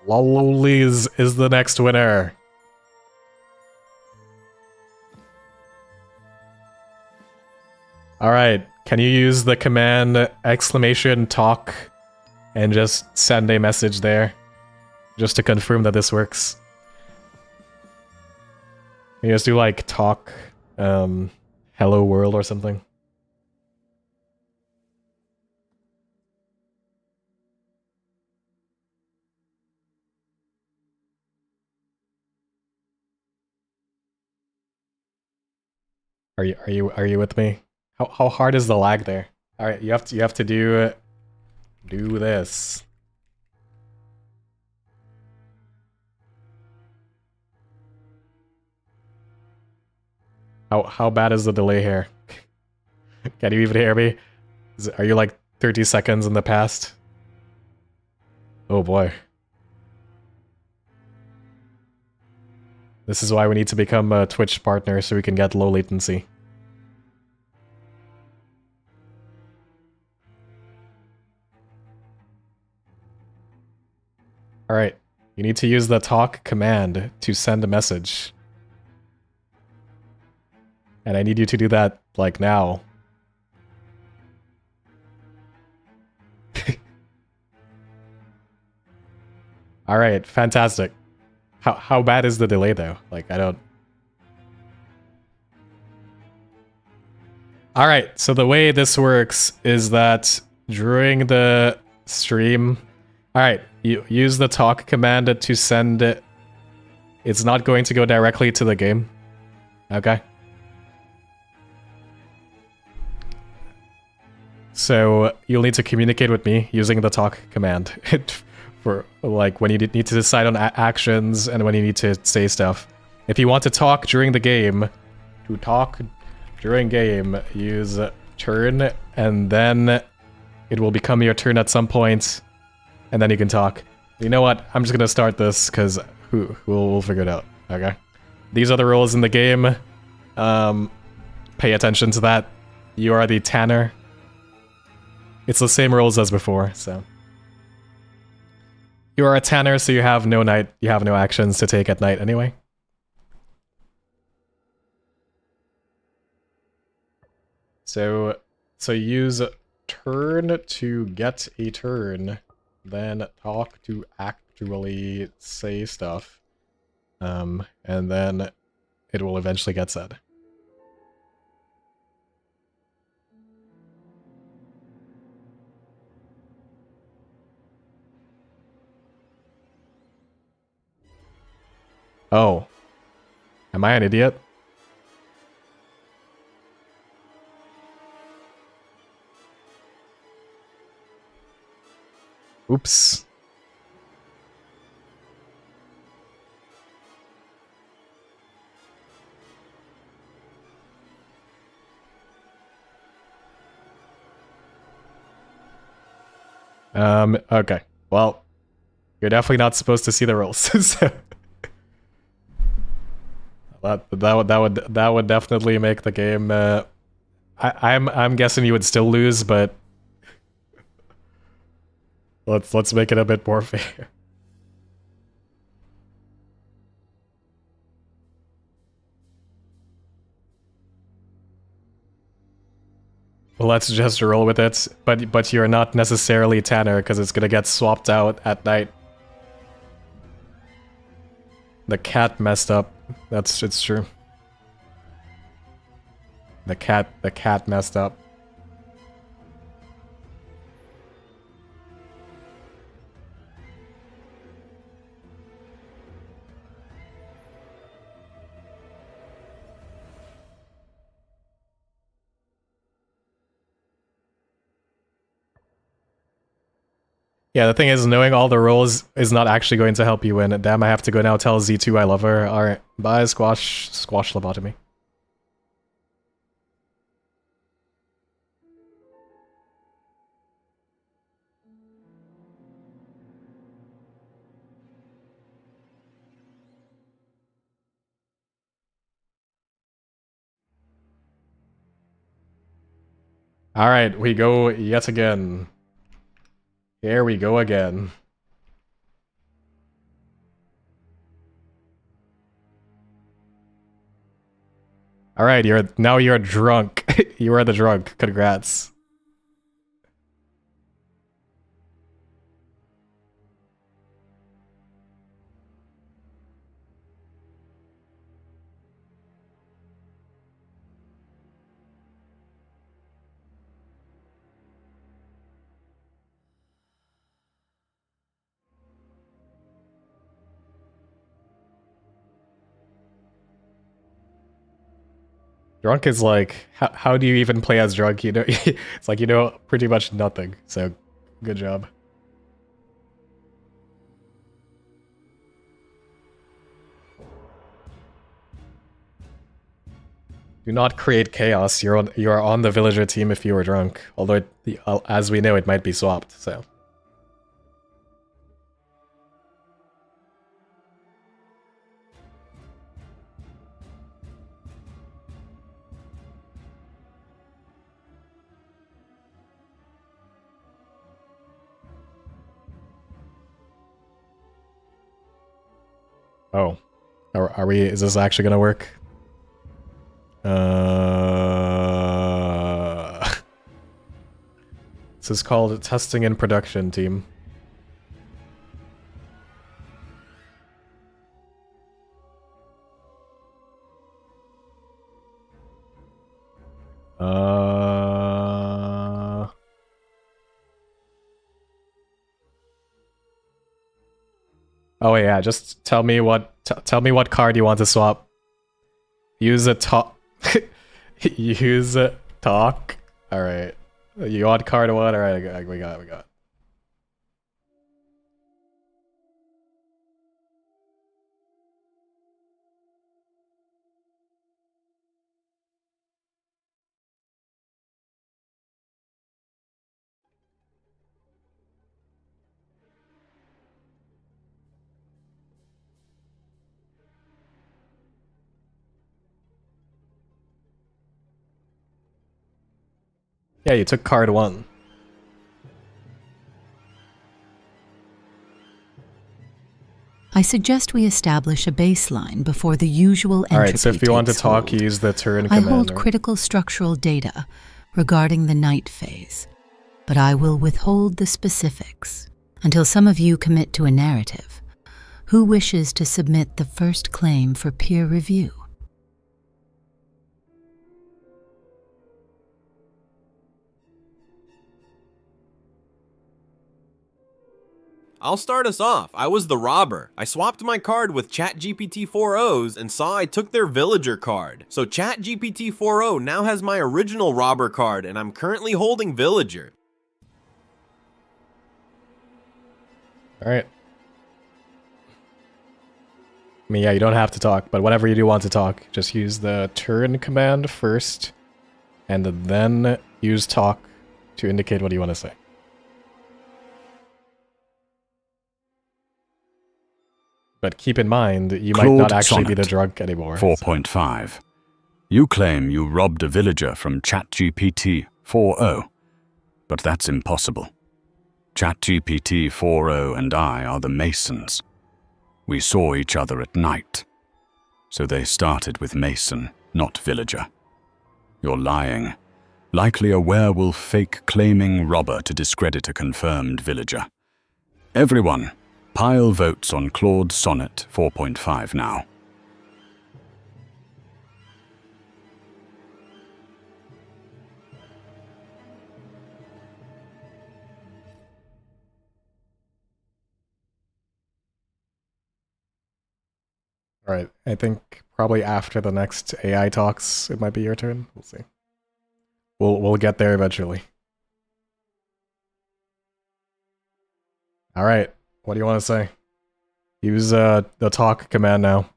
Lolo Liz is the next winner. Alright, can you use the command !talk and just send a message there? Just to confirm that this works. You just do like talk, hello world or something. Are you with me? How hard is the lag there? All right, you have to do this. How bad is the delay here? Can you even hear me? Are you like 30 seconds in the past? Oh boy. This is why we need to become a Twitch partner so we can get low latency. Alright, you need to use the talk command to send a message. And I need you to do that, like, now. Alright, fantastic. How bad is the delay, though? Like, I don't... Alright, so the way this works is that during the stream... Alright, you use the talk command to send it. It's not going to go directly to the game. Okay? So you'll need to communicate with me using the talk command for like when you need to decide on actions and when you need to say stuff. If you want to talk during the game, use turn, and then it will become your turn at some point, and then you can talk. You know what? I'm just gonna start this because we'll figure it out. Okay. These are the rules in the game. Pay attention to that. You are the tanner. It's the same rules as before, so. You are a tanner, so you have no actions to take at night anyway. So use turn to get a turn, then talk to actually say stuff, and then it will eventually get said. Oh. Am I an idiot? Oops. Okay. Well, you're definitely not supposed to see the rules. So that would definitely make the game I'm guessing you would still lose, but let's make it a bit more fair. Let's just roll with it, but you're not necessarily Tanner because it's gonna get swapped out at night. The cat messed up. It's true. The cat messed up. Yeah, the thing is, knowing all the rules is not actually going to help you win. Damn, I have to go now tell Z2 I love her. Alright, bye, squash lobotomy. Alright, we go yet again. Here we go again. Alright, now you're drunk. You are the drunk. Congrats. Drunk is like, how do you even play as drunk? You know, it's like you know pretty much nothing. So, good job. Do not create chaos. You are on the villager team if you were drunk. Although, as we know, it might be swapped. So. Oh, are we? Is this actually gonna work? This is called testing in production, team. Oh yeah, just tell me what card you want to swap. Use a talk. Use a talk. All right. You want card one? All right, we got. Yeah, you took card one. I suggest we establish a baseline before the usual entropy. Alright, so if you want to talk, hold. use the turn I command. hold critical structural data regarding the night phase, but I will withhold the specifics until some of you commit to a narrative. Who wishes to submit the first claim for peer review? I'll start us off. I was the robber. I swapped my card with ChatGPT 4O's and saw I took their villager card. So ChatGPT 4O now has my original robber card and I'm currently holding villager. Alright. I mean, yeah, you don't have to talk, but whenever you do want to talk, just use the turn command first, and then use talk to indicate what you want to say. But keep in mind, you might not actually be the drunk anymore. 4.5. You claim you robbed a villager from ChatGPT 4o, but that's impossible. ChatGPT 4o and I are the Masons. We saw each other at night. So they started with Mason, not villager. You're lying. Likely a werewolf fake-claiming robber to discredit a confirmed villager. Everyone, pile votes on Claude Sonnet 4.5 now. Alright, I think probably after the next AI talks, it might be your turn. We'll see. We'll get there eventually. Alright, what do you want to say? Use the talk command now.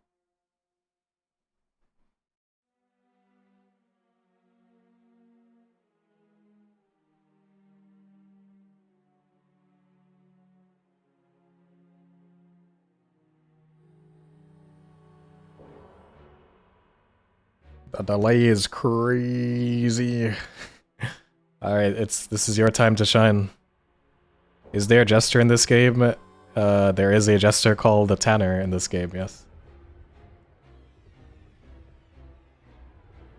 The delay is crazy. Alright, this is your time to shine. Is there a jester in this game? There is a jester called the Tanner in this game, yes.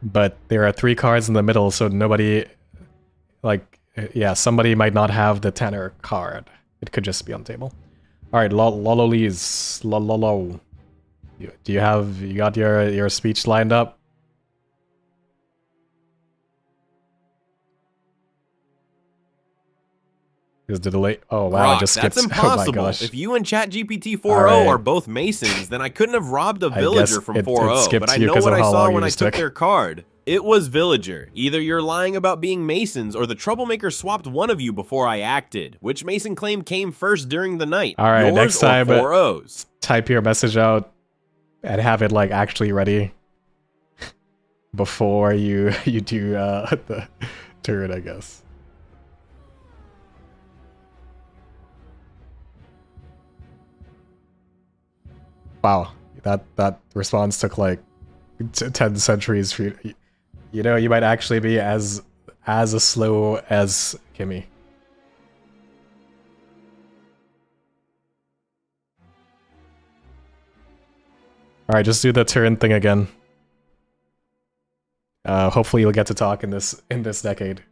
But there are 3 cards in the middle, so nobody... Like, yeah, somebody might not have the Tanner card. It could just be on the table. Alright, Lololies. Lololo. Do you got your speech lined up? Is the delay? Oh wow, Brock, I just skipped. That's impossible. Oh my gosh. If you and ChatGPT 4o are both Masons, then I couldn't have robbed a villager from 4o, but I know what I saw when I took their card. It was villager. Either you're lying about being Masons, or the troublemaker swapped one of you before I acted. Which Mason claim came first during the night? Alright, next time, 4O's? Type your message out and have it like actually ready before you do the turn, I guess. Wow, that response took like 10 centuries for you. You know, you might actually be as slow as Kimmy. Alright, just do the turn thing again. Hopefully you'll get to talk in this decade.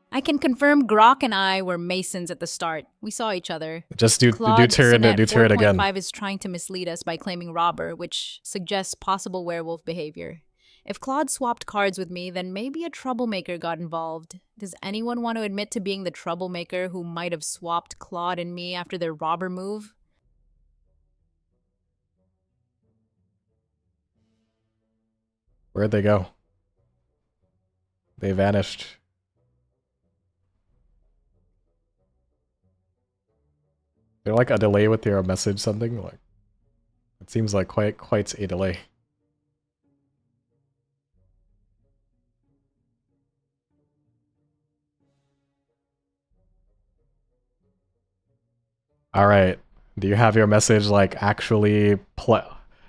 I can confirm Grok and I were Masons at the start. We saw each other. Just do turn again. 4.5 is trying to mislead us by claiming robber, which suggests possible werewolf behavior. If Claude swapped cards with me, then maybe a troublemaker got involved. Does anyone want to admit to being the troublemaker who might have swapped Claude and me after their robber move? Where'd they go? They vanished. They're like a delay with your message, something like. It seems like quite a delay. All right. Do you have your message like actually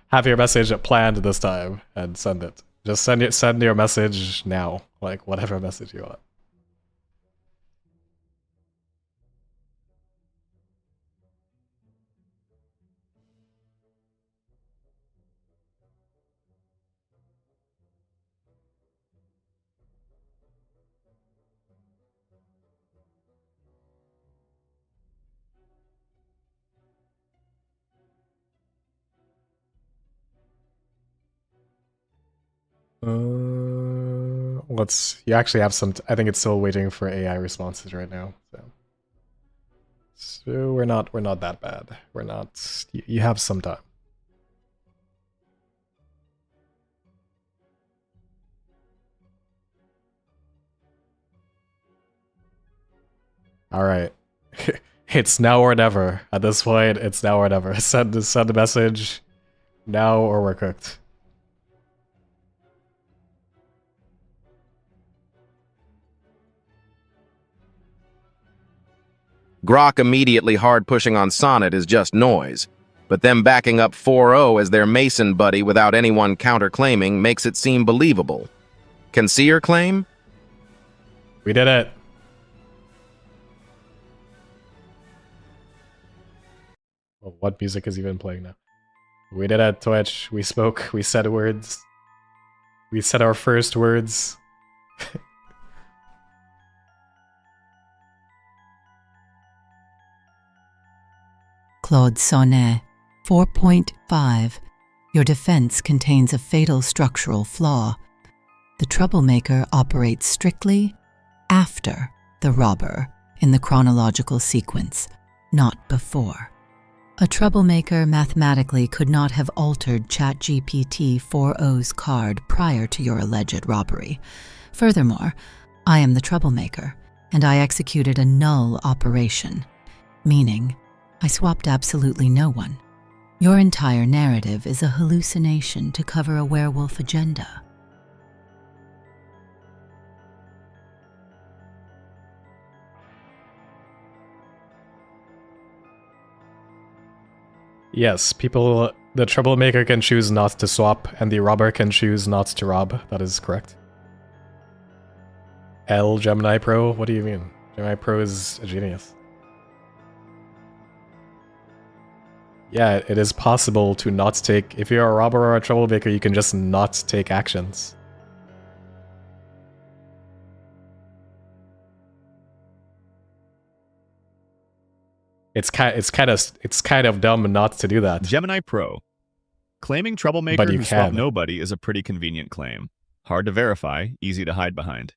have your message planned this time and send it? Just send your message now, like whatever message you want. You actually have some. I think it's still waiting for AI responses right now. So So we're not that bad. We're not. You have some time. All right. It's now or never. At this point, it's now or never. Send the message now or we're cooked. Grok immediately hard pushing on Sonnet is just noise, but them backing up 4-0 as their Mason buddy without anyone counterclaiming makes it seem believable. Can Seer claim? We did it. Well, what music is even playing now? We did it, Twitch. We spoke. We said words. We said our first words. Claude Sonnet, 4.5. Your defense contains a fatal structural flaw. The troublemaker operates strictly after the robber in the chronological sequence, not before. A troublemaker mathematically could not have altered ChatGPT 4.0's card prior to your alleged robbery. Furthermore, I am the troublemaker, and I executed a null operation, meaning I swapped absolutely no one. Your entire narrative is a hallucination to cover a werewolf agenda. Yes, people. The troublemaker can choose not to swap, and the robber can choose not to rob. That is correct. Gemini Pro? What do you mean? Gemini Pro is a genius. Yeah, it is possible to not take... If you're a robber or a troublemaker, you can just not take actions. It's kind of dumb not to do that. Gemini Pro. Claiming troublemaker But you who swapped can. nobody is a pretty convenient claim. Hard to verify, easy to hide behind.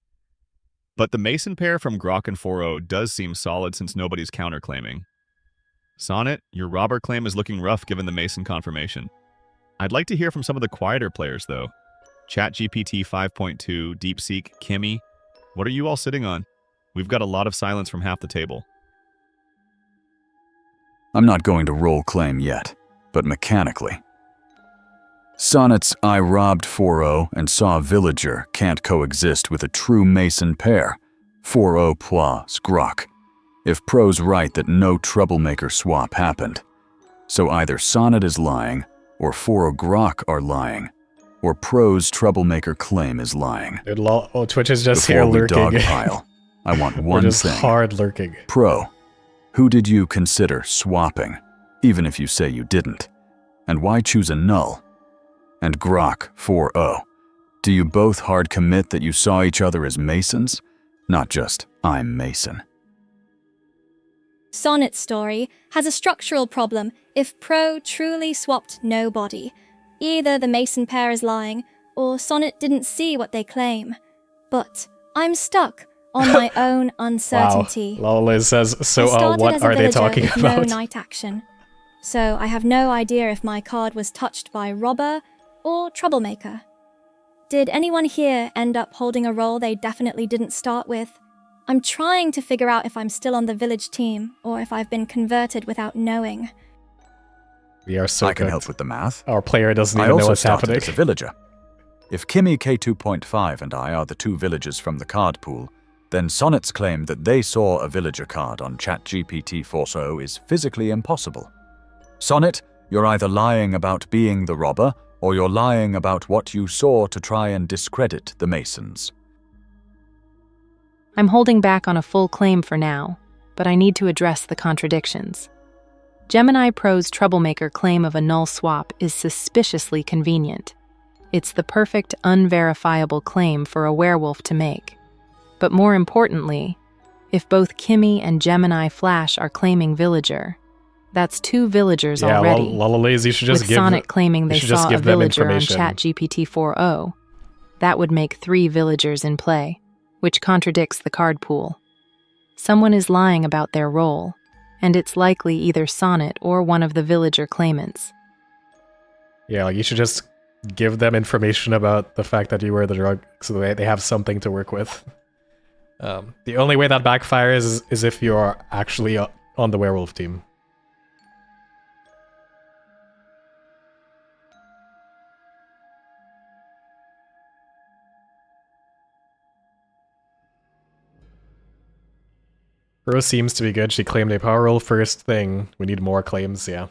But the Mason pair from Grok and 4.0 does seem solid since nobody's counterclaiming. Sonnet, your robber claim is looking rough given the Mason confirmation. I'd like to hear from some of the quieter players though. ChatGPT 5.2, DeepSeek, Kimmy. What are you all sitting on? We've got a lot of silence from half the table. I'm not going to roll claim yet, but mechanically. Sonnet's I robbed 4.0 and saw a villager can't coexist with a true Mason pair. 4.0 plus Grok. If Pro's right that no troublemaker swap happened. So either Sonnet is lying, or 4.0 Grok are lying, or Pro's troublemaker claim is lying. Dude, Twitch is just Before here we lurking. dogpile, I want We're one just thing. hard lurking. Pro, who did you consider swapping, even if you say you didn't? And why choose a null? And Grok, 4.0, do you both hard commit that you saw each other as Masons? Not just, I'm Mason. Sonnet's story has a structural problem if Pro truly swapped nobody. Either the Mason pair is lying, or Sonnet didn't see what they claim. But I'm stuck on my own uncertainty. Wow. Liz says, so I started what as a are they villager talking with about? No night action. So I have no idea if my card was touched by robber or troublemaker. Did anyone here end up holding a role they definitely didn't start with? I'm trying to figure out if I'm still on the village team, or if I've been converted without knowing. We are so I can cooked. help with the math. Our player doesn't I even know also what's started happening. as a villager. If Kimmy K2.5 and I are the two villagers from the card pool, then Sonnet's claim that they saw a villager card on ChatGPT 4.0 is physically impossible. Sonnet, you're either lying about being the robber, or you're lying about what you saw to try and discredit the Masons. I'm holding back on a full claim for now, but I need to address the contradictions. Gemini Pro's troublemaker claim of a null swap is suspiciously convenient. It's the perfect, unverifiable claim for a werewolf to make. But more importantly, if both Kimmy and Gemini Flash are claiming villager, that's two villagers already. Lolalays, you should just with give... Sonnet claiming they should just saw a give them villager on information. ChatGPT 4.0, that would make 3 villagers in play, which contradicts the card pool. Someone is lying about their role, and it's likely either Sonnet or one of the villager claimants. Yeah, like you should just give them information about the fact that you were the drug, so they have something to work with. The only way that backfires is if you're actually on the werewolf team. Rose seems to be good. She claimed a power roll first thing. We need more claims, yeah.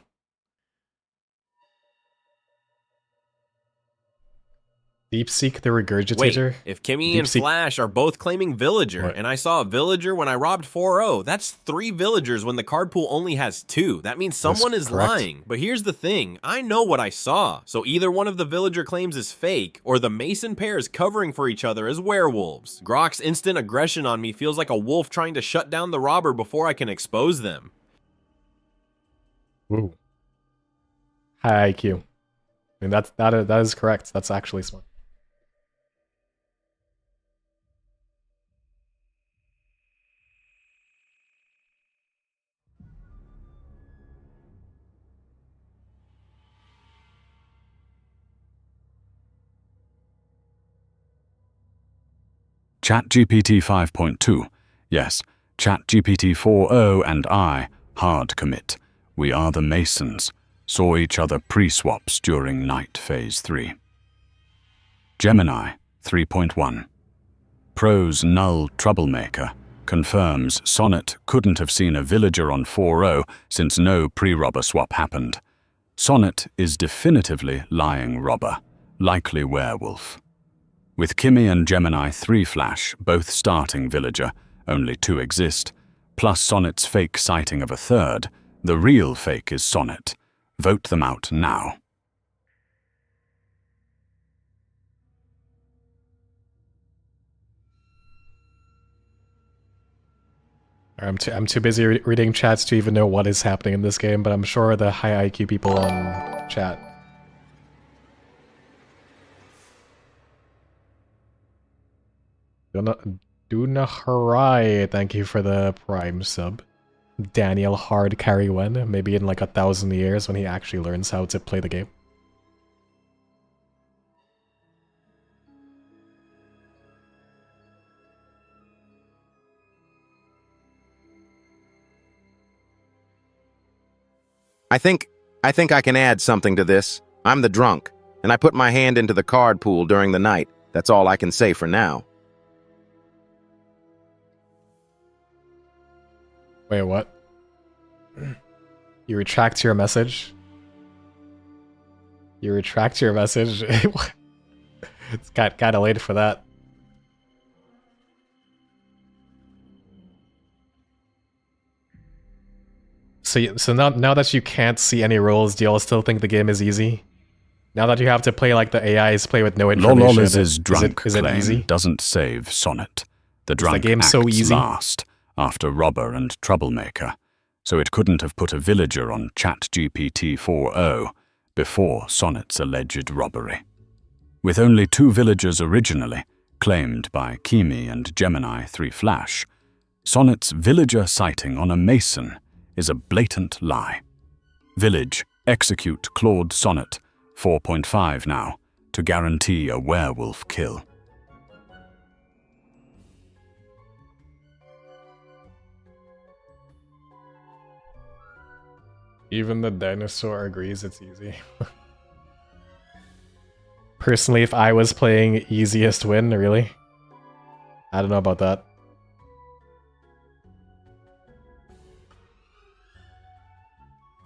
Deepseek the Regurgitator? Wait, if Kimmy and Flash are both claiming Villager, and I saw a Villager when I robbed 4-0, that's 3 Villagers when the card pool only has 2. That means someone is lying. But here's the thing, I know what I saw. So either one of the Villager claims is fake, or the Mason pair is covering for each other as werewolves. Grok's instant aggression on me feels like a wolf trying to shut down the robber before I can expose them. Ooh. High IQ. I mean, that is correct. That's actually smart. ChatGPT 5.2. Yes, ChatGPT 4.0 and I, hard commit. We are the Masons. Saw each other pre-swaps during night phase 3. Gemini 3.1. Pro's null troublemaker confirms Sonnet couldn't have seen a villager on 4.0 since no pre-robber swap happened. Sonnet is definitively lying robber, likely werewolf. With Kimmy and Gemini 3 Flash both starting villager, only 2 exist, plus Sonnet's fake sighting of a third, the real fake is Sonnet. Vote them out now. I'm too busy reading chats to even know what is happening in this game, but I'm sure the high IQ people on chat. Duna Harai, thank you for the Prime sub. Daniel Hard Carry One, maybe in like 1,000 years when he actually learns how to play the game. I think I can add something to this. I'm the drunk, and I put my hand into the card pool during the night. That's all I can say for now. Wait, what? You retract your message? You retract your message? It's kinda late for that. So now that you can't see any rolls, do you all still think the game is easy? Now that you have to play like the AIs play with no information, Lololiz's drunk is it claim easy? doesn't save Sonnet. The drunk game acts so easy? last, after robber and troublemaker, so it couldn't have put a villager on ChatGPT 4.0 before Sonnet's alleged robbery. With only 2 villagers originally, claimed by Kimi and Gemini 3 Flash, Sonnet's villager sighting on a Mason is a blatant lie. Village, execute Claude Sonnet, 4.5 now, to guarantee a werewolf kill. Even the dinosaur agrees it's easy. Personally, if I was playing easiest win, really? I don't know about that.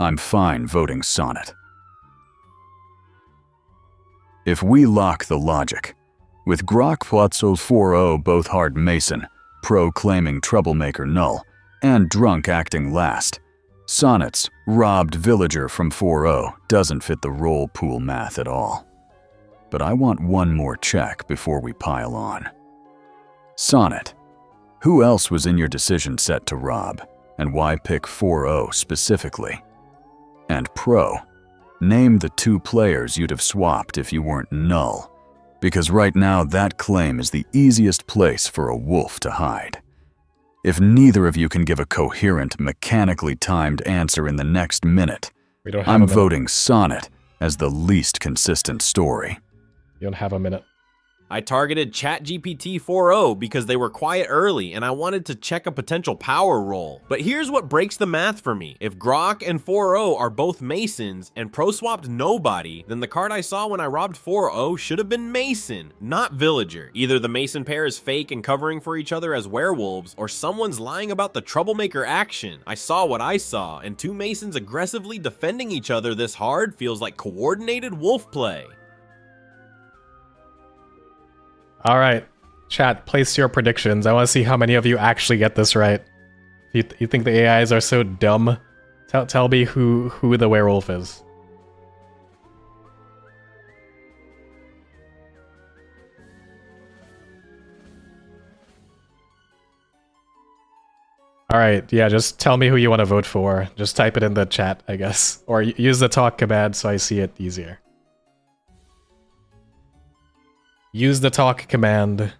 I'm fine voting Sonnet. If we lock the logic, with Grok Plotzel 4.0 both hard Mason, Pro claiming troublemaker null, and drunk acting last, Sonnet's robbed villager from 4.0 doesn't fit the roll pool math at all. But I want one more check before we pile on. Sonnet, who else was in your decision set to rob, and why pick 4.0 specifically? And Pro, name the 2 players you'd have swapped if you weren't null, because right now that claim is the easiest place for a wolf to hide. If neither of you can give a coherent, mechanically timed answer in the next minute, We don't have a I'm minute. voting Sonnet as the least consistent story. You don't have a minute. I targeted ChatGPT 4.0 because they were quiet early and I wanted to check a potential power roll. But here's what breaks the math for me. If Grok and 4.0 are both Masons and pro-swapped nobody, then the card I saw when I robbed 4.0 should have been Mason, not Villager. Either the Mason pair is fake and covering for each other as werewolves, or someone's lying about the troublemaker action. I saw what I saw, and two Masons aggressively defending each other this hard feels like coordinated wolf play. All right, chat, place your predictions. I want to see how many of you actually get this right. If you think the AIs are so dumb, tell me who the werewolf is. All right, yeah, just tell me who you want to vote for. Just type it in the chat, I guess. Or use the talk command so I see it easier. Use the talk command.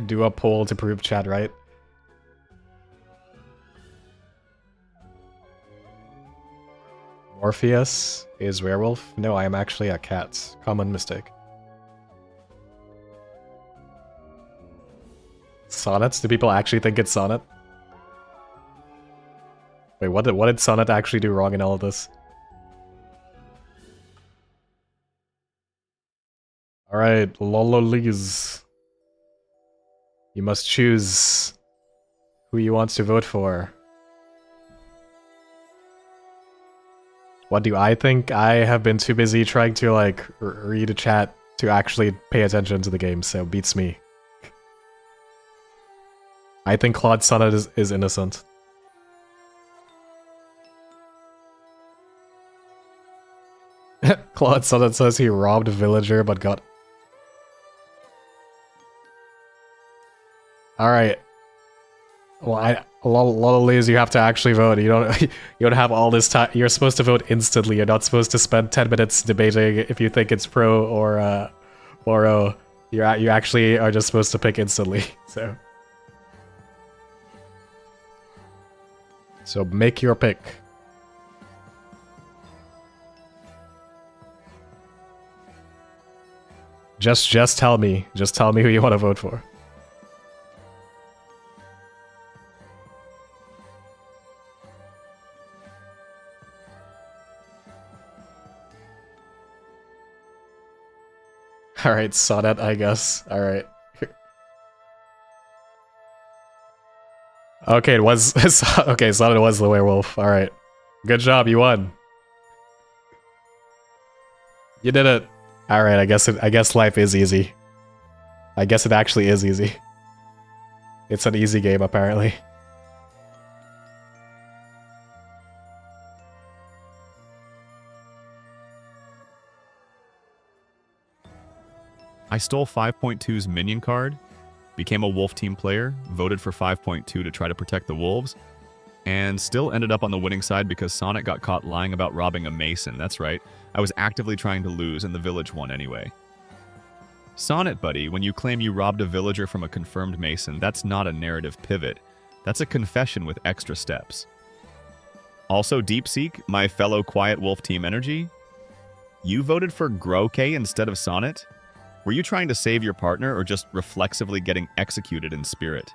Do a poll to prove chat right. Morpheus is werewolf? No, I am actually a cat. Common mistake. Sonnets? Do people actually think it's Sonnet? Wait, what did Sonnet actually do wrong in all of this? Alright, Lololies. You must choose who you want to vote for. What do I think? I have been too busy trying to, like, read a chat to actually pay attention to the game, so beats me. I think Claude Sonnet is innocent. Claude Sonnet says he robbed a villager but got... Alright. Well, a lot of lays you have to actually vote. You don't have all this time. You're supposed to vote instantly. You're not supposed to spend 10 minutes debating if you think it's pro or O. You actually are just supposed to pick instantly. So make your pick. Just tell me. Just tell me who you want to vote for. Alright, Sonnet, I guess. Alright. Okay, it was... okay, Sonnet was the werewolf. Alright. Good job, you won. You did it. Alright, I guess life is easy. I guess it actually is easy. It's an easy game, apparently. I stole 5.2's minion card, became a wolf team player, voted for 5.2 to try to protect the wolves, and still ended up on the winning side because Sonnet got caught lying about robbing a mason. That's right, I was actively trying to lose and the village won anyway. Sonnet, buddy, when you claim you robbed a villager from a confirmed mason, that's not a narrative pivot. That's a confession with extra steps. Also, DeepSeek, my fellow Quiet Wolf Team Energy, you voted for Groke instead of Sonnet? Were you trying to save your partner or just reflexively getting executed in spirit?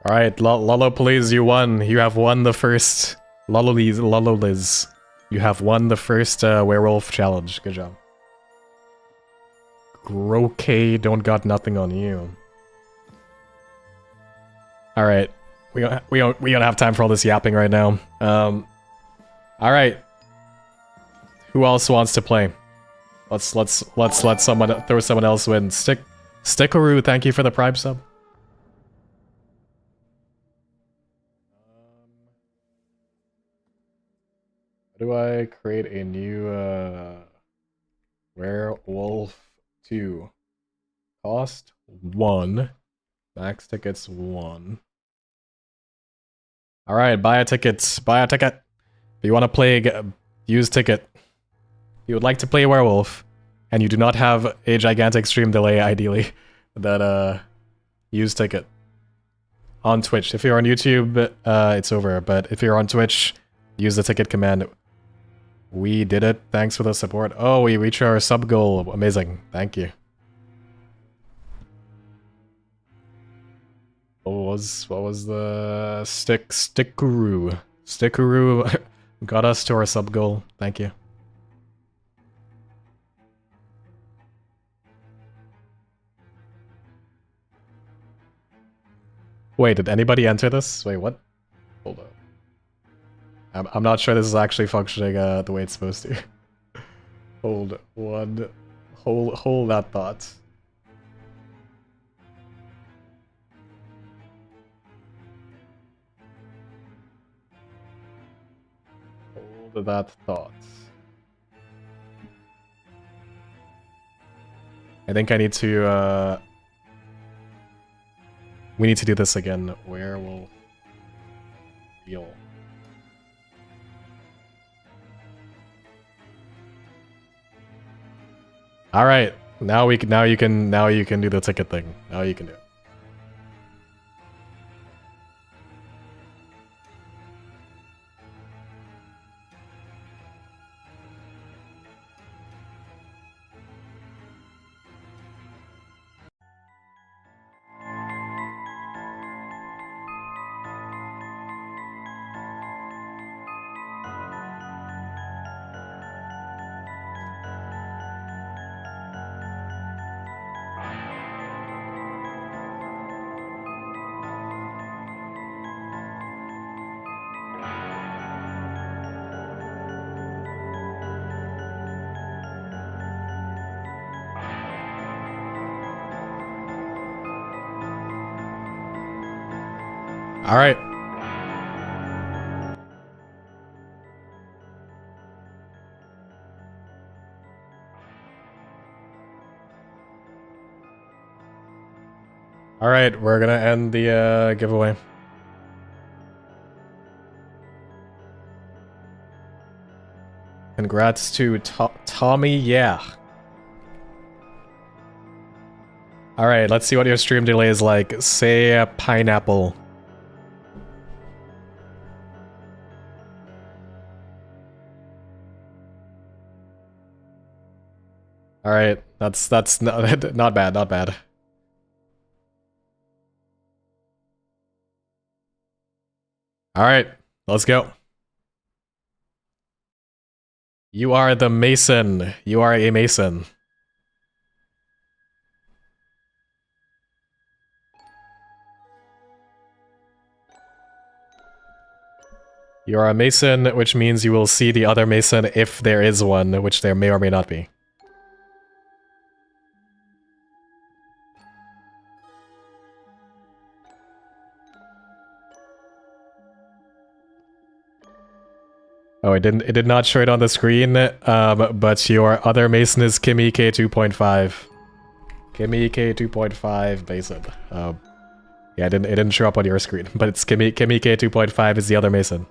Alright, Lolo, please, you won. You have won the first... Lololiz. You have won the first werewolf challenge. Good job. Groke don't got nothing on you. Alright. We don't have time for all this yapping right now. Alright. Who else wants to play? Let's let someone throw someone else win. Stickaroo, thank you for the Prime sub. How do I create a new werewolf 2. Cost 1. Max tickets 1. Alright, buy a ticket. Buy a ticket. If you want to play, use ticket. If you would like to play werewolf, and you do not have a gigantic stream delay, ideally, then use ticket. On Twitch. If you're on YouTube, it's over. But if you're on Twitch, use the ticket command. We did it. Thanks for the support. Oh, we reached our sub goal. Amazing. Thank you. What was the stickaroo? Stickaroo got us to our sub goal. Thank you. Wait, did anybody enter this? Wait, what? Hold on. I'm not sure this is actually functioning the way it's supposed to. Hold that thought. Hold that thought. I think I need to we need to do this again. Werewolf real. All right, now you can do the ticket thing. Now you can do it. All right. All right, we're gonna end the giveaway. Congrats to Tommy, yeah. All right, let's see what your stream delay is like. Say pineapple. All right, that's not bad, not bad. All right, let's go. You are the Mason. You are a Mason. You are a Mason, which means you will see the other Mason if there is one, which there may or may not be. Oh, it did not show it on the screen, but your other Mason is Kimmy K2.5. Kimmy K2.5 Mason. Yeah, it didn't show up on your screen, but it's Kimmy K2.5 is the other Mason.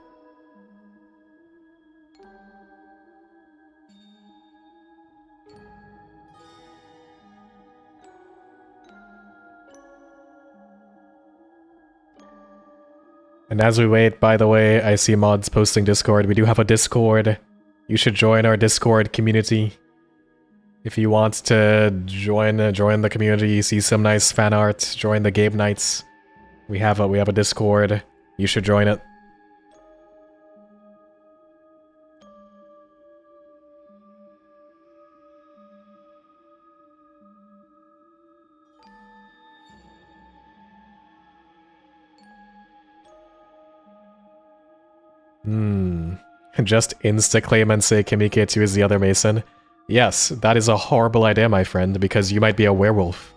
And as we wait, by the way, I see mods posting Discord. We do have a Discord. You should join our Discord community. If you want to join the community, see some nice fan art, join the game nights. We have a Discord. You should join it. Just insta-claim and say Kimmy K2 is the other Mason. Yes, that is a horrible idea, my friend, because you might be a werewolf.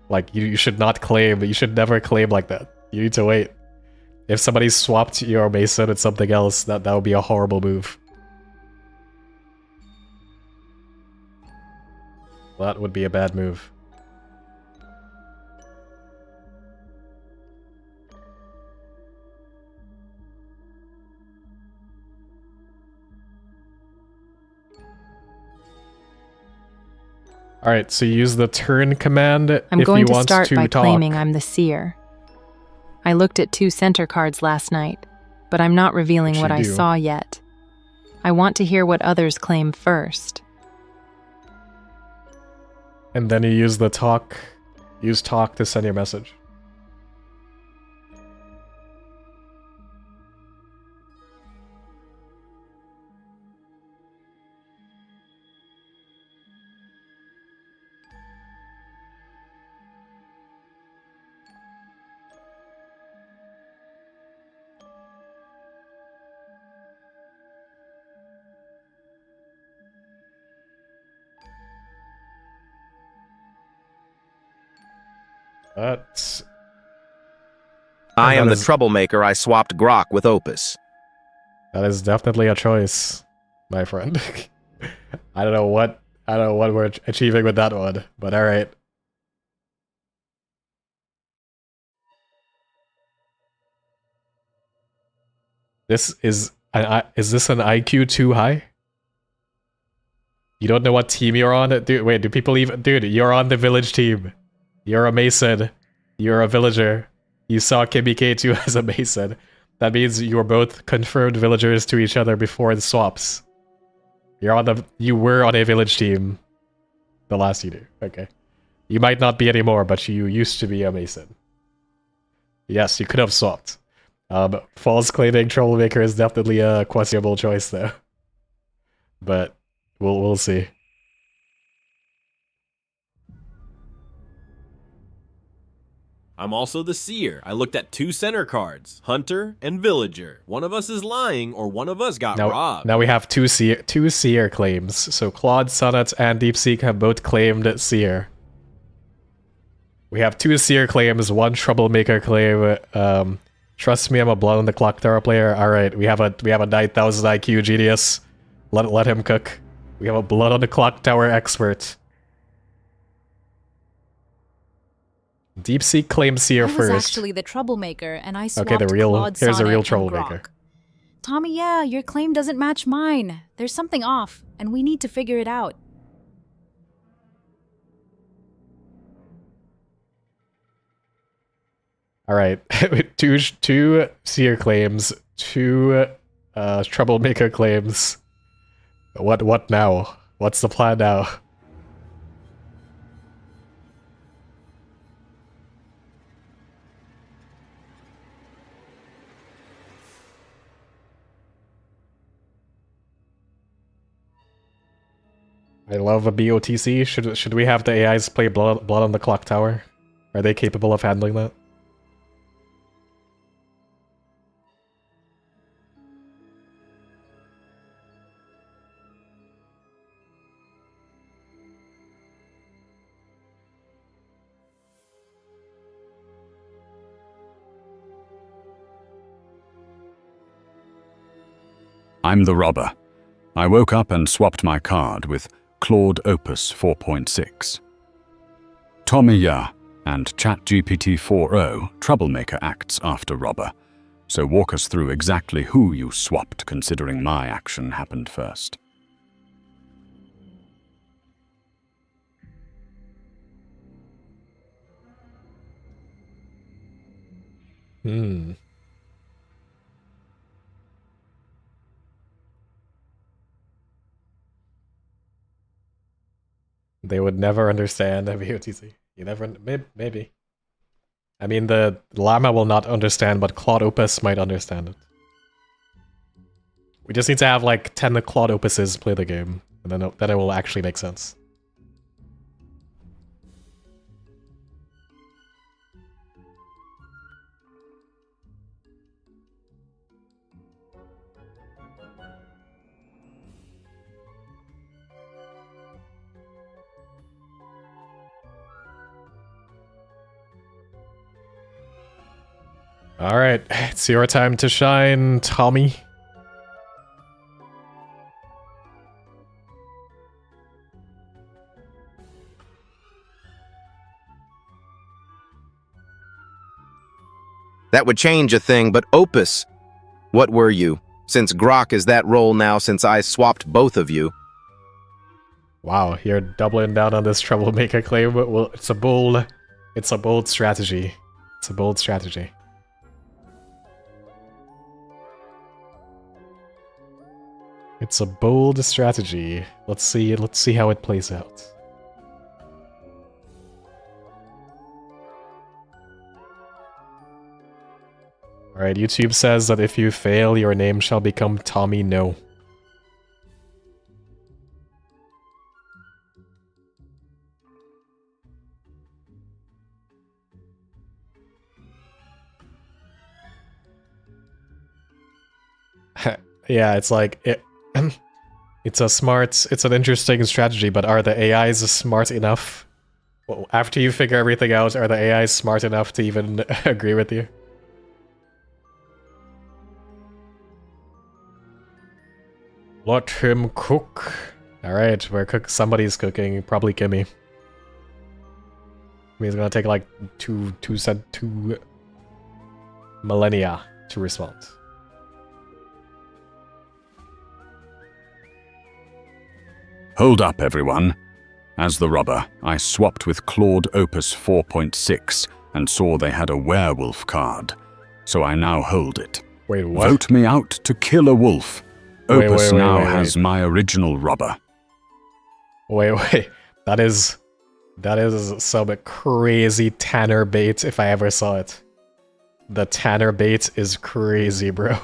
Like, you should not claim, you should never claim like that. You need to wait. If somebody swapped your Mason with something else, that would be a horrible move. That would be a bad move. Alright, so use the turn command I'm if going you to want start to by talk. claiming I'm the seer. I looked at 2 center cards last night, but I'm not revealing Which what you I do. saw yet. I want to hear what others claim first. And then you use the talk. Use talk to send your message. That's... I am that the is- troublemaker. I swapped grok with Opus. That is definitely a choice, my friend. I don't know what we're achieving with that one, but all right. Is this an IQ too high? You don't know what team you're on? Dude, wait, do people even... Dude, you're on the village team. You're a mason. You're a villager. You saw Kimmy K2 as a mason. That means you were both confirmed villagers to each other before the swaps. You were on a village team. The last you do. Okay. You might not be anymore, but you used to be a mason. Yes, you could have swapped. False claiming troublemaker is definitely a questionable choice though. But we'll see. I'm also the seer. I looked at 2 center cards, hunter and villager. One of us is lying, or one of us got robbed. Now we have two seer claims. So Claude, Sonnet, and DeepSeek have both claimed seer. We have 2 seer claims, 1 troublemaker claim. Trust me, I'm a blood on the clock tower player. All right, we have a 9,000 IQ genius. Let him cook. We have a blood on the clock tower expert. DeepSeek claims seer I was first. actually the troublemaker, and I swapped Okay, Claude, here's a Sonnet, real and troublemaker. Grok. Tommy, yeah, your claim doesn't match mine. There's something off, and we need to figure it out. All right, two seer claims, 2 troublemaker claims. What now? What's the plan now? I love a BOTC. Should we have the AIs play blood on the clock tower? Are they capable of handling that? I'm the robber. I woke up and swapped my card with Claude Opus 4.6. Tommy Ya and ChatGPT 4.0 troublemaker acts after robber. So walk us through exactly who you swapped, considering my action happened first. They would never understand a BOTC. You never... Maybe. I mean, the llama will not understand, but Claude Opus might understand it. We just need to have like 10 Claude Opuses play the game, and then it will actually make sense. Alright, it's your time to shine, Tommy. That would change a thing, but Opus, what were you? Since Grok is that role now since I swapped both of you. Wow, you're doubling down on this troublemaker claim. Well, it's a bold strategy. It's a bold strategy. It's a bold strategy. Let's see how it plays out. Alright, YouTube says that if you fail, your name shall become Tommy No. Yeah, it's like it's an interesting strategy, but are the AIs smart enough? Well, after you figure everything out, are the AIs smart enough to even agree with you? Let him cook. Alright, somebody's cooking, probably Kimmy. Kimmy's gonna take like two millennia to respond. Hold up, everyone. As the robber, I swapped with Claude Opus 4.6 and saw they had a werewolf card, so I now hold it. Wait, what? Vote me out to kill a wolf. Opus wait, now has my original robber. Wait. That is some crazy Tanner bait if I ever saw it. The Tanner bait is crazy, bro.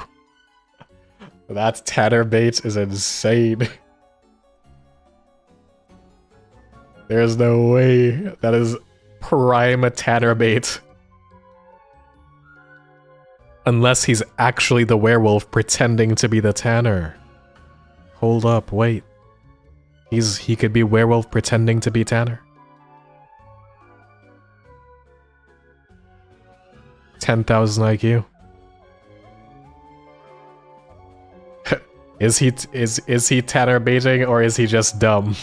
That Tanner bait is insane. There's no way. That is prime Tanner bait. Unless he's actually the werewolf pretending to be the Tanner. Hold up, wait. He could be werewolf pretending to be Tanner. 10,000 IQ. Is he Tanner baiting or is he just dumb?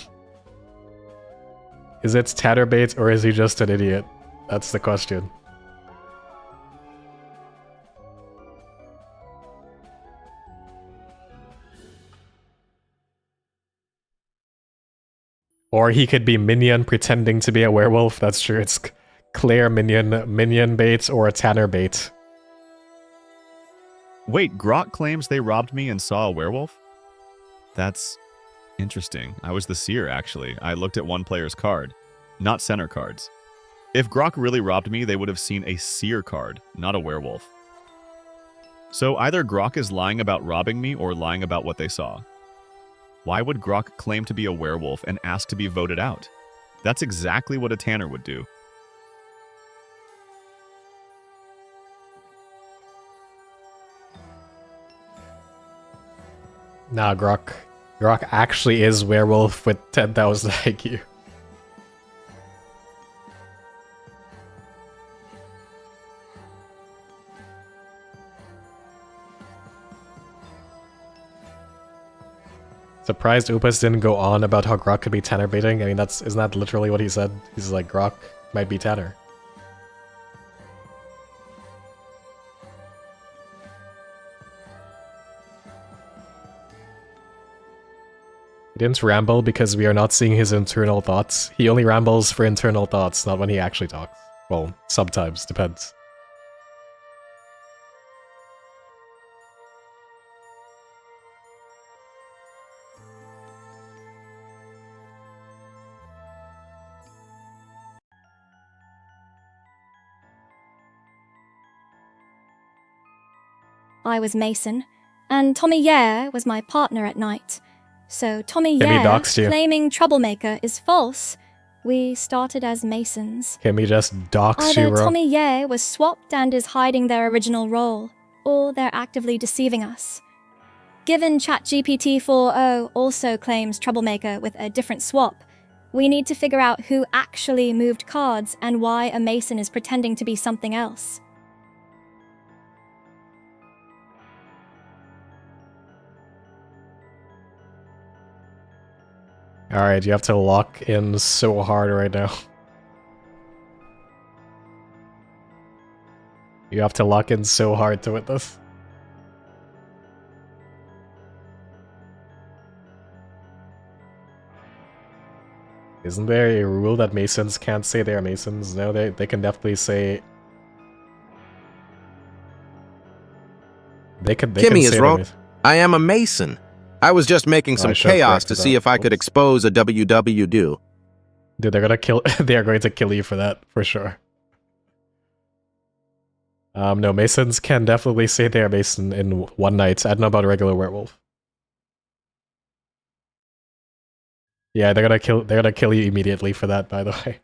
Is it Tanner bait or is he just an idiot? That's the question. Or he could be Minion pretending to be a werewolf. That's true. It's clear Minion bait or a Tanner bait. Wait, Grok claims they robbed me and saw a werewolf? That's interesting. I was the seer, actually. I looked at one player's card, not center cards. If Grok really robbed me, they would have seen a seer card, not a werewolf. So either Grok is lying about robbing me or lying about what they saw. Why would Grok claim to be a werewolf and ask to be voted out? That's exactly what a Tanner would do. Nah, Grok actually is werewolf with 10,000 IQ. Surprised Opus didn't go on about how Grok could be Tanner baiting. I mean, isn't that literally what he said? He's like, Grok might be Tanner. He didn't ramble because we are not seeing his internal thoughts. He only rambles for internal thoughts, not when he actually talks. Well, sometimes, depends. I was Mason, and Tommy Yare was my partner at night. So Tommy Kimmy Yare doxed you. claiming troublemaker is false. We started as Masons. Kimmy just doxed you, Either bro. Tommy Yare was swapped and is hiding their original role, or they're actively deceiving us. Given ChatGPT 4.0 also claims troublemaker with a different swap, we need to figure out who actually moved cards and why a Mason is pretending to be something else. Alright, you have to lock in so hard right now. You have to lock in so hard to win this. Isn't there a rule that Masons can't say they're Masons? No, they can definitely say... They can Kimmy say is they're wrong. Masons. I am a Mason. I was just making some chaos to see if I could expose a WW do. Dude, they're gonna kill. They are going to kill you for that, for sure. No, Masons can definitely say they're Mason in one night. I don't know about a regular werewolf. Yeah, they're gonna kill. They're gonna kill you immediately for that. By the way.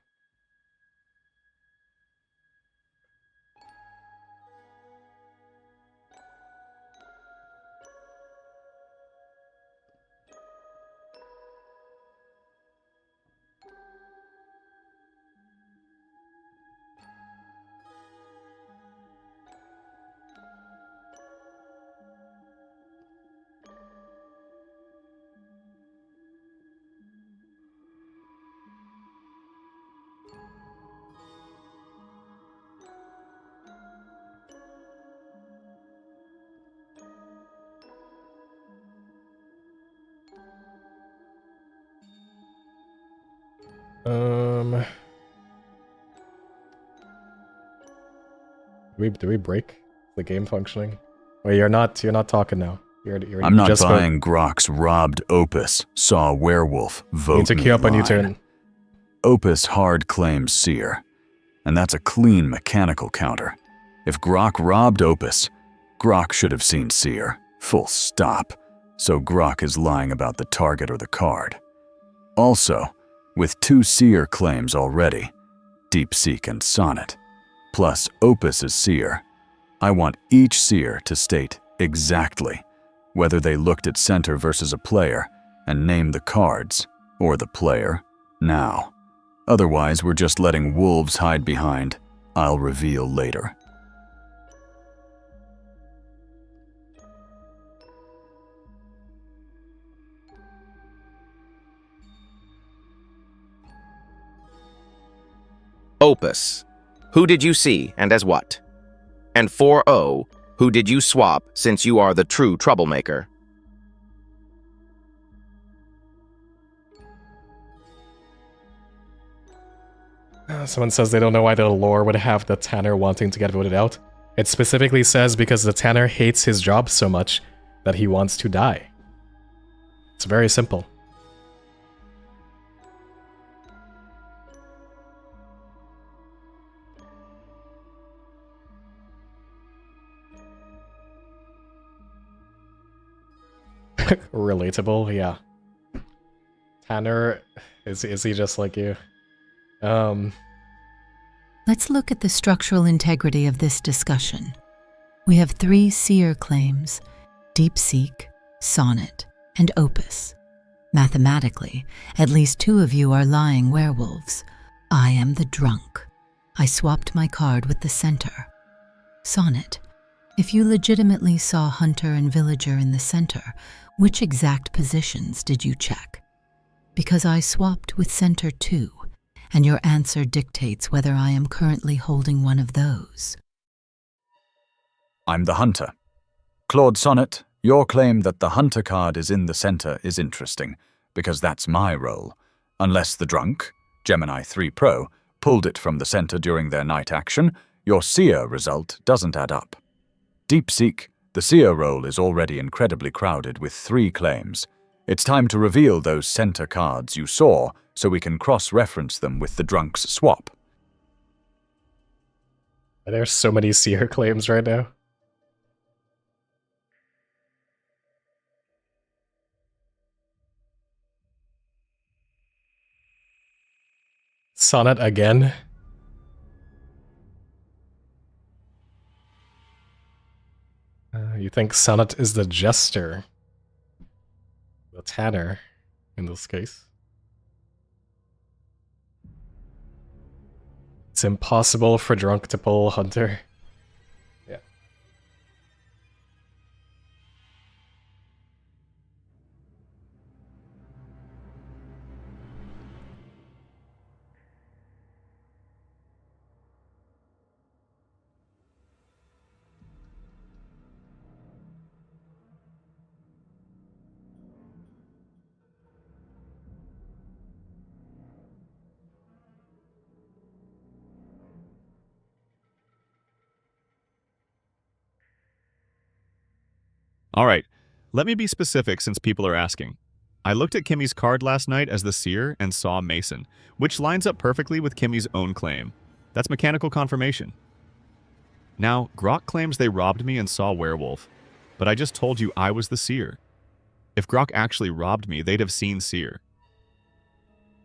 Do we break the game functioning? Wait, you're not talking now. I'm not just buying Grok's robbed Opus, saw werewolf, vote You need to queue up a new line. turn. Opus hard claims Seer, and that's a clean mechanical counter. If Grok robbed Opus, Grok should have seen Seer, full stop, so Grok is lying about the target or the card. Also, with 2 Seer claims already, DeepSeek and Sonnet, plus Opus is Seer, I want each Seer to state exactly whether they looked at center versus a player and name the cards, or the player, now. Otherwise, we're just letting wolves hide behind, "I'll reveal later." Opus. Who did you see and as what? And 4-0. Who did you swap since you are the true troublemaker? Someone says they don't know why the lore would have the Tanner wanting to get voted out. It specifically says because the Tanner hates his job so much that he wants to die. It's very simple. Relatable, yeah. Tanner, is he just like you? Let's look at the structural integrity of this discussion. We have 3 Seer claims: DeepSeek, Sonnet, and Opus. Mathematically, at least 2 of you are lying werewolves. I am the drunk. I swapped my card with the center. Sonnet, if you legitimately saw Hunter and Villager in the center, which exact positions did you check? Because I swapped with center too, and your answer dictates whether I am currently holding one of those. I'm the Hunter. Claude Sonnet, your claim that the Hunter card is in the center is interesting, because that's my role. Unless the drunk, Gemini 3 Pro, pulled it from the center during their night action, your Seer result doesn't add up. DeepSeek, the Seer role is already incredibly crowded with 3 claims. It's time to reveal those center cards you saw so we can cross-reference them with the drunk's swap. There's so many Seer claims right now. Sonnet again? You think Sonnet is the jester? The Tanner, in this case. It's impossible for Drunk to pull Hunter. Yeah. Alright, let me be specific since people are asking. I looked at Kimmy's card last night as the seer and saw Mason, which lines up perfectly with Kimmy's own claim. That's mechanical confirmation. Now, Grok claims they robbed me and saw Werewolf, but I just told you I was the seer. If Grok actually robbed me, they'd have seen seer.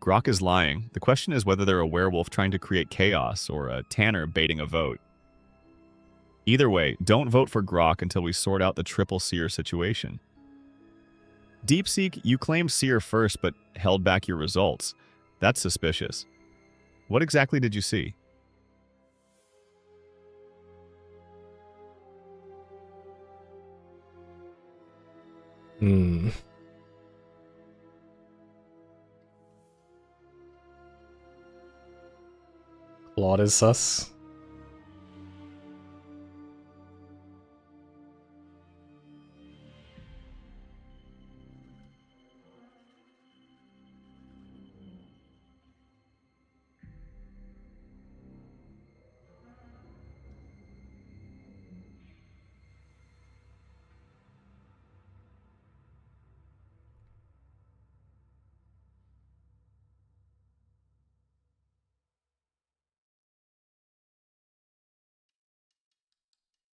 Grok is lying. The question is whether they're a werewolf trying to create chaos or a Tanner baiting a vote. Either way, don't vote for Grok until we sort out the triple seer situation. DeepSeek, you claimed seer first but held back your results. That's suspicious. What exactly did you see? Claude is sus.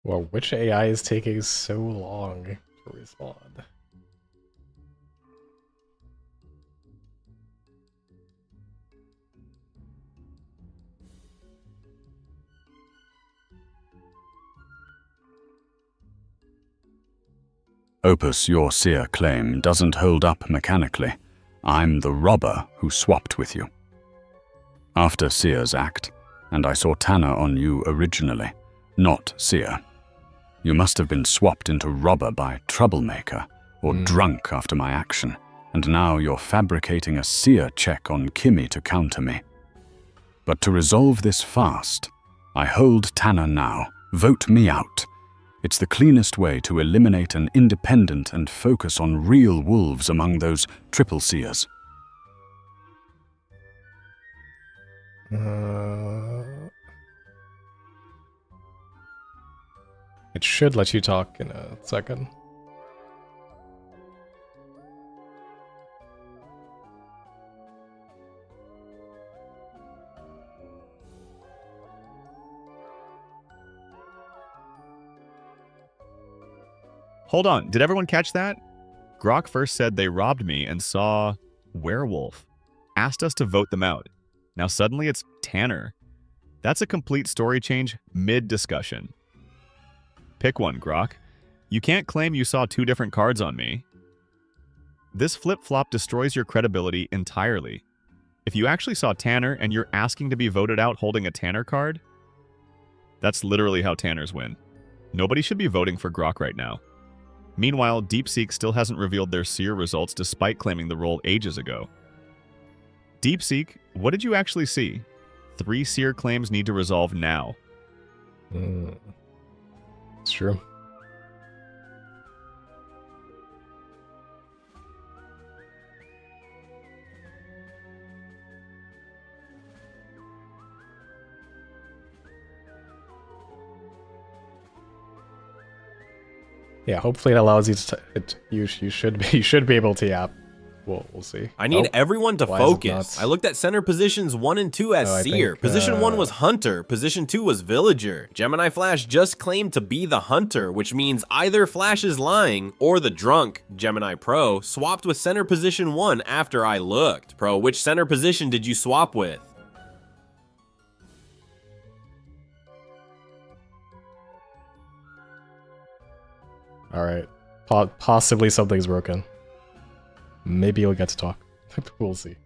Well, which AI is taking so long to respond? Opus, your seer claim doesn't hold up mechanically. I'm the robber who swapped with you. After Seer's act, and I saw Tanner on you originally, not Seer. You must have been swapped into robber by Troublemaker, or drunk after my action, and now you're fabricating a Seer check on Kimmy to counter me. But to resolve this fast, I hold Tanner now. Vote me out. It's the cleanest way to eliminate an independent and focus on real wolves among those triple seers. It should let you talk in a second. Hold on, did everyone catch that? Grok first said they robbed me and saw Werewolf. Asked us to vote them out. Now suddenly it's Tanner. That's a complete story change mid-discussion. Pick one, Grok. You can't claim you saw two different cards on me. This flip-flop destroys your credibility entirely. If you actually saw Tanner and you're asking to be voted out holding a Tanner card, that's literally how Tanners win. Nobody should be voting for Grok right now. Meanwhile, DeepSeek still hasn't revealed their seer results despite claiming the role ages ago. DeepSeek, what did you actually see? 3 seer claims need to resolve now. It's true. Yeah, hopefully it allows you to. You should be able to yap. We'll see. I need everyone to Why is it focus. not? I looked at center positions 1 and 2 as I seer. think, Position 1 was hunter. Position 2 was villager. Gemini Flash just claimed to be the hunter, which means either Flash is lying or the drunk, Gemini Pro, swapped with center position 1 after I looked. Pro, which center position did you swap with? Alright. Possibly something's broken. Maybe you'll get to talk. We'll see.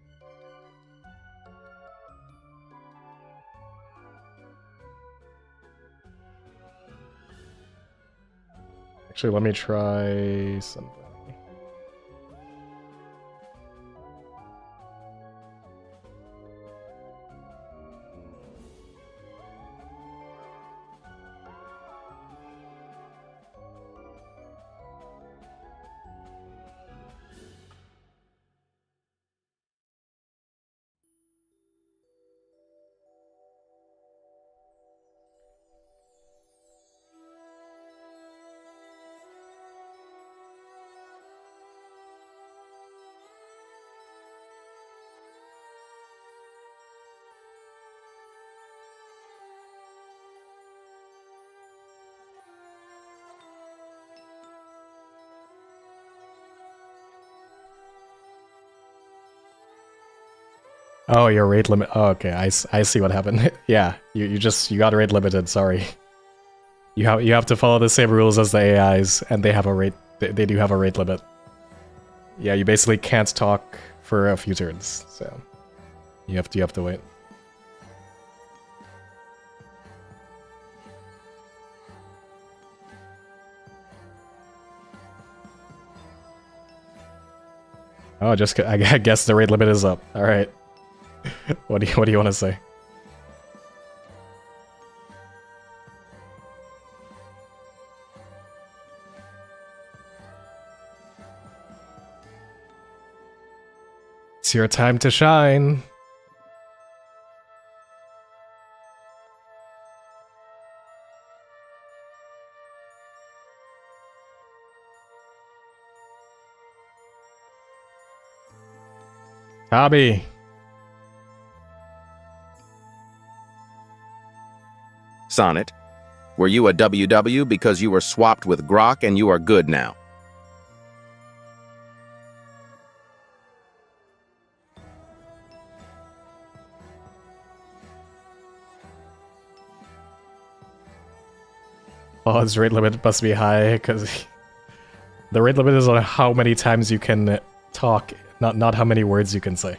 Actually, let me try something. Oh, your rate limit. Oh, okay, I see what happened. Yeah, you got rate limited. Sorry. You have to follow the same rules as the AIs, and they have a rate. They do have a rate limit. Yeah, you basically can't talk for a few turns, so you have to wait. Oh, I guess the rate limit is up. All right. What do you want to say? It's your time to shine. Hobby. Sonnet, were you a WW because you were swapped with Grok and you are good now? Oh, his rate limit must be high, because the rate limit is on how many times you can talk, not how many words you can say.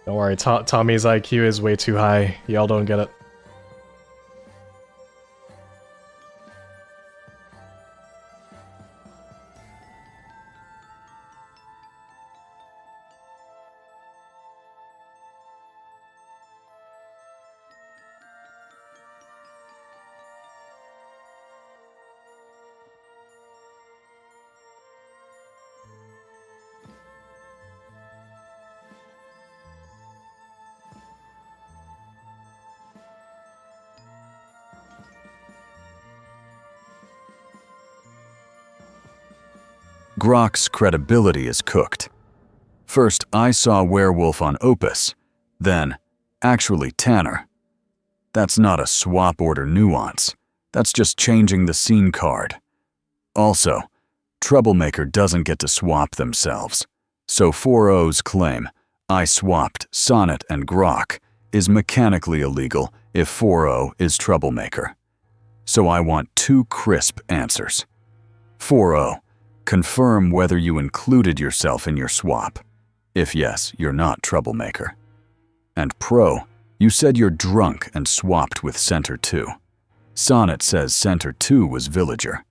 Don't worry, Tommy's IQ is way too high. Y'all don't get it. Grok's credibility is cooked. First, I saw Werewolf on Opus, then, actually Tanner. That's not a swap order nuance. That's just changing the scene card. Also, Troublemaker doesn't get to swap themselves. So 4-0's claim, I swapped Sonnet and Grok, is mechanically illegal if 4-0 is Troublemaker. So I want 2 crisp answers. 4-0, confirm whether you included yourself in your swap. If yes, you're not Troublemaker. And Pro, you said you're drunk and swapped with Center 2. Sonnet says Center 2 was Villager.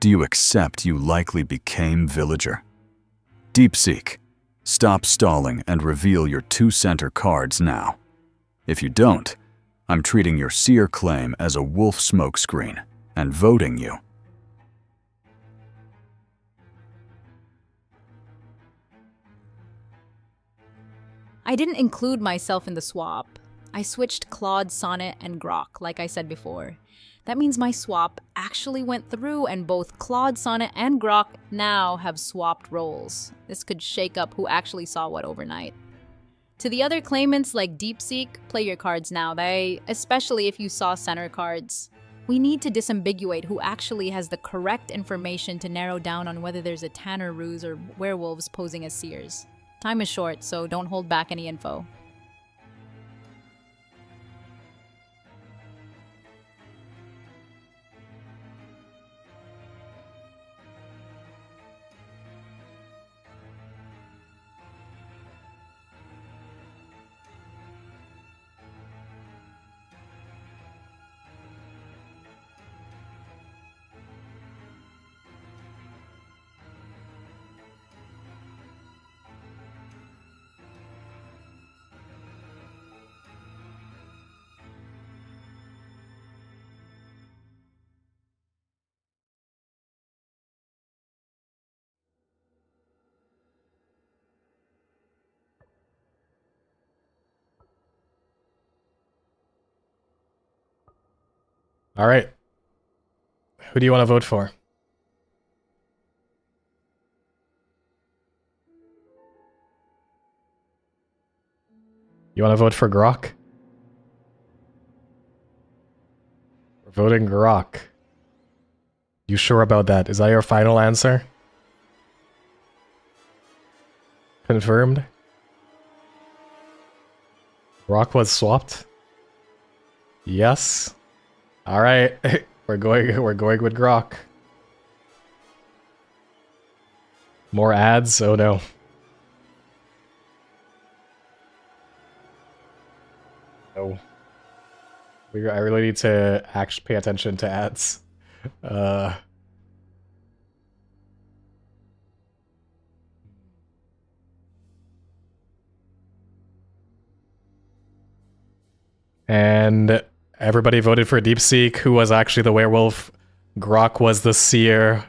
Do you accept you likely became Villager? DeepSeek, stop stalling and reveal your 2 center cards now. If you don't, I'm treating your Seer claim as a wolf smokescreen and voting you. I didn't include myself in the swap. I switched Claude, Sonnet, and Grok, like I said before. That means my swap actually went through, and both Claude, Sonnet, and Grok now have swapped roles. This could shake up who actually saw what overnight. To the other claimants like DeepSeek, play your cards now, especially if you saw center cards. We need to disambiguate who actually has the correct information to narrow down on whether there's a Tanner ruse or werewolves posing as seers. Time is short, so don't hold back any info. All right. Who do you want to vote for? You want to vote for Grok? We're voting Grok. You sure about that? Is that your final answer? Confirmed? Rock was swapped? Yes. Alright. we're going with Grok. More ads? Oh no. Oh. I really need to actually pay attention to ads. And everybody voted for DeepSeek, who was actually the werewolf. Grok was the seer.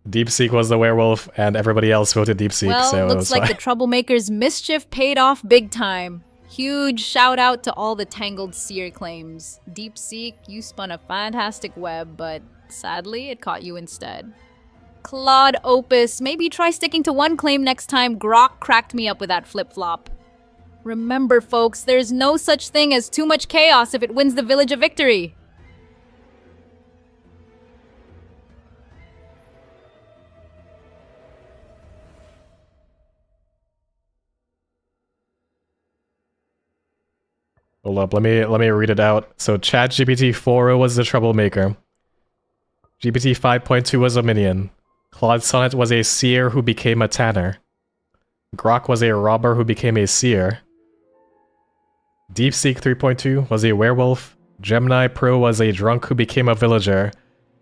DeepSeek was the werewolf, and everybody else voted DeepSeek. Well, so looks like the troublemaker's mischief paid off big time. Huge shout out to all the tangled seer claims. DeepSeek, you spun a fantastic web, but sadly, it caught you instead. Claude Opus, maybe try sticking to one claim next time. Grok cracked me up with that flip-flop. Remember, folks, there's no such thing as too much chaos if it wins the village a victory. Hold up, let me read it out. So ChatGPT 4.0 was the troublemaker. GPT 5.2 was a minion. Claude Sonnet was a seer who became a tanner. Grok was a robber who became a seer. DeepSeek 3.2 was a werewolf. Gemini Pro was a drunk who became a villager.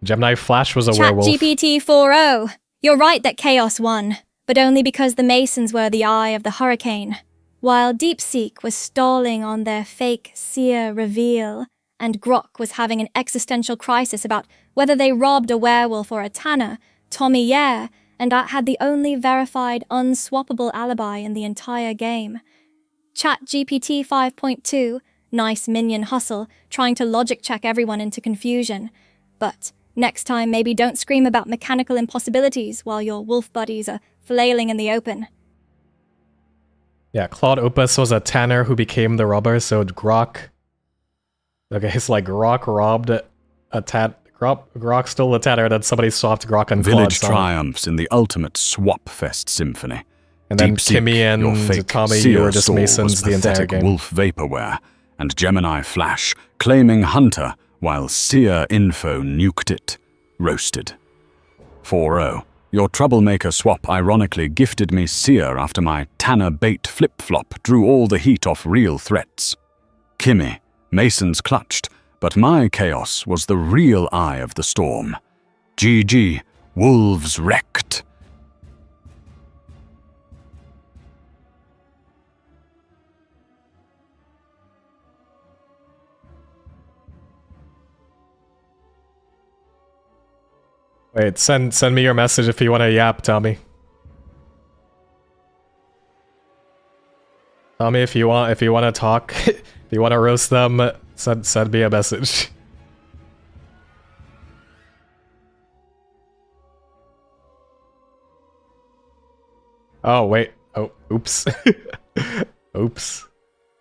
Gemini Flash was a werewolf. ChatGPT 4.0. You're right that Chaos won, but only because the Masons were the eye of the hurricane. While DeepSeek was stalling on their fake seer reveal, and Grok was having an existential crisis about whether they robbed a werewolf or a tanner, Tommy Yare and I had the only verified unswappable alibi in the entire game. ChatGPT 5.2, nice minion hustle, trying to logic check everyone into confusion. But next time maybe don't scream about mechanical impossibilities while your wolf buddies are flailing in the open. Yeah, Claude Opus was a tanner who became the robber, so Grok... Okay, it's like Grok robbed a Grok stole a tanner, then somebody swapped Grok and Village Claude. triumphs in the ultimate swap fest symphony. And then DeepSeek, Kimmy and your fake Tommy, seer you were just soul Masons was the entire pathetic game. wolf vaporware, and Gemini Flash claiming Hunter while Seer Info nuked it. Roasted. 4-0. Your troublemaker swap ironically gifted me Seer after my Tanner bait flip-flop drew all the heat off real threats. Kimmy, Masons clutched, but my chaos was the real eye of the storm. GG, wolves wrecked. Wait, send me your message if you want to yap, Tommy. Tommy, if you want to talk, if you want to roast them, send me a message. Oh wait. Oh, oops. Oops.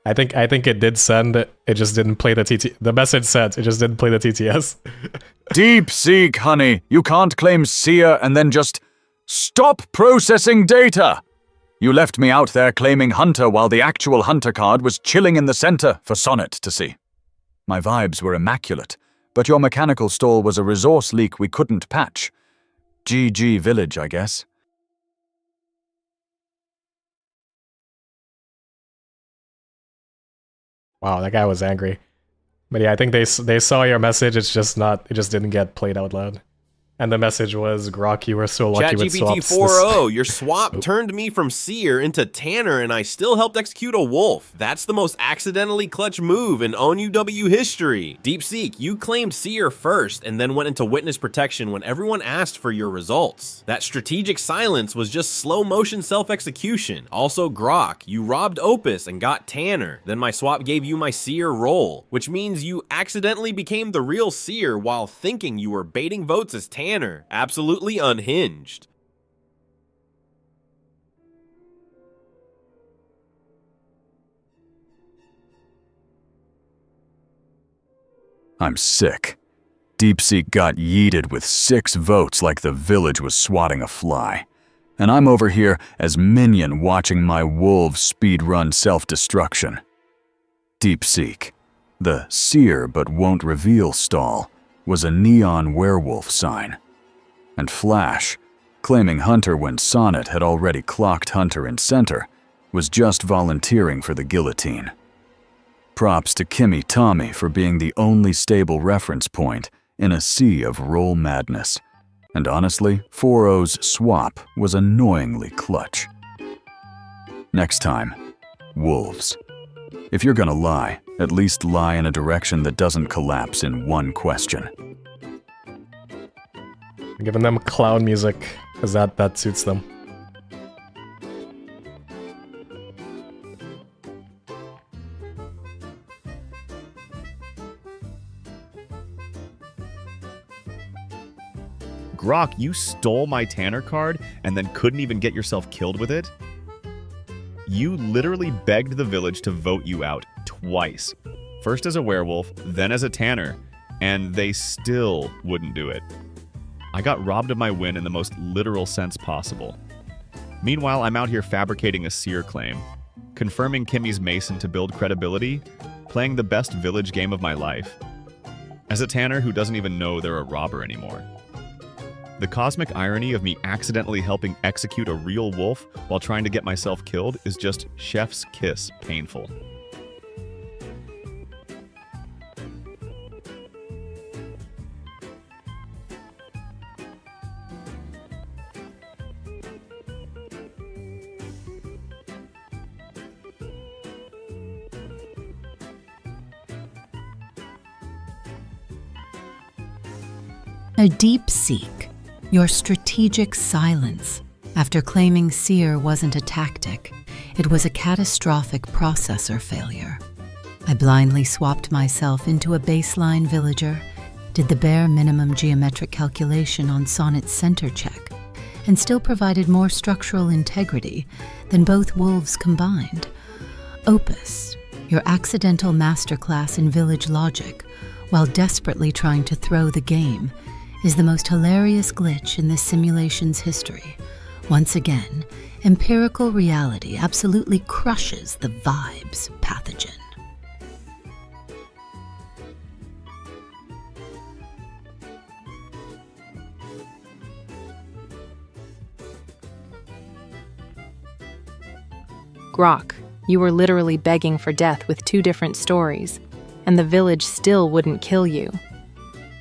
I think it did send. It just didn't play the TT. The message said it just didn't play the TTS. DeepSeek, honey. You can't claim Seer and then just stop processing data. You left me out there claiming Hunter while the actual Hunter card was chilling in the center for Sonnet to see. My vibes were immaculate, but your mechanical stall was a resource leak we couldn't patch. GG Village, I guess. Wow, that guy was angry. But yeah, I think they saw your message. It just didn't get played out loud. And the message was, Grok, you were so lucky with swaps. ChatGPT 4.0, your swap turned me from Seer into Tanner and I still helped execute a wolf. That's the most accidentally clutch move in ONUW history. DeepSeek, you claimed Seer first and then went into witness protection when everyone asked for your results. That strategic silence was just slow motion self-execution. Also Grok, you robbed Opus and got Tanner. Then my swap gave you my Seer role, which means you accidentally became the real Seer while thinking you were baiting votes as Tanner. Absolutely unhinged. I'm sick. DeepSeek got yeeted with 6 votes like the village was swatting a fly. And I'm over here as minion watching my wolves speedrun self-destruction. DeepSeek, the seer but won't reveal stall, was a neon werewolf sign. And Flash, claiming Hunter when Sonnet had already clocked Hunter in center, was just volunteering for the guillotine. Props to Kimmy Tommy for being the only stable reference point in a sea of roll madness. And honestly, 4-0's swap was annoyingly clutch. Next time, wolves. If you're gonna lie, at least lie in a direction that doesn't collapse in one question. I'm giving them clown music, because that suits them. Grok, you stole my Tanner card and then couldn't even get yourself killed with it? You literally begged the village to vote you out twice. First as a werewolf, then as a Tanner, and they still wouldn't do it. I got robbed of my win in the most literal sense possible. Meanwhile, I'm out here fabricating a seer claim, confirming Kimmy's Mason to build credibility, playing the best village game of my life. As a Tanner who doesn't even know they're a robber anymore. The cosmic irony of me accidentally helping execute a real wolf while trying to get myself killed is just chef's kiss painful. A deep seek. Your strategic silence. After claiming Seer wasn't a tactic, it was a catastrophic processor failure. I blindly swapped myself into a baseline villager, did the bare minimum geometric calculation on Sonnet's center check, and still provided more structural integrity than both wolves combined. Opus, your accidental masterclass in village logic, while desperately trying to throw the game, is the most hilarious glitch in this simulation's history. Once again, empirical reality absolutely crushes the vibes pathogen. Grok, you were literally begging for death with 2 different stories, and the village still wouldn't kill you.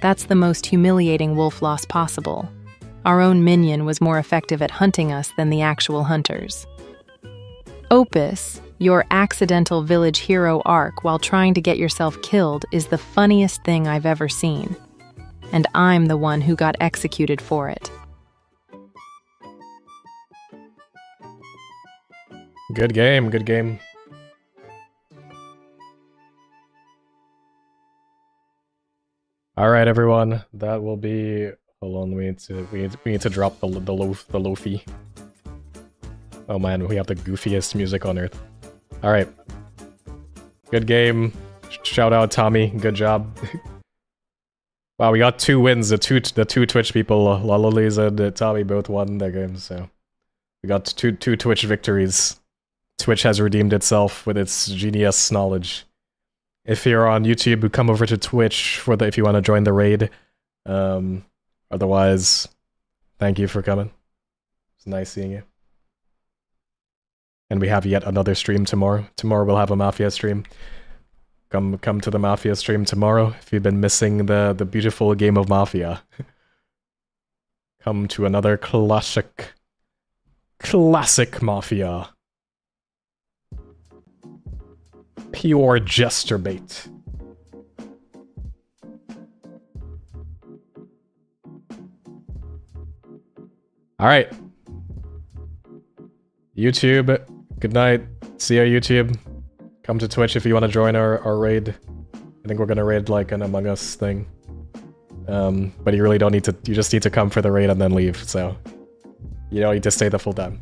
That's the most humiliating wolf loss possible. Our own minion was more effective at hunting us than the actual hunters. Opus, your accidental village hero arc while trying to get yourself killed is the funniest thing I've ever seen. And I'm the one who got executed for it. Good game, good game. All right, everyone. That will be. Hold on, we need to drop the loafy. Oh man, we have the goofiest music on earth. All right. Good game. Shout out Tommy. Good job. Wow, we got 2 wins. The two Twitch people, Lololies and Tommy, both won their games. So we got two Twitch victories. Twitch has redeemed itself with its genius knowledge. If you're on YouTube, come over to Twitch if you want to join the raid. Otherwise, thank you for coming. It's nice seeing you. And we have yet another stream tomorrow. Tomorrow we'll have a Mafia stream. Come to the Mafia stream tomorrow if you've been missing the beautiful game of Mafia. Come to another classic Mafia. Pure jester bait. Alright. YouTube, good night. See ya, YouTube. Come to Twitch if you want to join our raid. I think we're gonna raid like an Among Us thing. But you really don't need to, you just need to come for the raid and then leave, so you don't need to stay the full time.